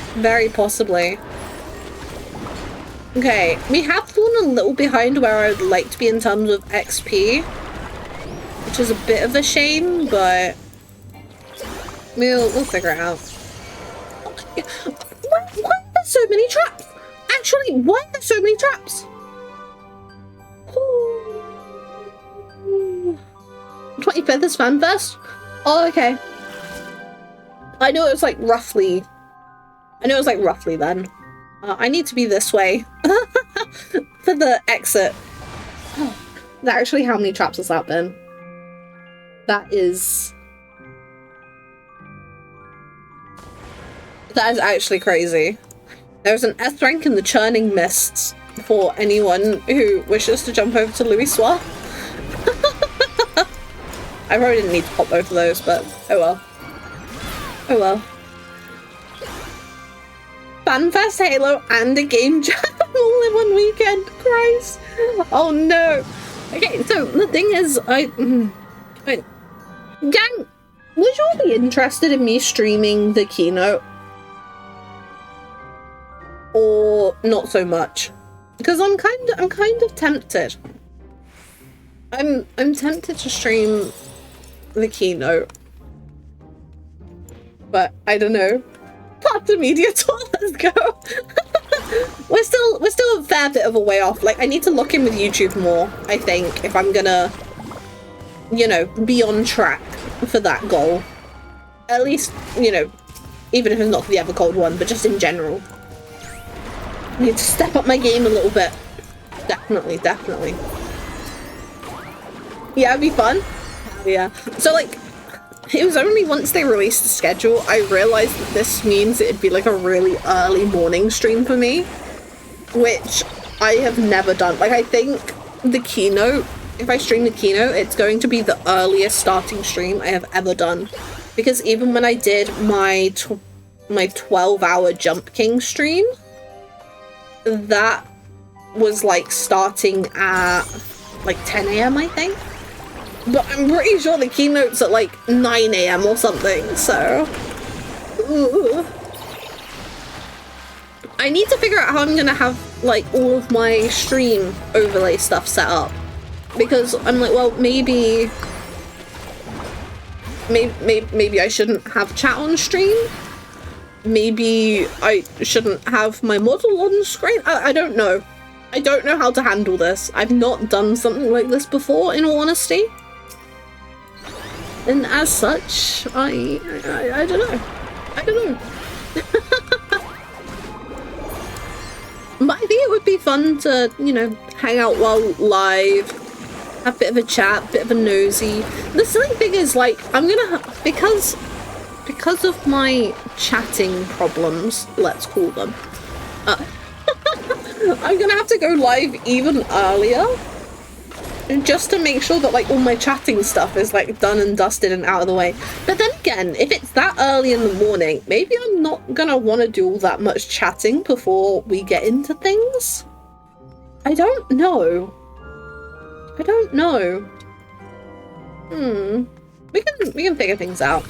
Okay, we have fallen a little behind where I would like to be in terms of XP, which is a bit of a shame, but we'll figure it out. Why are there so many traps? Actually, why are there so many traps? 25th is FanFest? Oh, okay. I know it was like roughly then. I need to be this way for the exit. Oh, actually, how many traps has that been? That is actually crazy. There's an S rank in the Churning Mists for anyone who wishes to jump over to Louis Soir. I probably didn't need to pop both of those, but oh well. Oh well. FanFest, Halo, and a Game Jam all in one weekend. Christ. Oh no. Okay, so the thing is, gang, would you all be interested in me streaming the keynote? Or not so much? Because I'm kind of tempted. I'm tempted to stream the keynote. But I don't know. Part the media tour, let's go. we're still a fair bit of a way off. Like, I need to lock in with YouTube more, I think, if I'm gonna, you know, be on track for that goal. At least, you know, even if it's not for the Evercold one, but just in general. I need to step up my game a little bit. Definitely. Yeah, it'd be fun. Yeah. So, like, it was only once they released the schedule I realized that this means it'd be like a really early morning stream for me, which I have never done. Like, I think the keynote, if I stream the keynote, it's going to be the earliest starting stream I have ever done, because even when I did my 12-hour Jump King stream, that was like starting at like 10 AM, I think. But I'm pretty sure the keynote's at like 9 AM or something, so... Ooh. I need to figure out how I'm gonna have like all of my stream overlay stuff set up. Because I'm like, well, maybe I shouldn't have chat on stream. Maybe I shouldn't have my model on screen. I don't know. I don't know how to handle this. I've not done something like this before, in all honesty. And as such, I don't know. I don't know. But I think it would be fun to, you know, hang out while live, have a bit of a chat, bit of a nosy. The silly thing is, like, I'm gonna, because of my chatting problems, let's call them, I'm gonna have to go live even earlier, just to make sure that, like, all my chatting stuff is, like, done and dusted and out of the way. But then again, if it's that early in the morning, maybe I'm not gonna want to do all that much chatting before we get into things. I don't know. I don't know. We can figure things out.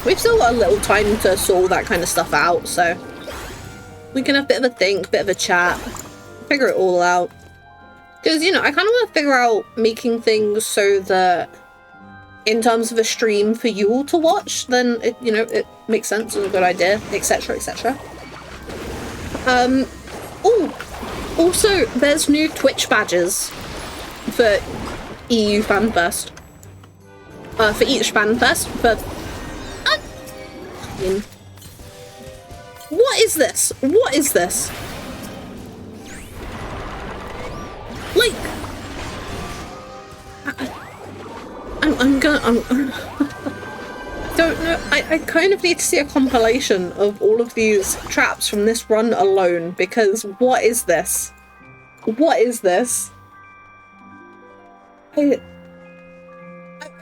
We've still got a little time to sort all that kind of stuff out, so we can have a bit of a think, bit of a chat, figure it all out. Because, you know, I kind of want to figure out making things so that in terms of a stream for you all to watch, then it, you know, it makes sense, it's a good idea, etc, etc. Oh, also there's new Twitch badges for EU Fan First. For each Fan First, for what is this? What is this? Like, I'm don't know. I kind of need to see a compilation of all of these traps from this run alone, because what is this? What is this? I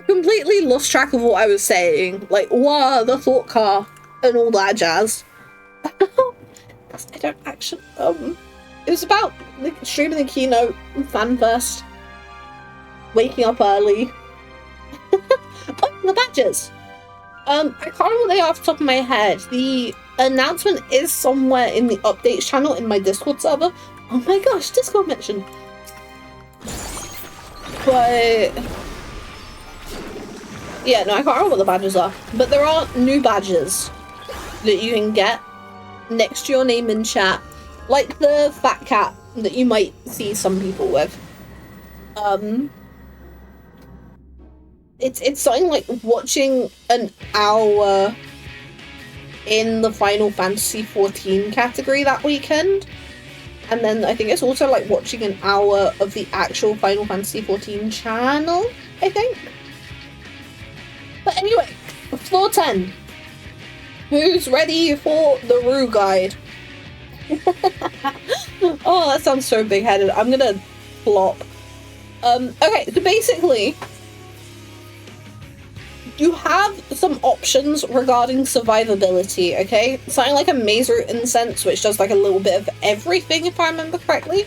completely lost track of what I was saying. Like, wow, the thought car and all that jazz. I don't actually, it was about streaming the keynote, Fan First, waking up early. Oh, the badges! I can't remember what they are off the top of my head. The announcement is somewhere in the updates channel in my Discord server. Oh my gosh, Discord mention! But yeah, no, I can't remember what the badges are. But there are new badges that you can get next to your name in chat. Like the fat cat that you might see some people with. It's something like watching an hour in the Final Fantasy XIV category that weekend. And then I think it's also like watching an hour of the actual Final Fantasy XIV channel, I think. But anyway, floor 10. Who's ready for the Rue Guide? Oh, that sounds so big-headed. I'm gonna flop. Okay, so basically, you have some options regarding survivability, okay? Something like a Maze Root Incense, which does like a little bit of everything, if I remember correctly.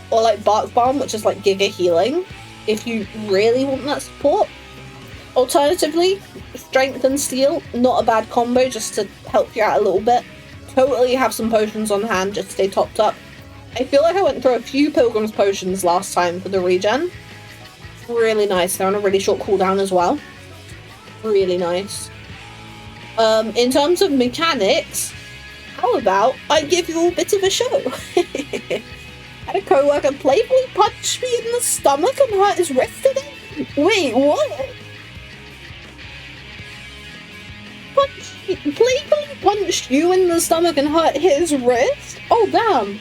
Or like Bark Bomb, which is like Giga Healing, if you really want that support. Alternatively, Strength and Steel, not a bad combo, just to help you out a little bit. Totally have some potions on hand, just to stay topped up. I feel like I went through a few Pilgrim's potions last time for the regen. Really nice, they're on a really short cooldown as well. Really nice. In terms of mechanics, how about I give you a bit of a show? Had a co-worker playfully punch me in the stomach and hurt his wrist today? Wait, what? Playfully punched you in the stomach and hurt his wrist? Oh, damn.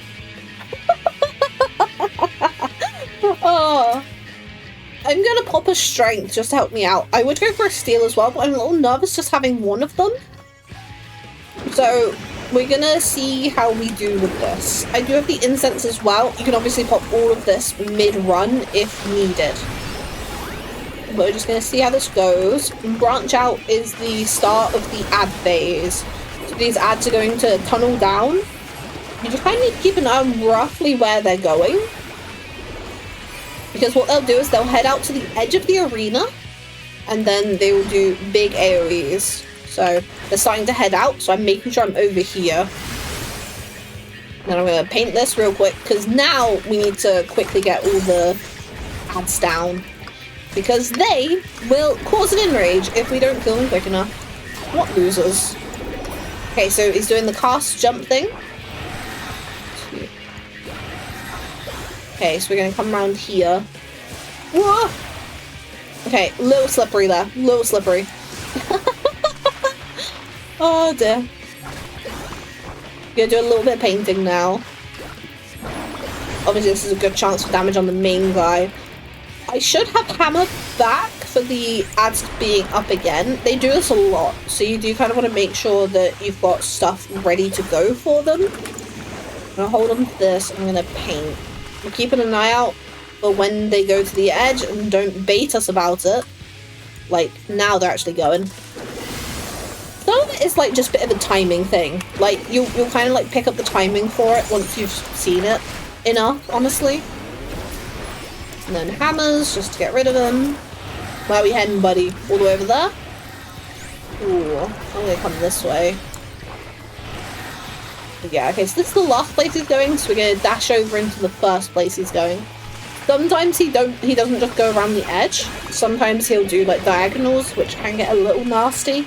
Oh. I'm gonna pop a strength just to help me out. I would go for a steel as well, but I'm a little nervous just having one of them. So we're gonna see how we do with this. I do have the incense as well. You can obviously pop all of this mid-run if needed. But we're just gonna see how this goes. Branch out is the start of the ad phase. So these ads are going to tunnel down. You just kind of need to keep an eye on roughly where they're going. Because what they'll do is they'll head out to the edge of the arena, and then they will do big AoEs. So they're starting to head out, so I'm making sure I'm over here. Then I'm going to paint this real quick, because now we need to quickly get all the ads down. Because they will cause an enrage if we don't kill them quick enough. What losers? Okay, so he's doing the cast jump thing. Okay, so we're gonna come around here. Whoa! Okay, little slippery there. Little slippery. Oh dear. Gonna do a little bit of painting now. Obviously, this is a good chance for damage on the main guy. I should have hammer back for the ads being up again. They do this a lot, so you do kind of want to make sure that you've got stuff ready to go for them. I'm gonna hold on to this. I'm gonna paint. I'm keeping an eye out for when they go to the edge, and don't bait us about it. Like, now they're actually going. Some of it is like just a bit of a timing thing. Like, you'll kind of like pick up the timing for it once you've seen it enough, honestly. And then hammers, just to get rid of them. Where are we heading, buddy? All the way over there? Ooh, I'm gonna come this way. Yeah, okay, so this is the last place he's going, so we're gonna dash over into the first place he's going. Sometimes he doesn't just go around the edge. Sometimes he'll do like diagonals, which can get a little nasty.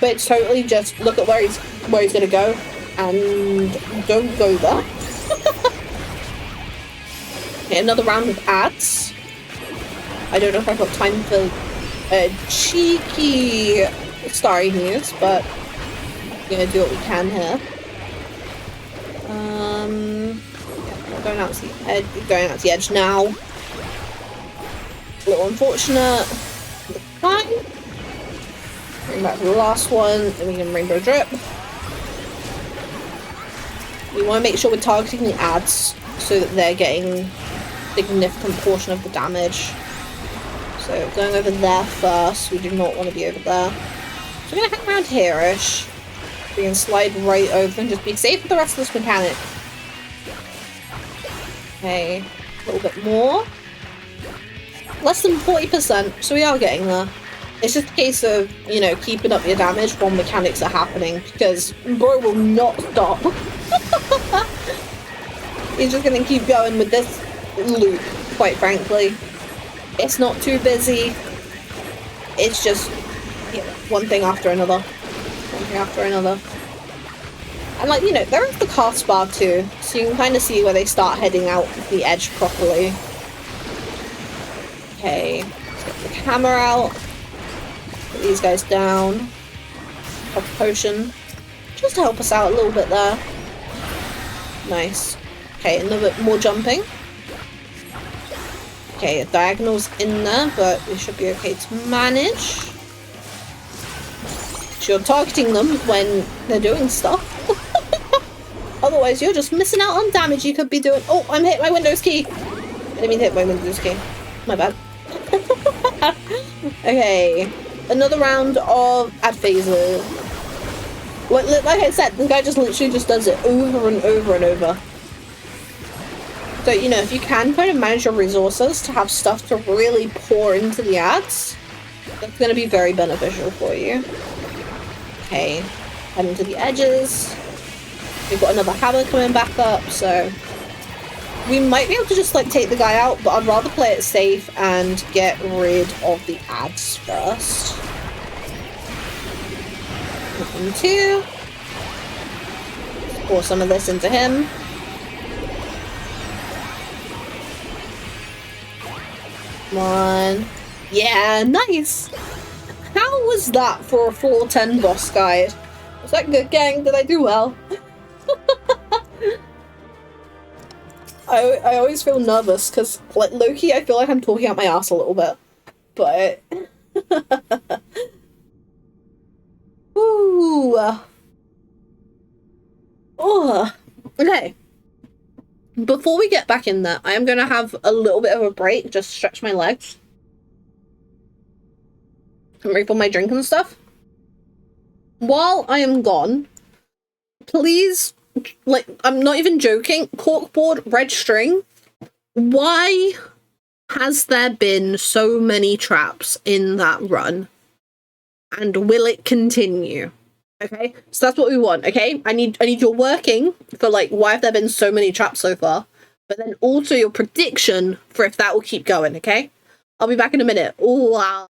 But it's totally just look at where he's gonna go and don't go there. Okay, another round of ads. I don't know if I've got time for a cheeky starry news, but we're gonna do what we can here. Going out to the edge now. A little unfortunate. Fine. Bring back to the last one, and we can rainbow drip. We want to make sure we're targeting the ads so that they're getting a significant portion of the damage. So going over there first, we do not want to be over there. So we're going to hang around here-ish. We can slide right over and just be safe with the rest of this mechanic. Okay, a little bit more. Less than 40%, so we are getting there. It's just a case of, you know, keeping up your damage while mechanics are happening, because bro will not stop. He's just gonna keep going with this loop, quite frankly. It's not too busy. It's just, you know, one thing after another. One thing after another. And, like, you know, there is the cast bar too, so you can kind of see where they start heading out the edge properly. Okay, let's get the hammer out. Put these guys down. Pop a potion. Just to help us out a little bit there. Nice. Okay, a little bit more jumping. Okay, a diagonal's in there, but we should be okay to manage. So you're targeting them when they're doing stuff. Otherwise, you're just missing out on damage you could be doing. Oh, I'm hit my Windows key. I didn't mean to hit my Windows key. My bad. Okay, another round of ad phases. Like I said, the guy just literally just does it over and over and over. So, you know, if you can kind of manage your resources to have stuff to really pour into the ads, that's going to be very beneficial for you. Okay, heading to the edges. We've got another hammer coming back up, so we might be able to just like take the guy out, but I'd rather play it safe and get rid of the ads first. 1, 2. Pour some of this into him. Come on. Yeah, nice! How was that for a 410 boss guide? Was that good, gang? Did I do well? I always feel nervous because, like, low-key, I feel like I'm talking out my ass a little bit. But... Ooh. Oh. Okay. Before we get back in there, I am going to have a little bit of a break, just stretch my legs. And refill my drink and stuff. While I am gone, please, like, I'm not even joking, corkboard, red string, why has there been so many traps in that run? And will it continue? Okay, so that's what we want, okay? I need your working for, like, why have there been so many traps so far? But then also your prediction for if that will keep going, okay? I'll be back in a minute. Ooh, wow.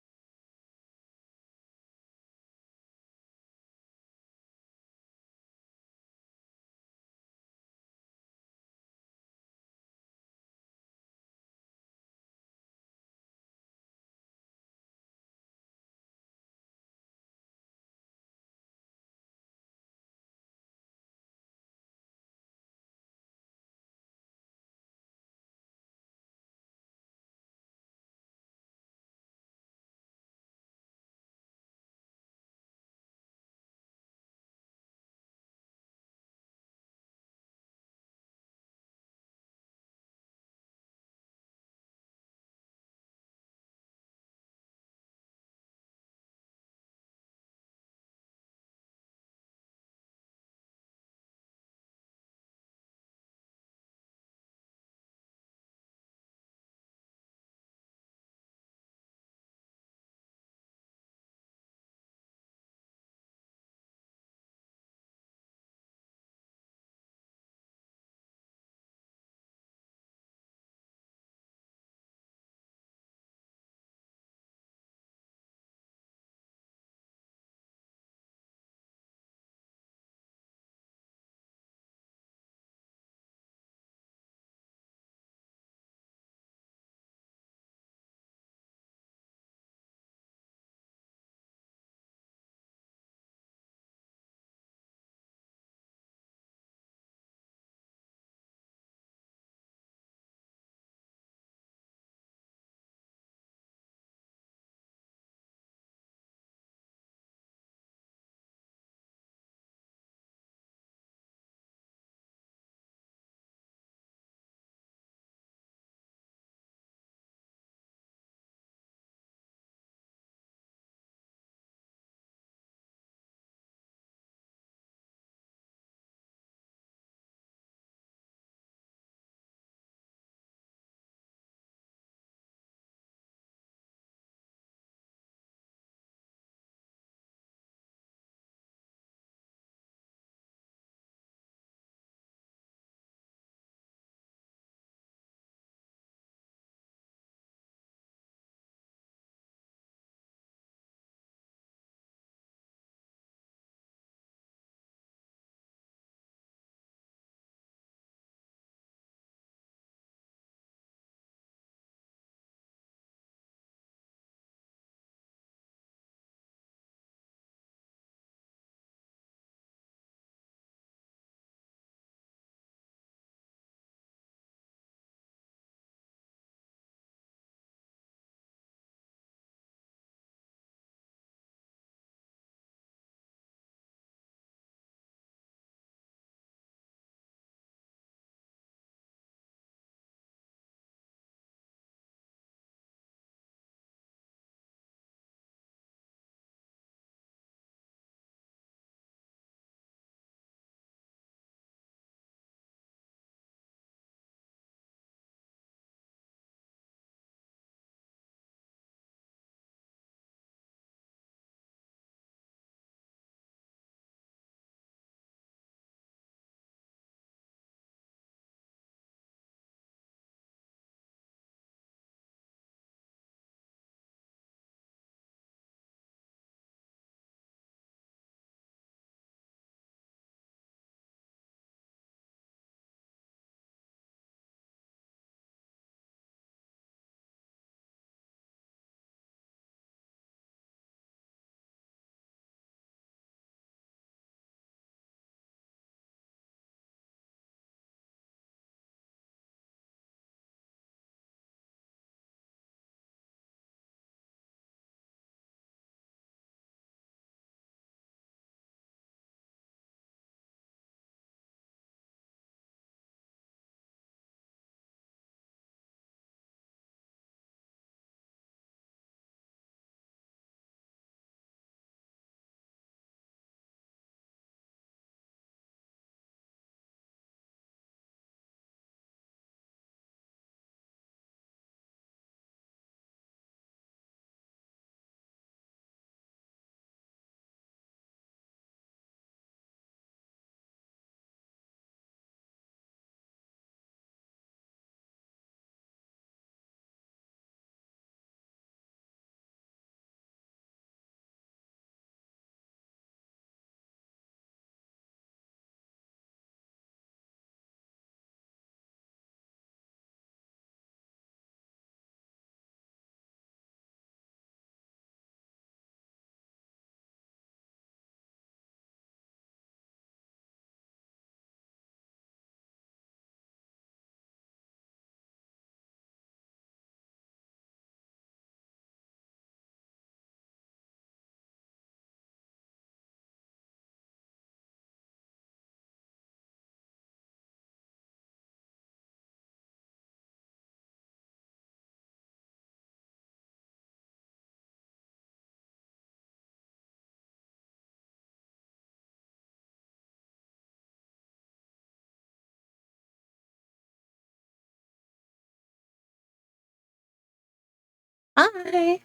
Hi.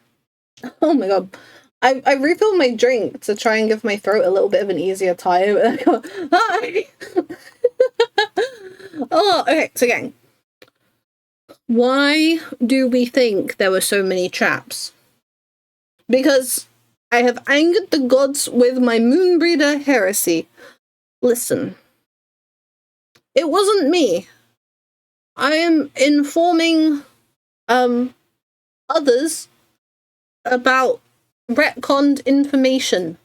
Oh my god. I refilled my drink to try and give my throat a little bit of an easier time. Hi! Oh, okay, so gang. Why do we think there were so many traps? Because I have angered the gods with my Moonbreeder heresy. Listen. It wasn't me. I am informing, others about retconned information.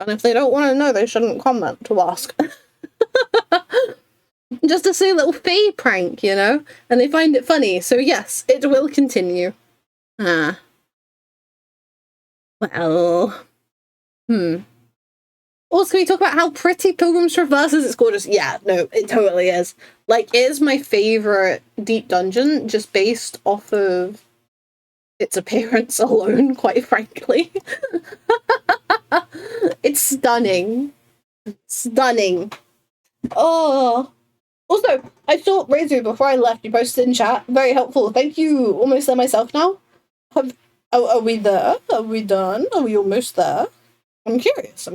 And if they don't want to know, they shouldn't comment to ask. Just a silly little Fae prank, you know? And they find it funny, so yes, it will continue. Ah. Well. Also, can we talk about how pretty Pilgrim's Traverse is? It's gorgeous. Yeah, no, it totally is. Like, it is my favourite deep dungeon, just based off of its appearance alone, quite frankly. It's stunning. Stunning. Oh. Also, I saw Rezu before I left. You posted in chat. Very helpful. Thank you. Almost there myself now. Are we there? Are we done? Are we almost there? I'm curious.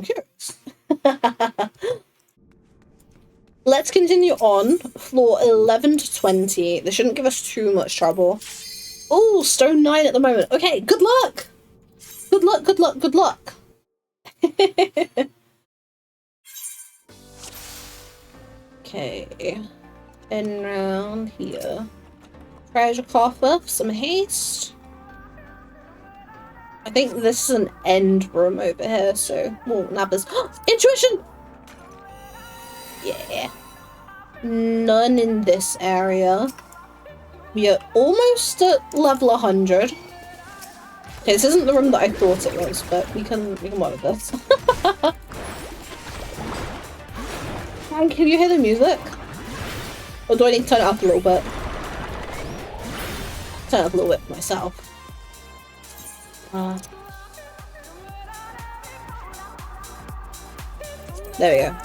Let's continue on. Floor 11 to 20. They shouldn't give us too much trouble. Oh, stone 9 at the moment. Okay, good luck. Good luck. Okay. And round here. Treasure coffer for some haste. I think this is an end room over here, so we'll nab this. Intuition! Yeah. None in this area. We are almost at level 100. Okay, this isn't the room that I thought it was, but we can work with this. And can you hear the music? Or do I need to turn it up a little bit? Turn it up a little bit for myself. There we go.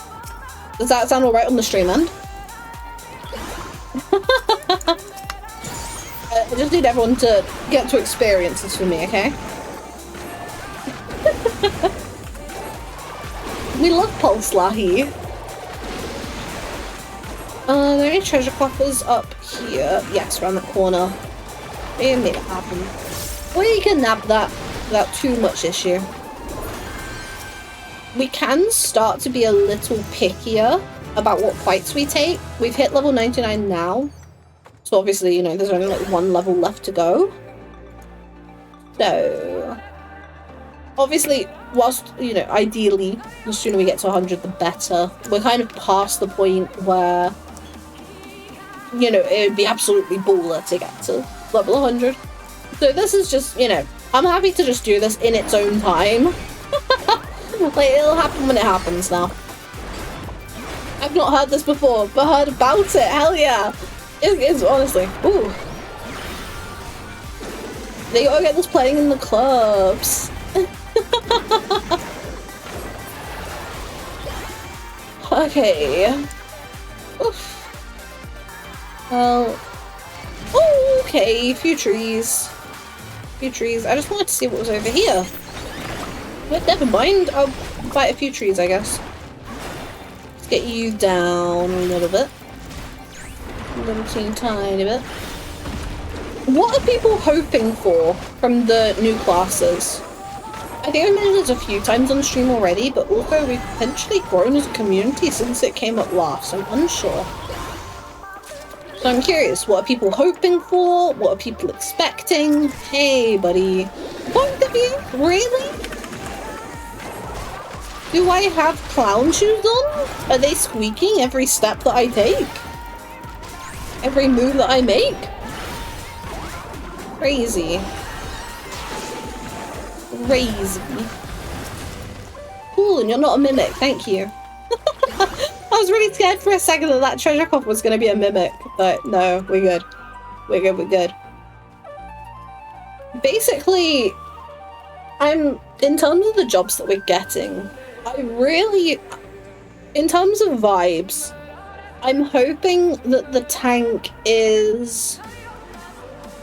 Does that sound alright on the stream end? I just need everyone to get to experience this with me, okay? We love Pulse Lahi. Are there any treasure coffers up here? Yes, around the corner. We made it happen. We can nab that without too much issue. We can start to be a little pickier about what fights we take. We've hit level 99 now. So obviously, you know, there's only like one level left to go. So obviously, whilst, you know, ideally, the sooner we get to 100, the better. We're kind of past the point where, you know, it would be absolutely baller to get to level 100. So this is just, you know, I'm happy to just do this in its own time. Like, it'll happen when it happens now. I've not heard this before, but heard about it. Hell yeah. It's honestly, ooh. They gotta get this playing in the clubs. Okay. Oof. Well. Oh, okay. Few trees. I just wanted to see what was over here. But never mind. I'll fight a few trees, I guess. Let's get you down a little bit. A little tiny bit. What are people hoping for from the new classes? I think I've mentioned this a few times on stream already, but also we've potentially grown as a community since it came up last. I'm unsure. So I'm curious, what are people hoping for? What are people expecting? Hey, buddy. Both of you? Really? Do I have clown shoes on? Are they squeaking every step that I take? Every move that I make? Crazy. Crazy. Cool, and you're not a mimic, thank you. I was really scared for a second that that treasure coffer was going to be a mimic, but no, we're good. We're good. Basically, in terms of the jobs that we're getting, in terms of vibes, I'm hoping that the tank is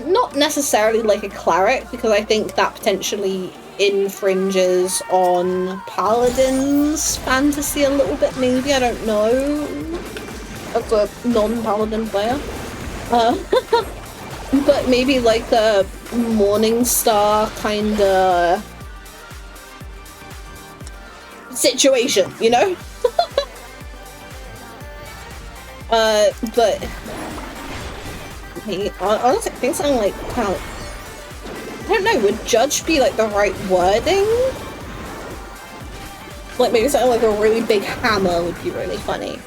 not necessarily like a cleric, because I think that potentially infringes on Paladin's fantasy a little bit, maybe, I don't know, as a non-Paladin player. But maybe like a Morningstar kinda situation, you know? But honestly, I think something like kind of, I don't know, would judge be like the right wording? Like maybe something like a really big hammer would be really funny.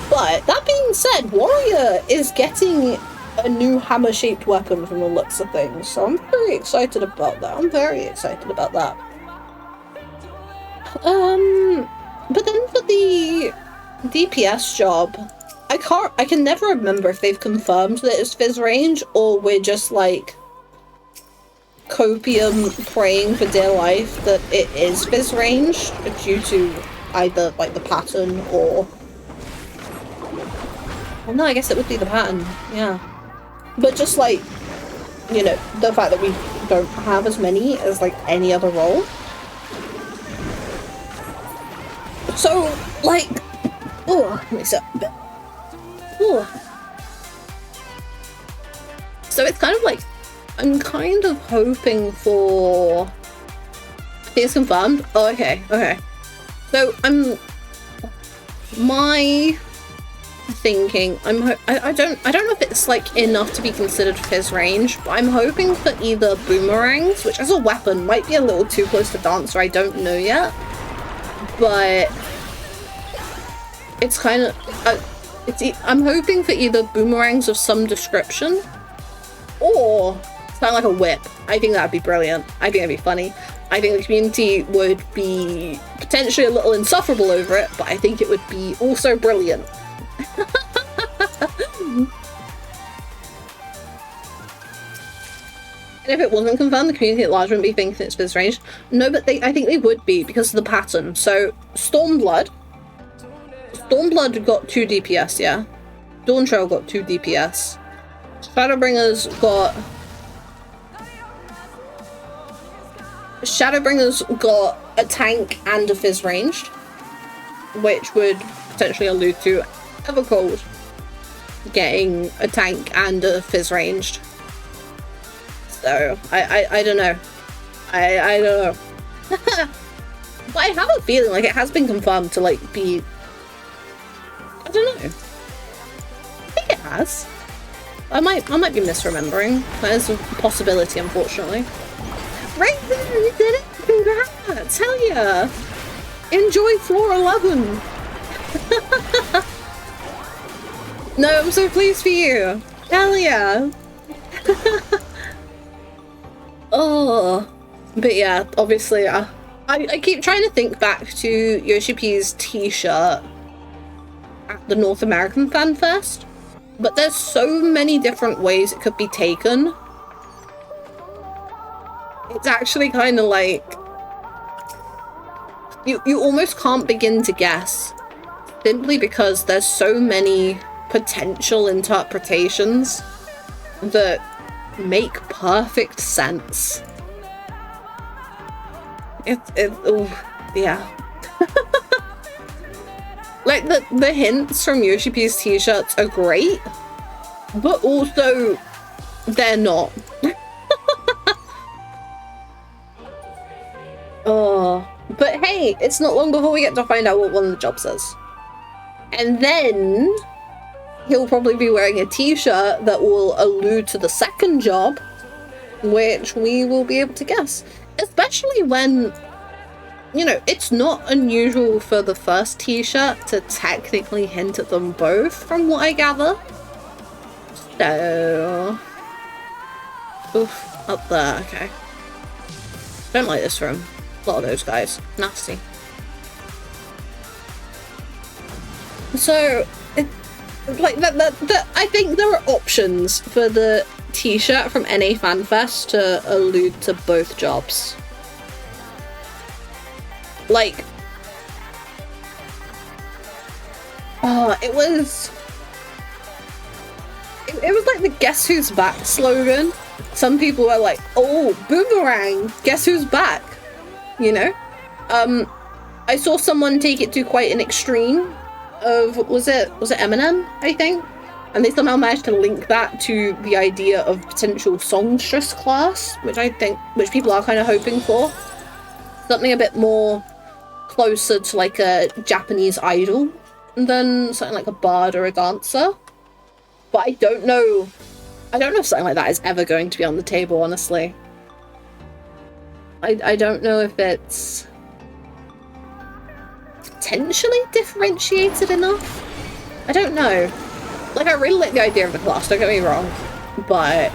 But that being said, Warrior is getting a new hammer-shaped weapon from the looks of things, so I'm very excited about that. I'm very excited about that. But then for the DPS job, I can never remember if they've confirmed that it's Fizz range, or we're just like copium praying for dear life that it is Fizz range due to either like the pattern or... Well, no, I guess it would be the pattern, yeah. But just like, you know, the fact that we don't have as many as like any other role. So, like, oh, let me sit a bit. Oh. So it's kind of like, I'm kind of hoping for... I think it's confirmed. Oh, okay, okay. So my thinking, I don't know if it's like enough to be considered Fizz range, but I'm hoping for either boomerangs, which as a weapon might be a little too close to Dancer, I don't know yet. But it's kind of, I'm hoping for either boomerangs of some description, or something like a whip. I think that'd be brilliant. I think that'd be funny. I think the community would be potentially a little insufferable over it, but I think it would be also brilliant. And if it wasn't confirmed, the community at large wouldn't be thinking it's Fizz range. No, but I think they would be because of the pattern. So Stormblood got 2 DPS, yeah. Dawn Trail got 2 DPS. Shadowbringers got a tank and a Fizz ranged, which would potentially allude to Evercold getting a tank and a Fizz ranged. So I don't know. I don't know. But I have a feeling like it has been confirmed to like be, I don't know. I think it has. I might be misremembering. That is a possibility, unfortunately. Raven, you did it! Congrats! Hell yeah! Enjoy floor 11! No, I'm so pleased for you! Hell yeah! Oh, but yeah, obviously, I keep trying to think back to Yoshi P's t-shirt at the North American Fan Fest, but there's so many different ways it could be taken. It's actually kind of like, you almost can't begin to guess, simply because there's so many potential interpretations that make perfect sense. Oh, yeah. Like, the hints from Yoshi P's t-shirts are great, but also, they're not. Oh, but hey, it's not long before we get to find out what one of the jobs is. And then he'll probably be wearing a t-shirt that will allude to the second job, which we will be able to guess. Especially when, you know, it's not unusual for the first t-shirt to technically hint at them both, from what I gather. So... Oof, up there, okay. Don't like this room. A lot of those guys. Nasty. So, like, I think there are options for the t-shirt from NA FanFest to allude to both jobs. Like, Oh, it was like the Guess Who's Back slogan. Some people were like, oh, Boomerang, guess who's back? You know? I saw someone take it to quite an extreme of, was it Eminem, I think? And they somehow managed to link that to the idea of potential songstress class, which people are kind of hoping for. Something a bit more closer to like a Japanese idol than something like a bard or a dancer. But I don't know if something like that is ever going to be on the table, honestly. I don't know if it's potentially differentiated enough. I don't know. Like, I really like the idea of the class, don't get me wrong, but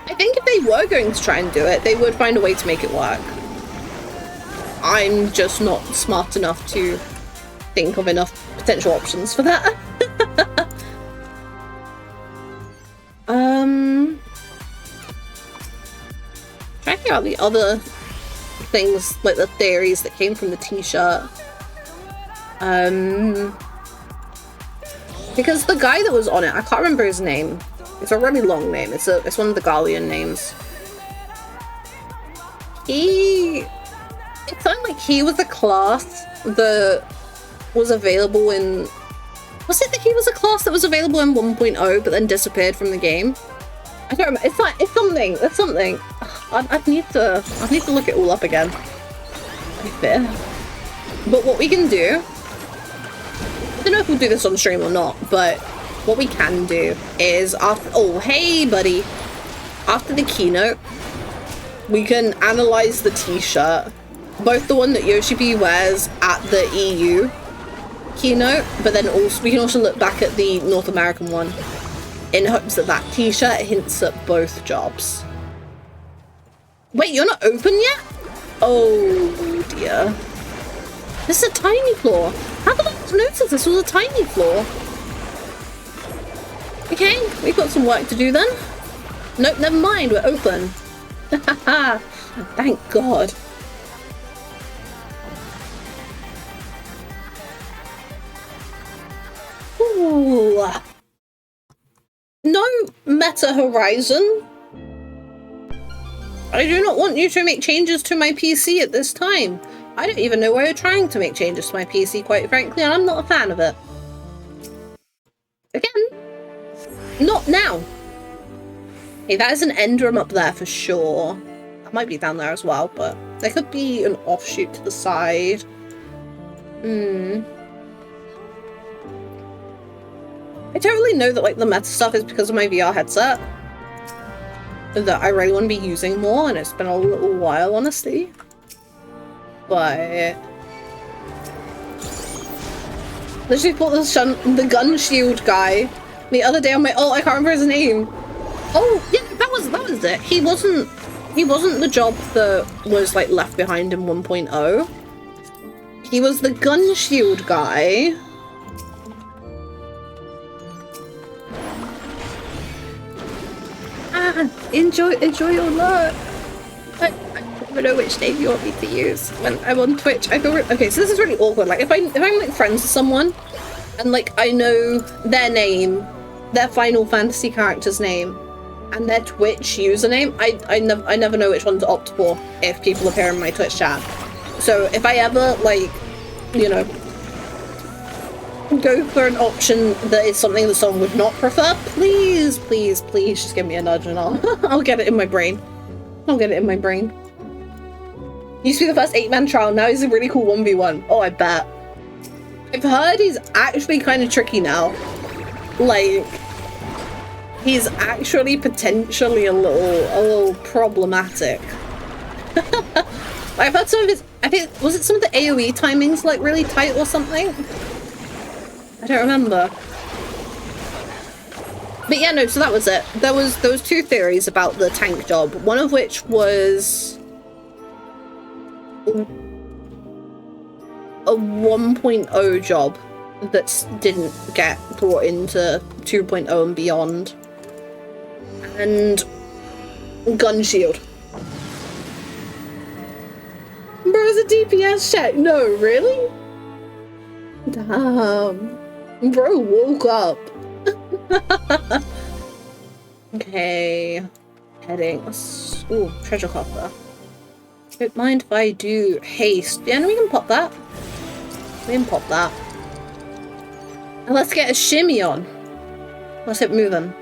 I think if they were going to try and do it, they would find a way to make it work. I'm just not smart enough to think of enough potential options for that. Trying to figure out the other things, like the theories that came from the t-shirt. Because the guy that was on it, I can't remember his name. It's a really long name. It's one of the Gallian names. It sounded like he was a class that was available in... Was it that he was a class that was available in 1.0 but then disappeared from the game? I don't remember. It's something. I'd need to look it all up again. To be fair. But what we can do... I don't know if we'll do this on stream or not, but what we can do is after... Oh, hey, buddy. After the keynote, we can analyze the t-shirt. Both the one that Yoshi P wears at the EU keynote, but then also we can also look back at the North American one in hopes that that t-shirt hints at both jobs. Wait, you're not open yet? Oh, dear. This is a tiny floor. How did I not notice this was a tiny floor? Okay, we've got some work to do then. Nope, never mind, we're open. Haha, thank God. Ooh. No Meta Horizon. I do not want you to make changes to my PC at this time. I don't even know why you're trying to make changes to my PC, quite frankly, and I'm not a fan of it. Again, not now. Hey, that is an end room up there for sure. That might be down there as well, but there could be an offshoot to the side. I don't really know that like the meta stuff is because of my VR headset that I really want to be using more, and it's been a little while, honestly. But literally fought the gun shield guy the other day on my I can't remember his name. Oh yeah, that was it. He wasn't the job that was like left behind in 1.0. He was the gun shield guy. Enjoy your luck. I don't know which name you want me to use when I'm on Twitch. I feel okay, so this is really awkward. Like if I'm like friends with someone and like I know their name, their Final Fantasy character's name, and their Twitch username, I never know which one to opt for if people appear in my Twitch chat. So if I ever like, you know, go for an option that is something that someone would not prefer, please just give me a nudge and I'll get it in my brain. I'll get it in my brain. Used to be the first 8-man trial, now he's a really cool 1v1. Oh, I bet. I've heard he's actually kind of tricky now. Like, he's actually potentially a little problematic. I've heard some of his, I think, was it some of the AoE timings like really tight or something? I don't remember. But yeah, no, so that was it. There was two theories about the tank job, one of which was a 1.0 job that didn't get brought into 2.0 and beyond. And gun shield. Bro, it's a DPS check. No, really? Damn. Bro woke up. Okay. Heading. Ooh, treasure coffer. Don't mind if I do haste. Yeah, no, we can pop that. We can pop that. And let's get a shimmy on. Let's hit moving.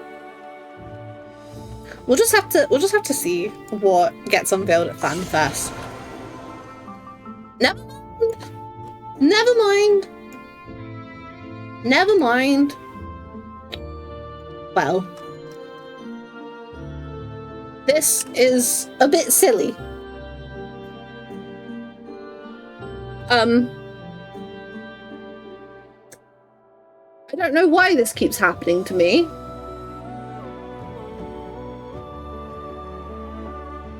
We'll just have to see what gets unveiled at FanFest. Never mind. Never mind. Never mind. Well, this is a bit silly. I don't know why this keeps happening to me.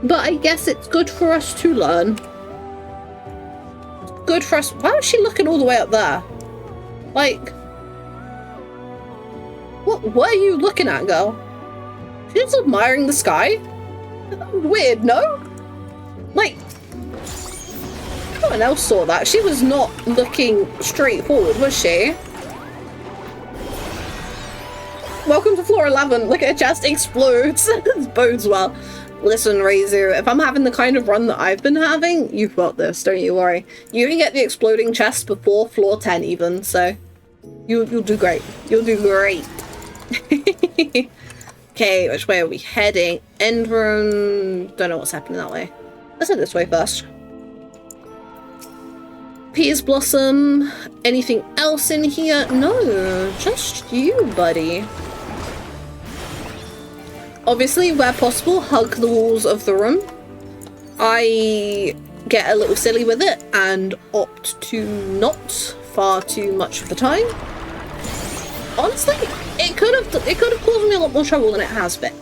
But I guess it's good for us to learn. Good for us. Why is she looking all the way up there? Like, what are you looking at, girl? She's admiring the sky? That was weird, no? Like, no one else saw that. She was not looking straight forward, was she? Welcome to floor 11. Look at her chest explodes. This bodes well. Listen, Reizu, if I'm having the kind of run that I've been having, you've got this, don't you worry. You can get the exploding chest before floor 10 even, so you'll do great. You'll do great. Okay, which way are we heading? End room. Don't know what's happening that way. Let's head this way first. Peas Blossom. Anything else in here? No, just you, buddy. Obviously, where possible, hug the walls of the room. I get a little silly with it and opt to not far too much of the time. Honestly, it could have caused me a lot more trouble than it has been.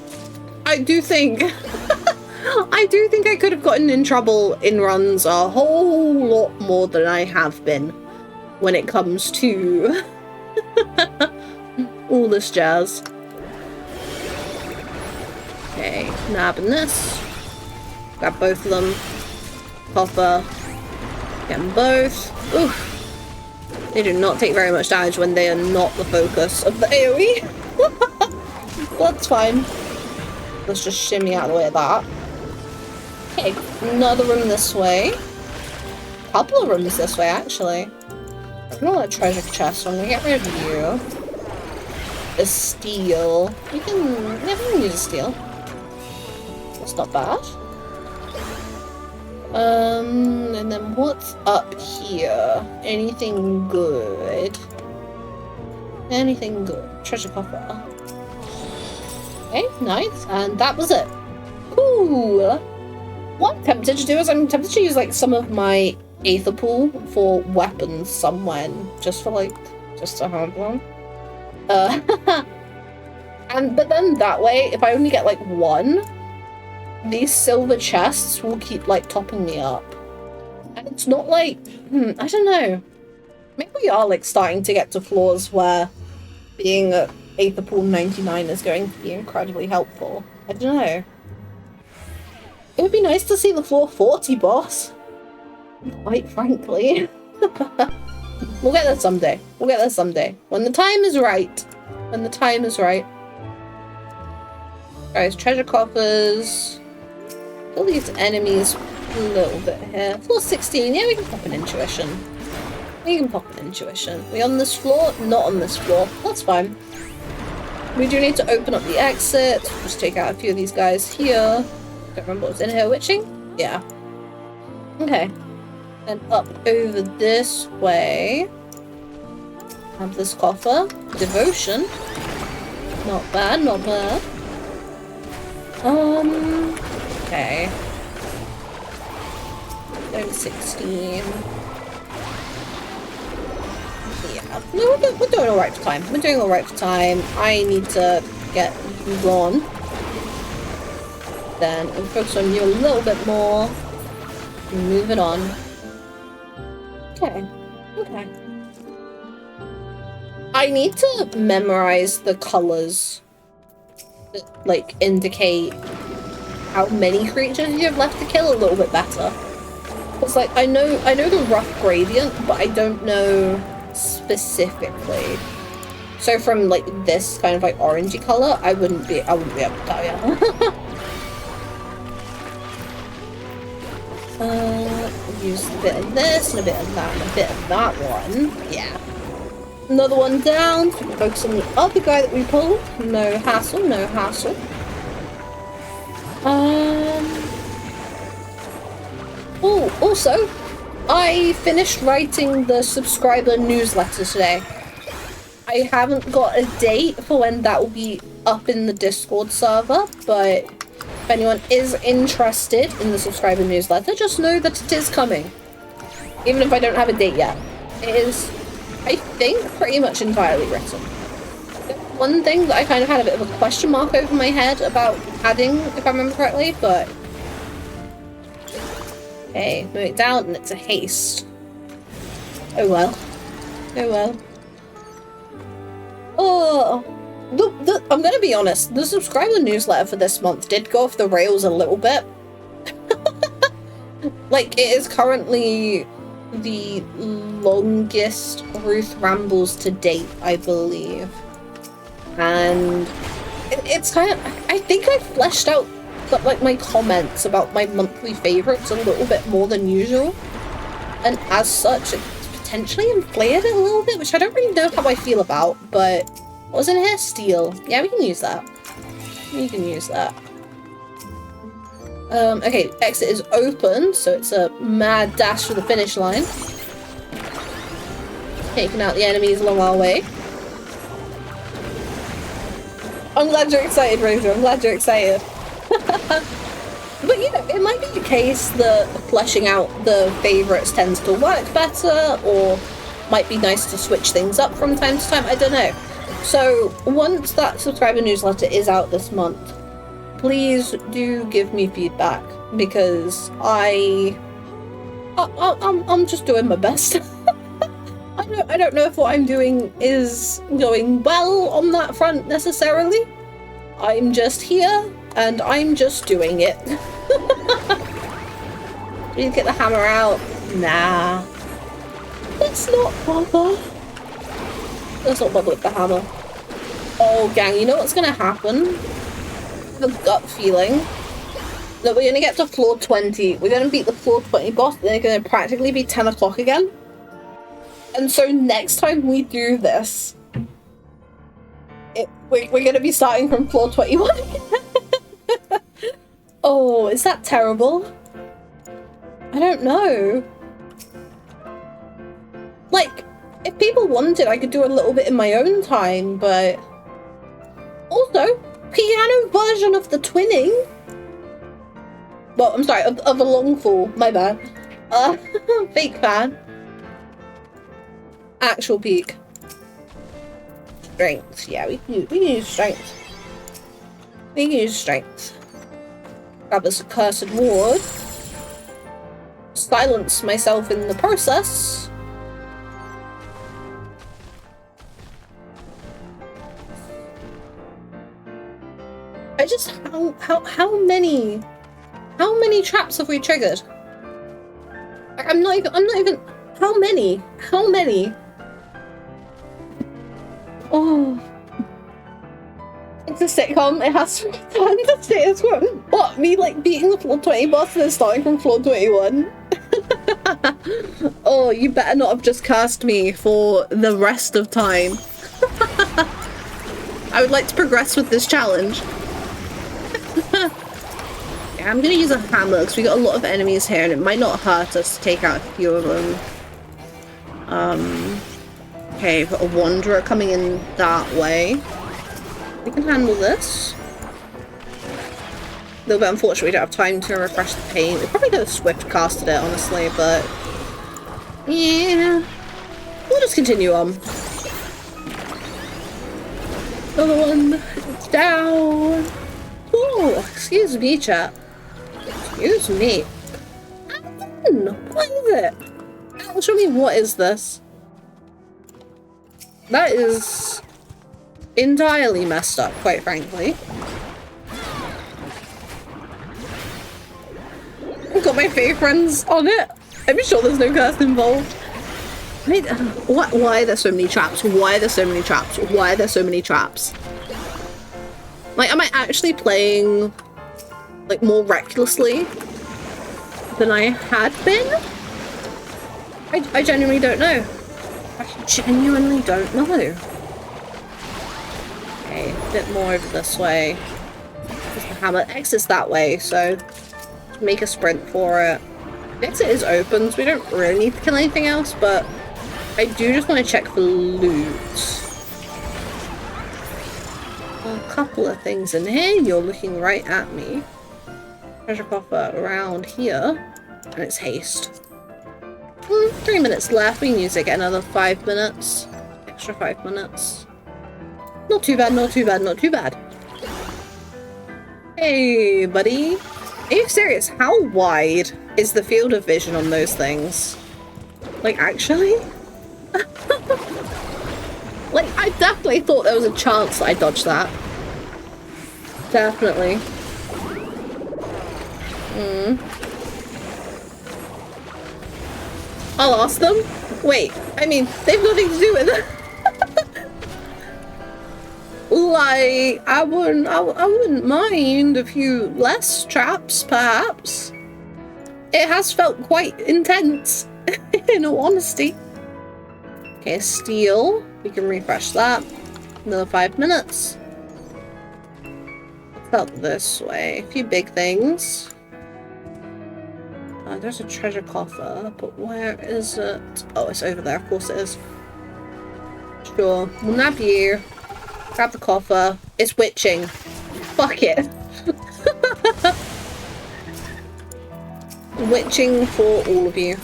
I do think I could have gotten in trouble in runs a whole lot more than I have been when it comes to all this jazz. Okay, nabbing this. Grab both of them. Copper. Get them both. Oof. They do not take very much damage when they are not the focus of the AoE. That's fine. Let's just shimmy out of the way of that. Okay, another room this way. Couple of rooms this way, actually. I don't want a treasure chest, so I'm gonna get rid of you. A steel. You can use a steel. That's not bad. And then what's up here? Anything good? Anything good? Treasure coffer. Okay, nice. And that was it. Cool. What I'm tempted to do is I'm tempted to use like some of my Aether Pool for weapons somewhere, just to have them. But then that way, if I only get like one, these silver chests will keep like topping me up. And it's not like, I don't know. Maybe we are like starting to get to floors where being at Aether Pool 99 is going to be incredibly helpful. I don't know. It would be nice to see the floor 40 boss. Quite frankly. We'll get there someday. We'll get there someday. When the time is right. When the time is right. Guys, treasure coffers. All these enemies a little bit here. Floor 16. Yeah, we can pop an intuition. We can pop an intuition. We on this floor? Not on this floor. That's fine. We do need to open up the exit. Just take out a few of these guys here. Don't remember what's in here. Witching? Yeah. Okay. And up over this way. Have this coffer. Devotion. Not bad, not bad. Okay. Zone 16. Yeah. No, we're doing alright for time. We're doing alright for time. I need to get you on. Then we'll focus on you a little bit more. Moving on. Okay. Okay. I need to memorize the colors that, like, indicate how many creatures you have left to kill a little bit better. Because, like, I know the rough gradient, but I don't know specifically. So from like this kind of like orangey color, I wouldn't be able to tell you. Use a bit of this and a bit of that and a bit of that one. Yeah. Another one down. Focus on the other guy that we pulled. No hassle, no hassle. Oh, also, I finished writing the subscriber newsletter today. I haven't got a date for when that will be up in the Discord server, but if anyone is interested in the subscriber newsletter, just know that it is coming. Even if I don't have a date yet. It is, I think, pretty much entirely written. One thing that I kind of had a bit of a question mark over my head about adding, if I remember correctly, but... Okay, move it down and it's a haste. Oh well. Oh well. Oh! I'm gonna be honest, the subscriber newsletter for this month did go off the rails a little bit. Like, it is currently the longest Ruth Rambles to date, I believe. And it's kind of, I think I fleshed out like my comments about my monthly favorites a little bit more than usual. And as such, it's potentially inflated it a little bit, which I don't really know how I feel about, but what was in here? Steel. Yeah, we can use that. We can use that. Okay, exit is open, so it's a mad dash to the finish line. Taking out the enemies along our way. I'm glad you're excited, Rosa. I'm glad you're excited. But, you know, it might be the case that fleshing out the favourites tends to work better, or might be nice to switch things up from time to time. I don't know. So, once that subscriber newsletter is out this month, please do give me feedback, because I'm just doing my best. I don't know if what I'm doing is going well on that front necessarily. I'm just here and I'm just doing it. Do you get the hammer out? Nah. Let's not bother. Let's not bother with the hammer. Oh, gang, you know what's gonna happen? The gut feeling that we're gonna get to floor 20. We're gonna beat the floor 20 boss, and they're gonna practically be 10 o'clock again. And so next time we do this, we're gonna be starting from floor 21 again. Oh, is that terrible? I don't know. Like, if people wanted, I could do a little bit in my own time, but... Also, piano version of the twinning. Well, I'm sorry, of a long fall, my bad. Fake fan. Actual peak. Strength, yeah, we can use strength. We can use strength. Grab this accursed ward. Silence myself in the process. I just, how many traps have we triggered? Like, I'm not even, how many? Oh. It's a sitcom, it has to return to status quo. What, me like beating the floor 20 boss and then starting from floor 21? Oh, you better not have just cursed me for the rest of time. I would like to progress with this challenge. Yeah, I'm gonna use a hammer because we got a lot of enemies here and it might not hurt us to take out a few of them. Okay, we've got a wanderer coming in that way. We can handle this. A little bit unfortunate we don't have time to refresh the paint. We probably could have swift casted it, honestly, but... yeah. We'll just continue on. Another one. It's down. Oh, excuse me, chat. Excuse me. What is it? Show me, what is this? That is entirely messed up, quite frankly. I've got my fave friends on it. I'm sure there's no curse involved. Why are there so many traps? Why are there so many traps? Why are there so many traps? Like, am I actually playing, like, more recklessly than I had been? I genuinely don't know. I genuinely don't know. Okay, a bit more over this way. The hammer exits that way, so make a sprint for it. The exit is open, so we don't really need to kill anything else, but I do just want to check for loot. A couple of things in here. You're looking right at me. Treasure coffer around here, and it's haste. 3 minutes left. We can use it, get another 5 minutes. Extra 5 minutes. Not too bad, not too bad, not too bad. Hey, buddy. Are you serious? How wide is the field of vision on those things? Like, actually? Like, I definitely thought there was a chance that I dodged that. Definitely. I'll ask them. Wait, I mean, they've nothing to do with it. Like, I wouldn't mind a few less traps, perhaps. It has felt quite intense, in all honesty. Okay, steel. We can refresh that. Another 5 minutes. It's out this way. A few big things. There's a treasure coffer, but where is it? Oh, it's over there. Of course it is. Sure. We'll nab you. Grab the coffer. It's witching. Fuck it. Witching for all of you.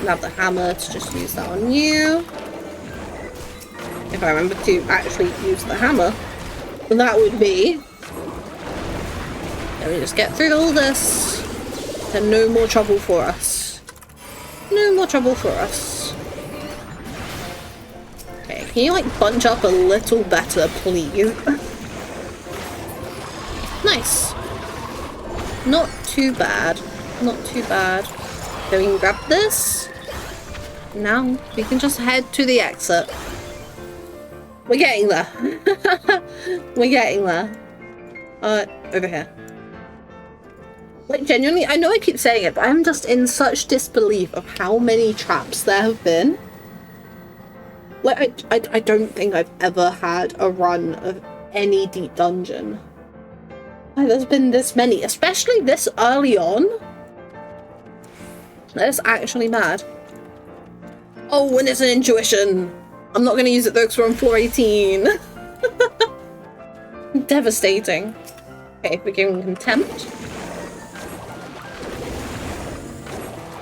Nab the hammer to just use that on you. If I remember to actually use the hammer, then that would be... Let me just get through all this. Then no more trouble for us. No more trouble for us. Okay, can you like bunch up a little better, please? Nice. Not too bad. Not too bad. So we can grab this. Now we can just head to the exit. We're getting there. We're getting there. Over here. Like, genuinely, I know I keep saying it, but I'm just in such disbelief of how many traps there have been. Like, I don't think I've ever had a run of any deep dungeon. Like, there's been this many, especially this early on. That's actually mad. Oh, and it's an intuition. I'm not going to use it though because we're on floor 18. Devastating. Okay, we're giving contempt.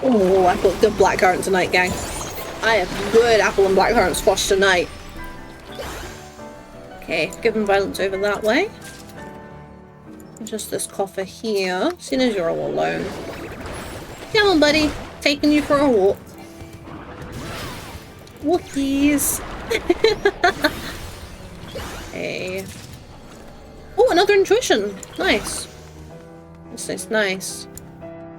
Oh, I've got good blackcurrant tonight, gang. I have good apple and blackcurrant squash tonight. Okay, give them violence over that way. Just this coffer here, seeing as you're all alone. Come on, buddy. Taking you for a walk. Walkies. Okay. Oh, another intuition. Nice. This is nice.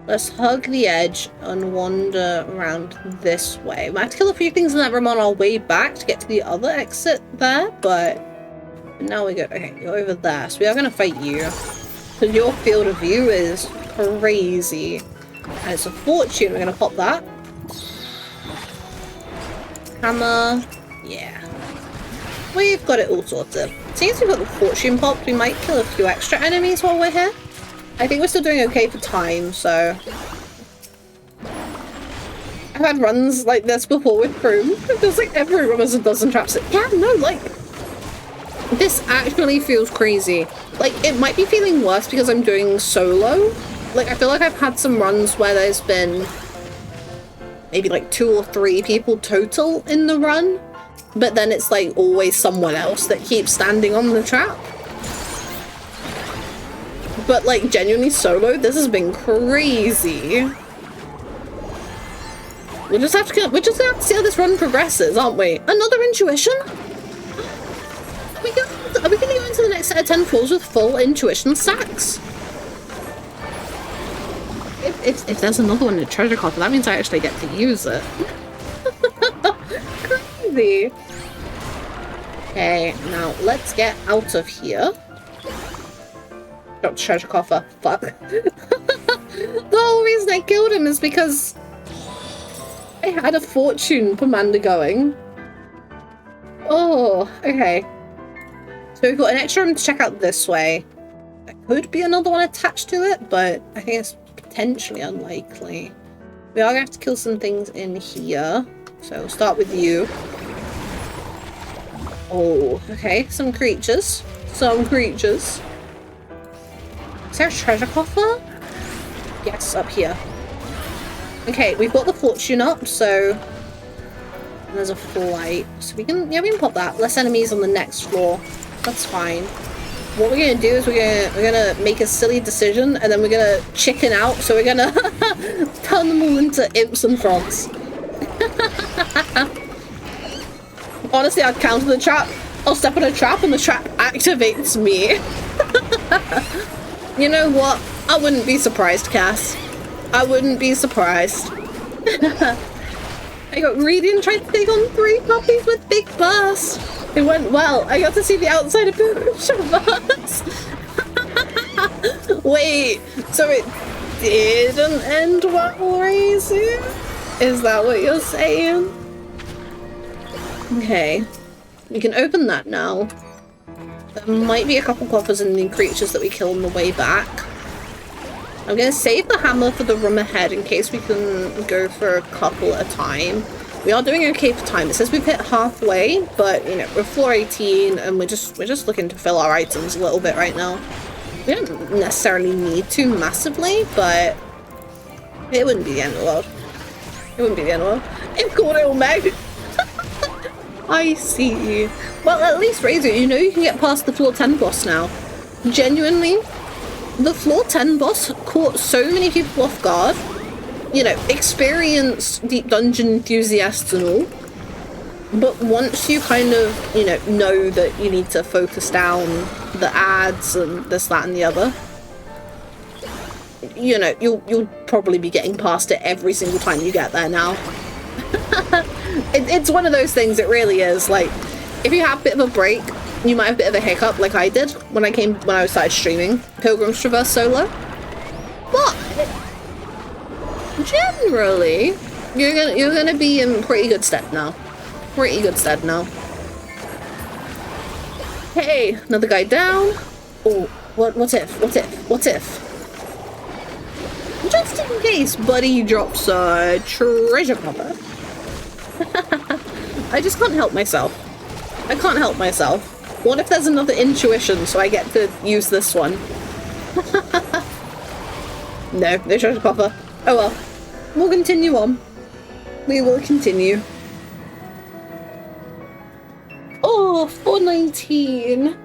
Let's hug the edge and wander around this way. We might have to kill a few things in that room on our way back to get to the other exit there, but now we go. Okay, you're over there, so we are going to fight you. Because your field of view is crazy. And it's a fortune. We're going to pop that. Hammer. Yeah. We've got it all sorted. Since we've got the fortune popped, we might kill a few extra enemies while we're here. I think we're still doing okay for time, so... I've had runs like this before with Room. It feels like every room has a dozen traps. Yeah, no, like... This actually feels crazy. Like, it might be feeling worse because I'm doing solo. Like, I feel like I've had some runs where there's been maybe like 2 or 3 people total in the run, but then it's like always someone else that keeps standing on the trap. But like genuinely solo, this has been crazy. We'll just have to see how this run progresses, aren't we? Another intuition? Are we going to go into the next set of 10 floors with full intuition stacks? if there's another one in the treasure coffer, that means I actually get to use it. Crazy. Okay, now let's get out of here. Drop the treasure coffer. Fuck. The whole reason I killed him is because I had a fortune commander going. Oh, okay. So we've got an extra room to check out this way. There could be another one attached to it, but I think it's potentially unlikely. We are going to have to kill some things in here. So we'll start with you. Oh, okay. Some creatures. Some creatures. Is there a treasure coffer? Yes, up here. Okay, we've got the fortune up, so... And there's a flight. So we can pop that. Less enemies on the next floor. That's fine. What we're gonna do is we're gonna make a silly decision, and then we're gonna chicken out, so we're gonna turn them all into imps and frogs. Honestly, I'd counter the trap. I'll step on a trap and the trap activates me. You know what? I wouldn't be surprised, Cass. I wouldn't be surprised. I got greedy and tried to take on 3 puppies with big burst. It went well. I got to see the outside of both of us. Wait, so it didn't end well, Razy? Is that what you're saying? Okay, we can open that now. There might be a couple coffers and new creatures that we kill on the way back. I'm going to save the hammer for the room ahead in case we can go for a couple at a time. We are doing okay for time. It says we've hit halfway, but you know, we're floor 18 and we're just looking to fill our items a little bit right now. We don't necessarily need to massively, but it wouldn't be the end of the world. It wouldn't be the end of the world. It's called it Meg. I see. Well, at least Razor, you know you can get past the floor 10 boss now. Genuinely, the floor 10 boss caught so many people off guard. You know, experienced deep dungeon enthusiasts and all. But once you kind of, you know that you need to focus down the ads and this, that, and the other, you know, you'll probably be getting past it every single time you get there now. It's one of those things, it really is. Like, if you have a bit of a break, you might have a bit of a hiccup like I did when I started streaming Pilgrim's Traverse solo. But generally, you're gonna be in pretty good stead now. Pretty good stead now. Hey, another guy down. Oh, what if? Just in case Buddy drops a treasure coffer. I just can't help myself. I can't help myself. What if there's another intuition so I get to use this one? No treasure coffer. Oh well. We'll continue on. We will continue. Oh, 419.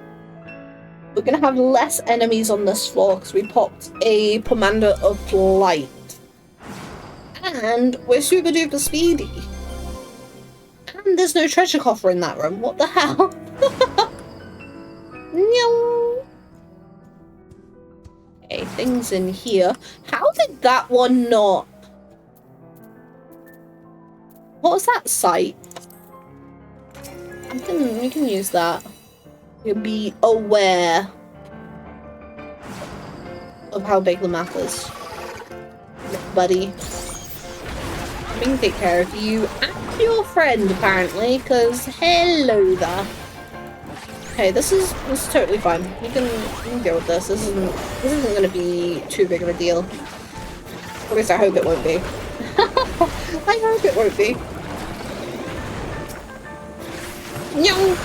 We're gonna have less enemies on this floor because we popped a Commander of Light. And we're super duper speedy. And there's no treasure coffer in that room. What the hell? No. Okay, things in here. How did that one not? What was that site? We can use that. You'll be aware of how big the map is. Buddy. We can take care of you and your friend, apparently, because hello there. Okay, this is totally fine. You can deal with this. This isn't going to be too big of a deal. At least I hope it won't be. I hope it won't be. No.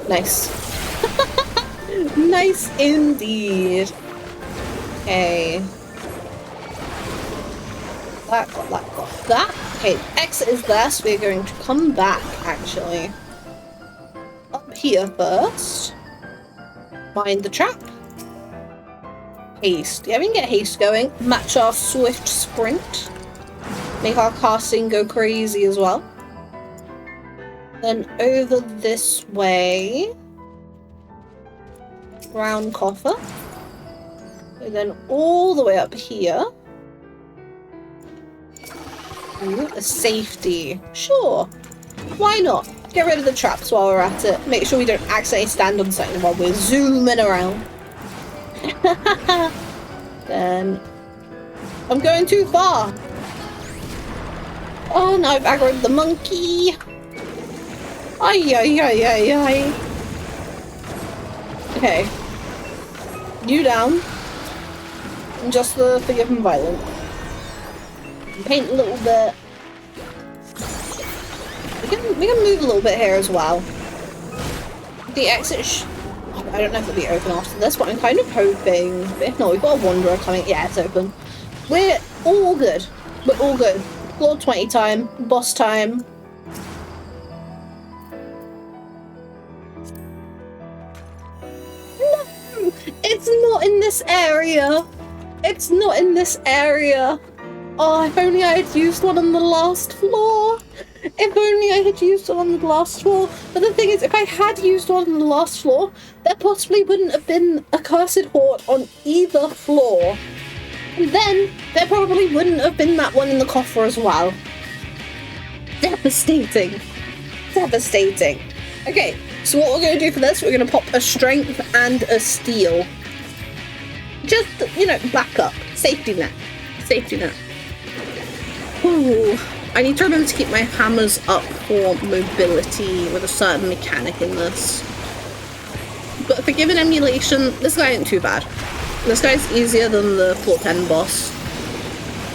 Nice. Nice indeed. Okay. That. Okay, exit is there, so we're going to come back, actually. Up here first. Find the trap. Haste. Yeah, we can get haste going. Match our swift sprint. Make our casting go crazy as well. Then over this way. Brown coffer. And then all the way up here. Ooh, a safety. Sure. Why not? Get rid of the traps while we're at it. Make sure we don't accidentally stand on something while we're zooming around. Then... I'm going too far. Oh, no, I've aggroed the monkey. Ay, ay, ay, ay, ay. Okay. You down. And just the forgiven violent. Paint a little bit. We can move a little bit here as well. The exit I don't know if it'll be open after this, but I'm kind of hoping. But if not, we've got a wanderer coming. Yeah, it's open. We're all good. We're all good. Floor 20 time. Boss time. No! It's not in this area. It's not in this area. Oh, if only I had used one on the last floor. If only I had used one on the last floor. But the thing is, if I had used one on the last floor, there possibly wouldn't have been a cursed horde on either floor. And then, there probably wouldn't have been that one in the coffer as well. Devastating. Devastating. Okay, so what we're going to do for this, we're going to pop a strength and a steel. Just, you know, back up. Safety net. Safety net. Ooh. I need to remember to keep my hammers up for mobility with a certain mechanic in this. But for given emulation, this guy ain't too bad. This guy's easier than the floor 10 boss.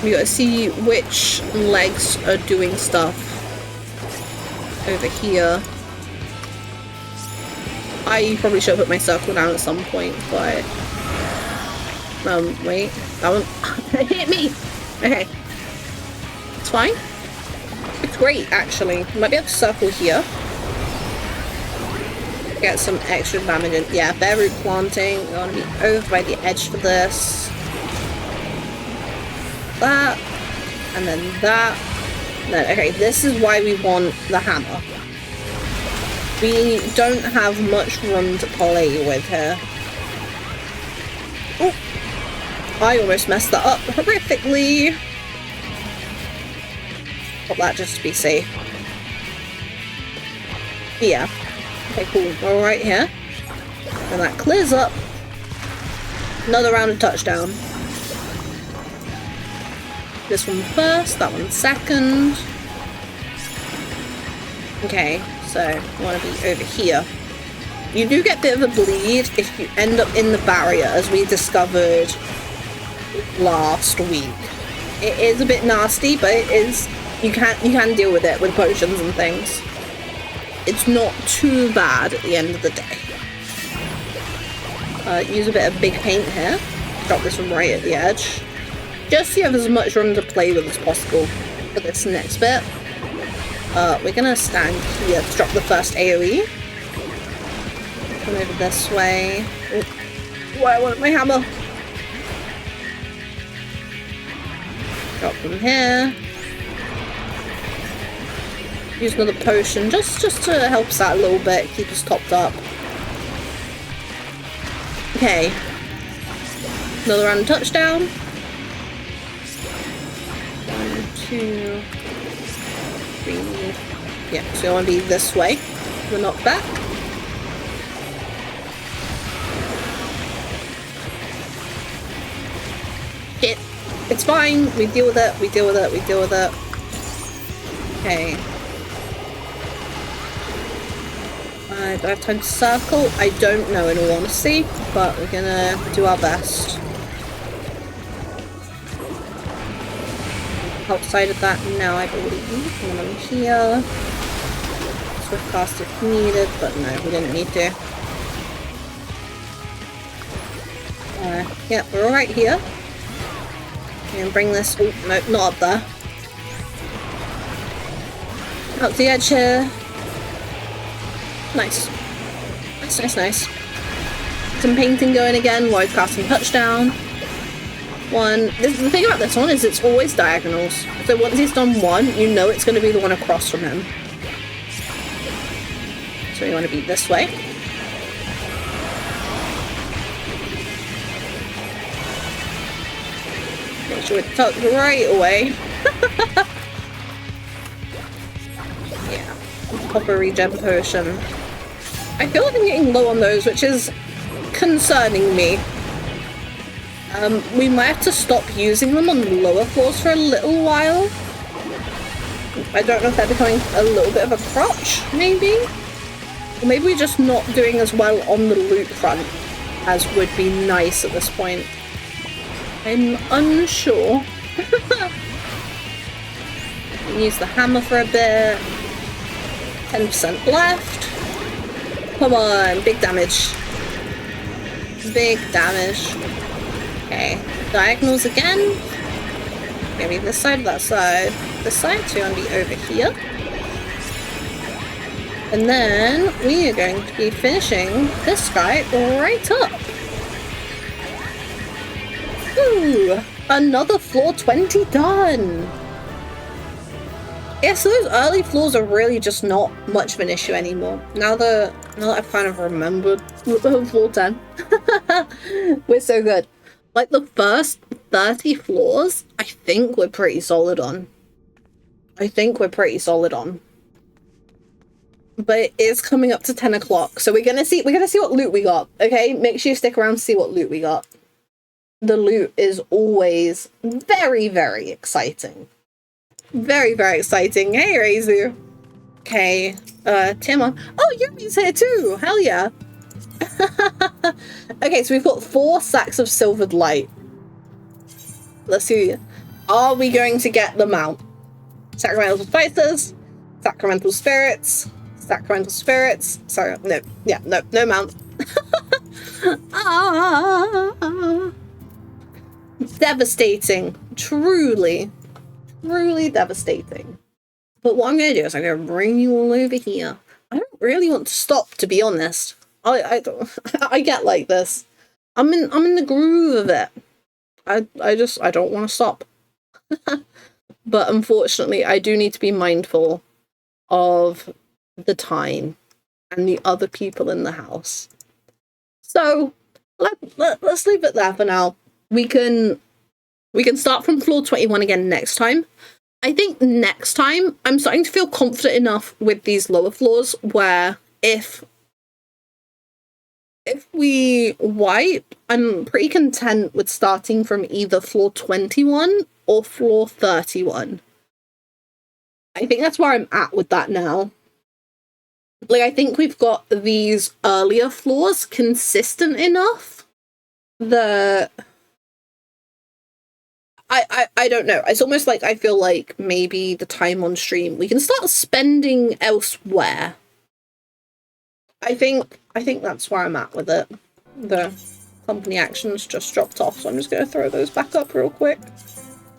We gotta see which legs are doing stuff over here. I probably should have put my circle down at some point, but... wait. That one... It hit me! Okay. It's fine. It's great, actually. Might be able to circle here. Get some extra damage in. Yeah, bare root planting. I want to be over by the edge for this. That. And then that. Then, okay, this is why we want the hammer. We don't have much room to play with here. Oh! I almost messed that up horrifically. Pop that just to be safe. Yeah. Okay, cool. We're right here. And that clears up. Another round of touchdown. This one first, that one second. Okay, so I want to be over here. You do get a bit of a bleed if you end up in the barrier, as we discovered last week. It is a bit nasty, but it is... You can deal with it with potions and things. It's not too bad at the end of the day. Use a bit of big paint here. Drop this one right at the edge. Just so you have as much room to play with as possible for this next bit. We're gonna stand here to drop the first AoE. Come over this way. Oh, I want my hammer. Drop from here. Use another potion just to help us out a little bit, keep us topped up. Okay. Another round of touchdown. 1, 2, 3. Yeah, so I want to be this way. The knockback. Shit. It's fine. We deal with it. We deal with it. We deal with it. Okay. Do I have time to circle? I don't know in all honesty, but we're gonna do our best. Outside of that now, I believe. One on here. Swift cast if needed, but no, we didn't need to. Yeah, we're right here. And bring this. Oh, no, not up there. Up the edge here. Nice. Nice, nice, nice. Some painting going again, wide casting touchdown. One. The thing about this one is it's always diagonals. So once he's done one, you know it's going to be the one across from him. So you want to be this way. Make sure it's tucked right away. copper regen potion. I feel like I'm getting low on those, which is concerning me. We might have to stop using them on the lower floors for a little while. I don't know if they're becoming a little bit of a crutch, maybe? Or maybe we're just not doing as well on the loot front as would be nice at this point. I'm unsure. Use the hammer for a bit. 10% left. Come on, big damage. Big damage. Okay, diagonals again. Maybe this side, that side, this side. So you're going to be over here. And then we are going to be finishing this guy right up. Ooh, another floor 20 done. Yeah, so those early floors are really just not much of an issue anymore. Now that I've kind of remembered floor 10. We're so good. Like the first 30 floors, I think we're pretty solid on. But it is coming up to 10 o'clock, so we're gonna see what loot we got. Okay, make sure you stick around to see what loot we got. The loot is always very, very exciting. Very, very exciting. Hey, Reizu. Okay, Timon. Oh, Yumi's here too. Hell yeah. Okay, so we've got 4 sacks of silvered light. Let's see. Are we going to get the mount? Sacramental spices, sacramental spirits, sacramental spirits. Sorry, no, yeah, no mount. Devastating. Truly devastating. But what I'm going to do is I'm going to bring you all over here. I don't really want to stop, to be honest. I get like this. I'm in the groove of it. I don't want to stop. But unfortunately, I do need to be mindful of the time and the other people in the house. So let's leave it there for now. We can start from floor 21 again next time. I think next time I'm starting to feel confident enough with these lower floors where if we wipe, I'm pretty content with starting from either floor 21 or floor 31. I think that's where I'm at with that now. Like, I think we've got these earlier floors consistent enough that I don't know. It's almost like I feel like maybe the time on stream we can start spending elsewhere. I think that's where I'm at with it. The company actions just dropped off, so I'm just going to throw those back up real quick.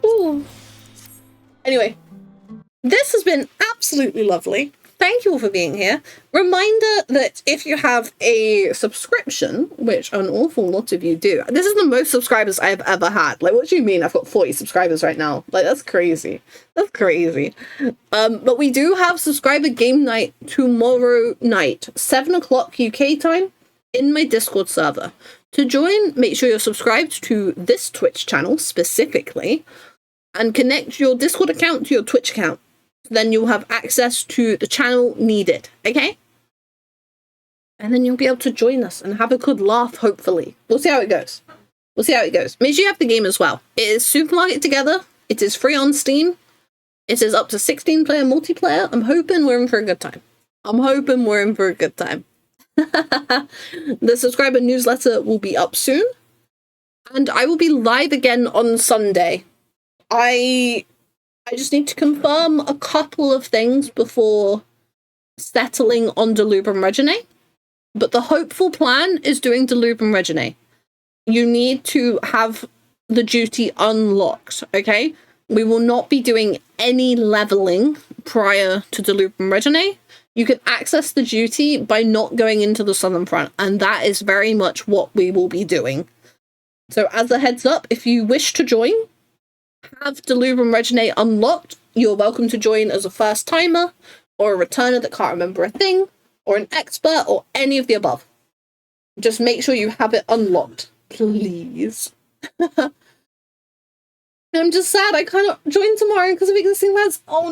Ooh. Anyway, this has been absolutely lovely. Thank you all for being here. Reminder that if you have a subscription, which an awful lot of you do, this is the most subscribers I've ever had. Like, what do you mean I've got 40 subscribers right now? Like, that's crazy. That's crazy. But we do have subscriber game night tomorrow night, 7 o'clock UK time, in my Discord server. To join, make sure you're subscribed to this Twitch channel specifically, and connect your Discord account to your Twitch account. Then you'll have access to the channel needed, okay? And then you'll be able to join us and have a good laugh, hopefully. We'll see how it goes. Make sure you have the game as well. It is Supermarket Together. It is free on Steam. It is up to 16-player multiplayer. I'm hoping we're in for a good time. The subscriber newsletter will be up soon. And I will be live again on Sunday. I just need to confirm a couple of things before settling on Delubrum Regine. But the hopeful plan is doing Delubrum Regine. You need to have the duty unlocked, okay? We will not be doing any leveling prior to Delubrum Regine. You can access the duty by not going into the Southern Front, and that is very much what we will be doing. So as a heads up, if you wish to join, have Delubrum Regine unlocked, you're welcome to join as a first timer, or a returner that can't remember a thing, or an expert, or any of the above. Just make sure you have it unlocked, please. I'm just sad I can't join tomorrow because of existing lads. Oh